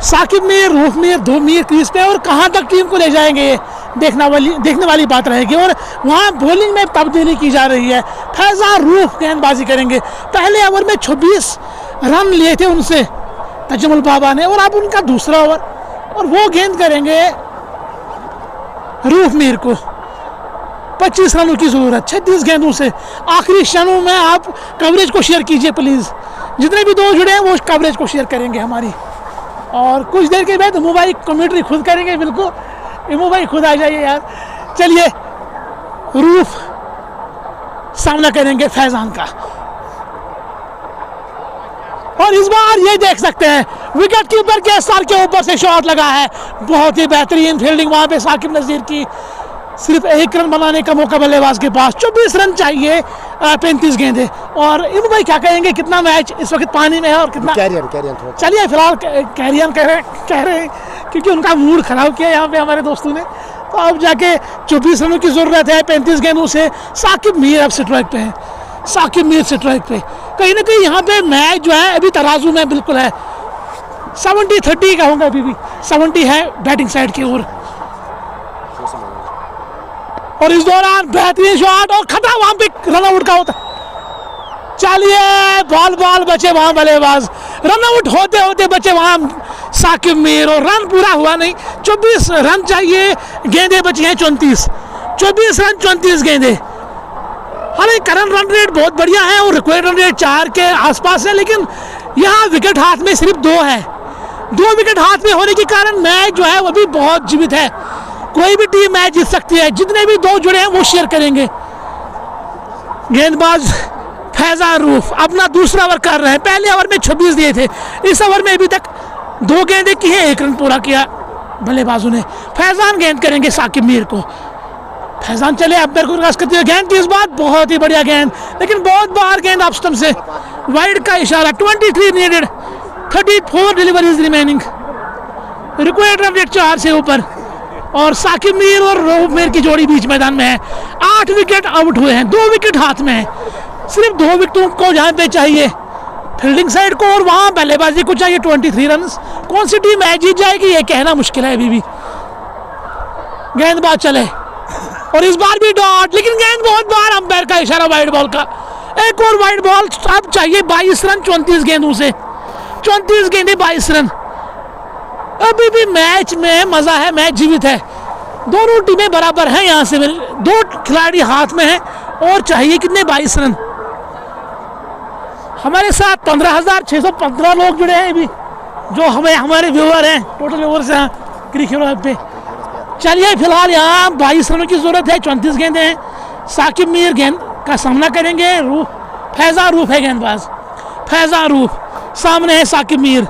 साकिब मीर, रूफ मीर, 2 मीर क्रीज पे, और कहाँ तक टीम को ले जाएंगे ये देखने वाली बात रहेगी। और वहाँ बॉलिंग में तब्दीली की जा रही है, फैज़ान रूफ गेंदबाजी करेंगे। पहले ओवर में 26 रन लिए थे उनसे तजमुल बाबा ने, और अब उनका दूसरा ओवर, और वो गेंद करेंगे रूफ मीर को। 25 रनों की ज़रूरत 36 गेंदों से। आखिरी क्षणों में आप कवरेज को शेयर कीजिए प्लीज़, जितने भी 2 जुड़े हैं वो कवरेज को शेयर करेंगे हमारी, और कुछ देर के बाद इमू भाई कमेंट्री खुद करेंगे। बिल्कुल इमू भाई खुद आ जाइए यार। चलिए रूफ सामना करेंगे फैज़ान का, और इस बार ये देख सकते हैं विकेट कीपर के सर के ऊपर से शॉट लगा है, बहुत ही बेहतरीन फील्डिंग वहाँ पे साकिब नज़ीर की। सिर्फ 1 रन बनाने का मौका बल्लेबाज के पास, 24 रन चाहिए 35 गेंदे। और इन भाई क्या कहेंगे, कितना मैच इस वक्त पानी में है और कितना कैरियर चलिए फिलहाल कैरियन कह रहे हैं क्योंकि उनका मूड खराब किया यहाँ पे हमारे दोस्तों ने। तो अब जाके 24 रनों की ज़रूरत है 35 गेंदों से। साकिब मीर अब स्ट्राइक पे है, साकिब मीर स्ट्राइक पे। कहीं ना कहीं यहाँ पे मैच जो है अभी तराजू में बिल्कुल है, 70-30 कहूँगा, अभी भी 70 है बैटिंग साइड की ओर। और इस दौरान बेहतरीन शॉट और खतरा वहां पे रन आउट का होता। चलिए बॉल बचे वहां बल्लेबाज, रन आउट होते होते बचे वहां साकिब मीर, और रन पूरा हुआ नहीं। 24 रन चाहिए, गेंदे बची हैं 34, 24 रन 34 गेंदे। हालांकि करंट रन रेट बहुत बढ़िया है और रिक्वायर्ड रन रेट 4 के आसपास है, लेकिन यहाँ विकेट हाथ में सिर्फ 2 है। 2 विकेट हाथ में होने के कारण मैच जो है वो भी बहुत जीवित है। कोई भी टीम मैच जीत सकती है, जितने भी 2 जुड़े हैं वो शेयर करेंगे। गेंदबाज फैज़ान रूफ अपना दूसरा ओवर कर रहे हैं, पहले ओवर में 26 दिए थे, इस ओवर में अभी तक 2 गेंदें की है, 1 रन पूरा किया बल्लेबाजों ने। फैज़ान गेंद करेंगे साकिब मीर को, फैज़ान चले अंपायर को क्रॉस करते हुए गेंद की इस बात बहुत ही बढ़िया गेंद, लेकिन बहुत बार गेंद ऑफ स्टंप से वाइड का इशारा। 23 needed, 34 deliveries remaining, required run rate 4 से ऊपर। और साकिब मीर और रऊफ मीर की जोड़ी बीच मैदान में है। 8 विकेट आउट हुए हैं, 2 विकेट हाथ में है। सिर्फ 2 विकेटों को जहाँ पे चाहिए फील्डिंग साइड को और वहाँ बल्लेबाजी को चाहिए 23 रन। कौन सी टीम मैच जीत जाएगी ये कहना मुश्किल है अभी भी। गेंदबाज चले और इस बार भी डॉट, लेकिन गेंद बहुत बार अंपायर का इशारा वाइड बॉल का। एक और वाइड बॉल, अब चाहिए 22 रन 34 गेंदों से। 34 गेंदे 22 रन। अभी भी मैच में मजा है, मैच जीवित है, दोनों टीमें बराबर हैं। यहाँ से 2 खिलाड़ी हाथ में हैं और चाहिए कितने 22 रन। हमारे साथ 15,615 लोग जुड़े हैं अभी, जो हमारे व्यूअर हैं, टोटल व्यूअर्स हैं क्रिकेट पे। चलिए फिलहाल यहाँ 22 रनों की जरूरत है, 34 गेंदें हैं। साकिब मीर गेंद का सामना करेंगे, फैज़ान रूफ है गेंदबाज। फैज़ान रूफ सामने है साकिब मीर।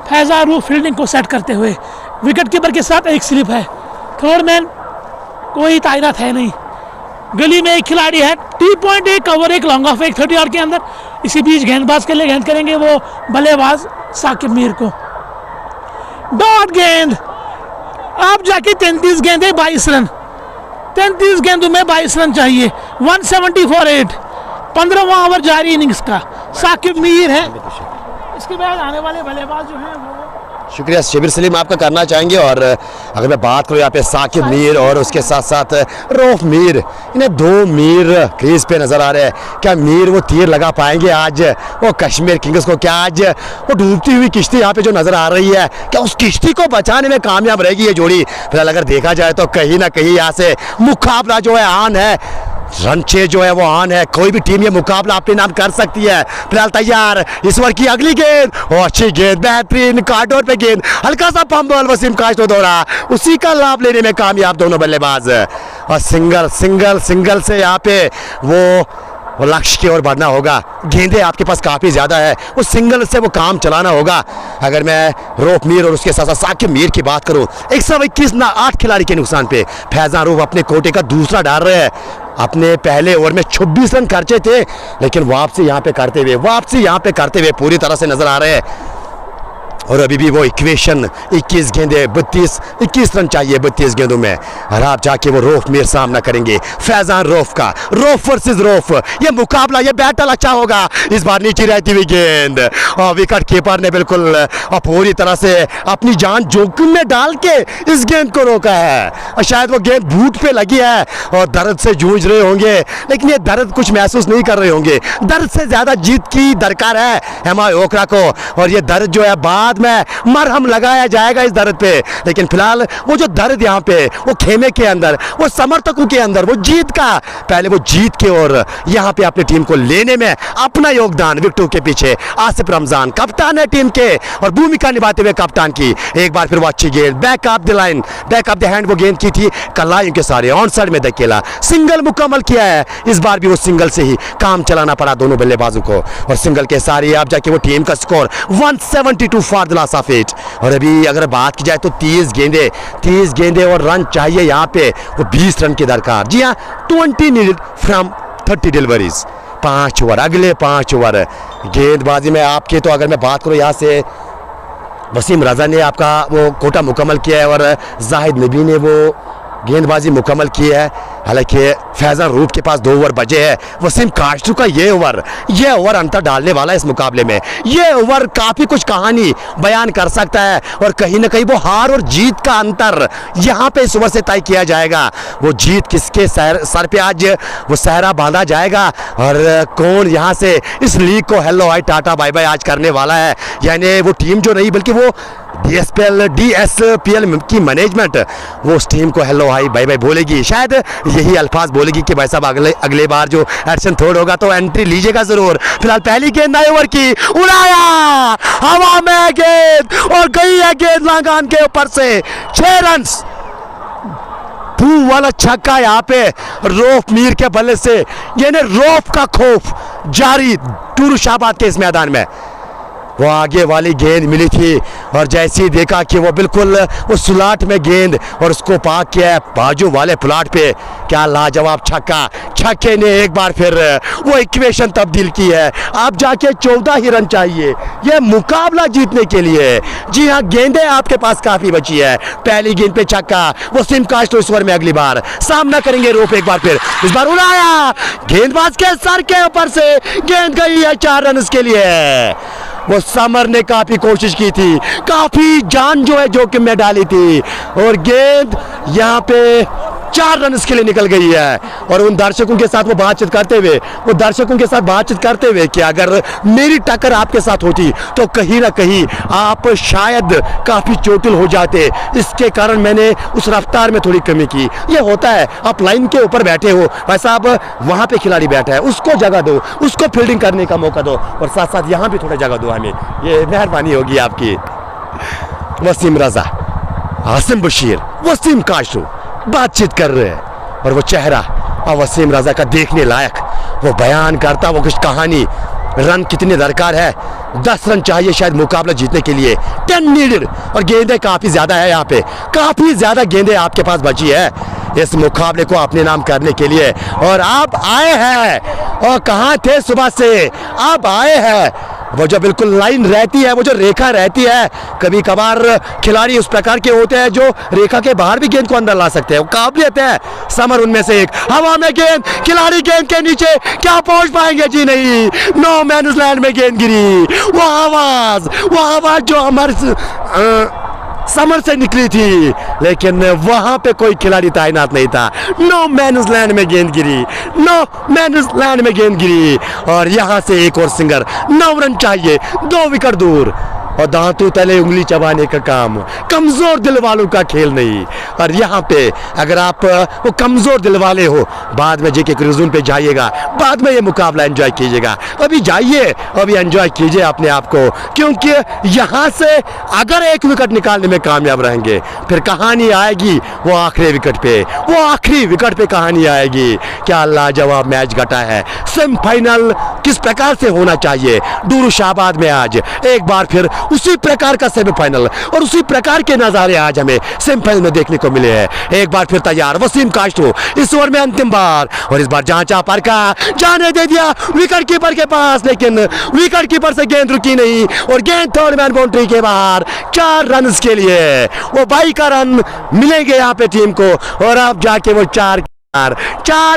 फैज़ान रूफ फील्डिंग को सेट करते हुए, विकेट कीपर के साथ एक स्लिप है। थर्ड मैन कोई तैनात है नहीं। गली में एक खिलाड़ी है, टी पॉइंट, एक कवर, एक लॉन्ग ऑफ, एक 30 यार्ड के अंदर। इसी बीच गेंदबाज के लिए गेंद करेंगे वो बल्लेबाज साकिब मीर को। डॉट गेंद, अब जाके 33 गेंदे 22 रन। 33 गेंदों में 22 रन चाहिए। 170 फॉर 8। 15वां ओवर जारी इनिंग्स का। साकिब मीर है, इसके बाद आने वाले बल्लेबाज जो हैं वो। शुक्रिया शबीर सलीम आपका करना चाहेंगे। और अगर मैं बात करूँ यहाँ पे साकिब मीर और उसके साथ साथ रऊफ मीर, इन्हें 2 मीर क्रीज पे नजर आ रहे हैं। क्या मीर वो तीर लगा पाएंगे आज वो कश्मीर किंग्स को? क्या आज वो डूबती हुई किश्ती यहाँ पे जो नजर आ रही है, क्या उस किश्ती को बचाने में कामयाब रहेगी ये जोड़ी? फिलहाल अगर देखा जाए तो कहीं ना कहीं यहाँ से मुकाबला जो है आन है, रन चेज जो है वो ऑन है। कोई भी टीम ये मुकाबला अपने नाम कर सकती है। फिलहाल तैयार इस ओवर की अगली गेंद, और अच्छी गेंद, बेहतरीन कॉर्डर पे गेंद, हल्का सा फंबल, वसीम काश्तो दौड़ा, उसी का लाभ लेने में कामयाब दोनों बल्लेबाज। और सिंगल से यहाँ पे वो लक्ष्य की ओर बढ़ना होगा। गेंदें आपके पास काफ़ी ज़्यादा है, उस सिंगल से वो काम चलाना होगा। अगर मैं रऊफ मीर और उसके साथ साथ साकिब मीर की बात करूं, 121 ना 8 खिलाड़ी के नुकसान पे फैज़ान रूफ अपने कोटे का दूसरा डाल रहे हैं। अपने पहले ओवर में 26 रन खर्चे थे, लेकिन वापसी यहाँ पे करते हुए पूरी तरह से नजर आ रहे हैं। और अभी भी वो इक्वेशन 21 गेंदे 21 रन चाहिए 32 गेंदों में। और आप जाके वो रऊफ मीर सामना करेंगे फैज़ान रूफ का। रऊफ वर्सेस रऊफ, ये मुकाबला, ये बैटल अच्छा होगा। इस बार नीचे रहती हुई गेंद, और विकेट कीपर ने बिल्कुल पूरी तरह से अपनी जान जोखिम में डाल के इस गेंद को रोका है। और शायद वो गेंद बूट पे लगी है और दर्द से जूझ रहे होंगे, लेकिन ये दर्द कुछ महसूस नहीं कर रहे होंगे। दर्द से ज्यादा जीत की दरकार है हेमा ओकरा को, और ये दर्द जो है बाद में मरहम लगाया जाएगा इस दर्द पे। लेकिन फिलहाल वो जो दर्द यहाँ पे, वो खेमे के अंदर, वो समर्थकों के अंदर, वो जीत का, पहले वो जीत के और यहाँ पे अपनी टीम को लेने में अपना योगदान, विकेटों के पीछे आसिफ रमजान कप्तान है टीम के, और भूमिका निभाते हुए कप्तान की। एक बार फिर वो अच्छी गेंद, back of the line, back of the hand वो गेंद की थी, कलाइयों के सारे ऑन साइड में धकेला, सिंगल मुकम्मल किया है। इस बार भी वो सिंगल से ही काम चलाना पड़ा दोनों बल्लेबाजों को, और सिंगल के सारे आप जाके वो टीम का score 172 for the loss of 8। और अभी अगर बात की जाए तो 30 गेंदे और रन चाहिए यहाँ पे, वो 20 रन की दरकार। जी हाँ, 20 नीडेड फ्रॉम 30 डिलीवरीज। 5 ओवर, अगले 5 ओवर गेंदबाजी में आपके, तो अगर मैं बात करूँ यहाँ से वसीम रजा ने आपका वो कोटा मुकम्मल किया है, और जाहिद नबी ने वो गेंदबाजी मुकम्मल की है। हालांकि फैज़ान रूफ के पास 2 ओवर बचे हैं। वसीम काश्तो का ये ओवर अंतर डालने वाला है इस मुकाबले में। ये ओवर काफ़ी कुछ कहानी बयान कर सकता है, और कहीं ना कहीं वो हार और जीत का अंतर यहाँ पे इस ओवर से तय किया जाएगा। वो जीत किसके सर पे आज वो सहरा बांधा जाएगा, और कौन यहाँ से इस लीग को hello hi tata bye bye आज करने वाला है। यानी वो टीम जो नहीं, बल्कि वो DSPL की मैनेजमेंट वो उस टीम को हेलो हाई बाय बाय बोलेगी। शायद यही अल्फाज बोलेगी कि भाई साहब अगले बार जो एडिशन थर्ड होगा तो एंट्री लीजिएगा जरूर। फिलहाल पहली गेंद नए ओवर की, उड़ाया हवा में गेंद, और गई है गेंद लांगान के ऊपर से। 6 रन, वाला छक्का यहाँ पे रऊफ मीर के बल्ले से। यानी रऊफ का खौफ जारी टूरू शाहबाद के इस मैदान में। वो आगे वाली गेंद मिली थी और जैसे ही देखा कि वो बिल्कुल उस स्लॉट में गेंद और उसको पाक किया है बाजू वाले प्लॉट पे, क्या लाजवाब छक्का। छक्के ने एक बार फिर वो इक्वेशन तब्दील की है। अब जाके 14 ही रन चाहिए ये मुकाबला जीतने के लिए। जी हाँ, गेंदें आपके पास काफ़ी बची है। पहली गेंद पे छक्का, वसीम कास्ट्रो इस ओवर में अगली बार सामना करेंगे रोप एक बार फिर। इस बार उड़ाया, गेंदबाज के सर के ऊपर से गेंद गई है 4 रन के लिए। वो समर ने काफी कोशिश की थी, काफी जान जो है जोखिम में डाली थी और गेंद यहाँ पे 4 रन के लिए निकल गई है। और उन दर्शकों के साथ वो बातचीत करते हुए कि अगर मेरी टक्कर आपके साथ होती तो कहीं ना कहीं आप शायद काफी चोटिल हो जाते, इसके कारण मैंने उस रफ्तार में थोड़ी कमी की। ये होता है, आप लाइन के ऊपर बैठे हो, वैसा आप वहां पे खिलाड़ी बैठा है, उसको जगह दो, उसको फील्डिंग करने का मौका दो और साथ साथ यहाँ भी थोड़ा जगह दो हमें, ये मेहरबानी होगी आपकी। वसीम रजा, आसिम बशीर, वसीम कास्ट्रो बातचीत कर रहे हैं और वो चेहरा और वसीम रजा का देखने लायक, वो बयान करता वो कुछ कहानी। रन कितने दरकार है? 10 रन चाहिए शायद मुकाबला जीतने के लिए, 10 नीडेड। और गेंदें काफ़ी ज़्यादा है, यहाँ पे काफ़ी ज़्यादा गेंदें आपके पास बची है इस मुकाबले को अपने नाम करने के लिए। और आप आए हैं, और कहाँ थे सुबह से, आप आए हैं। वो जो बिल्कुल लाइन रहती है, वो जो रेखा रहती है, कभी कभार खिलाड़ी उस प्रकार के होते हैं जो रेखा के बाहर भी गेंद को अंदर ला सकते हैं, वो काबिलियत है। समर उनमें से एक। हवा में गेंद, खिलाड़ी गेंद के नीचे क्या पहुंच पाएंगे? जी नहीं, नो मैन लैंड में गेंद गिरी। वो आवाज जो हमारे समर से निकली थी, लेकिन वहां पे कोई खिलाड़ी तैनात नहीं था। नो मैन लैंड में गेंद गिरी, और यहां से एक और सिंगर। 9 रन चाहिए, 2 विकेट दूर, और दांतों तले उंगली चबाने का काम। कमजोर दिल वालों का खेल नहीं। और यहाँ पे अगर आप वो कमजोर दिल वाले हो, बाद में जेके क्रूजन पे जाइएगा, बाद में ये मुकाबला एंजॉय कीजिएगा। अभी जाइए, अभी एंजॉय कीजिए अपने आप को, क्योंकि यहाँ से अगर एक विकेट निकालने में कामयाब रहेंगे, फिर कहानी आएगी वो आखिरी विकेट पे कहानी आएगी। क्या लाजवाब मैच घटा है। सेमीफाइनल किस प्रकार से होना चाहिए डूरुशाबाद में, आज एक बार फिर उसी प्रकार का सेमीफाइनल और उसी प्रकार के नजारे आज हमें सेमीफाइनल में देखने को मिले हैं। एक बार फिर तैयार वसीम कास्ट्रो, इस ओवर में अंतिम बार, और इस बार जांचा पर का जाने दे दिया विकेट कीपर के पास, लेकिन विकेट कीपर से गेंद रुकी नहीं और गेंद थर्ड मैन बाउंड्री के बाहर। 4 रन के लिए वो 22 का रन मिलेंगे यहाँ पे टीम को, और अब जाके वो 4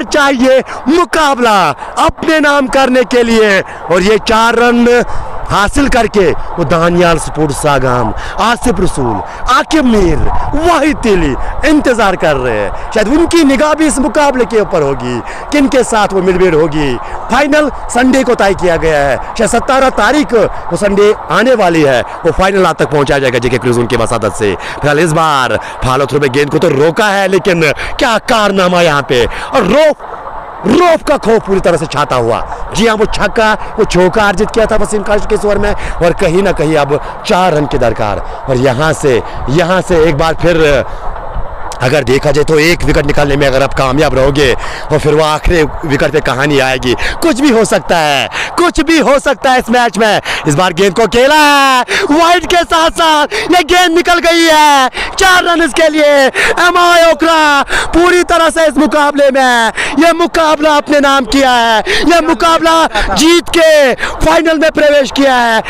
चाहिए मुकाबला अपने नाम करने के लिए। और ये 4 रन हासिल करके वो दानियाल स्पोर्ट्स सागाम, आसिफ रसूल, आकिब मीर, वाहिद तेली इंतजार कर रहे हैं। शायद उनकी निगाह भी इस मुकाबले के ऊपर होगी, किनके साथ वो मिडवेड होगी। फाइनल संडे को तय किया गया है, शायद 17 तारीख वो संडे आने वाली है, वो फाइनल आज तक पहुंचाया जाएगा जेके क्रूजन की मसादत से। फिलहाल इस बार फॉलो थ्रू में गेंद को तो रोका है, लेकिन क्या कारनामा यहाँ पे, और रोफ का खौफ पूरी तरह से छाता हुआ। जी हाँ, वो छक्का, वो चौका अर्जित किया था वसीम कास्ट्रो के ओवर में, और कहीं ना कहीं अब 4 रन की दरकार। और यहाँ से एक बार फिर अगर देखा जाए तो एक विकेट निकालने में अगर आप कामयाब रहोगे, और फिर वो आखिरी विकेट पे कहानी आएगी। कुछ भी हो सकता है इस मैच में। इस बार गेंद को खेला है वाइड के साथ साथ, ये गेंद निकल गई है 4 रन के लिए। एमआई ओकरा पूरी तरह से इस मुकाबले में ये मुकाबला अपने नाम किया है, ये मुकाबला जीत के फाइनल में प्रवेश किया है।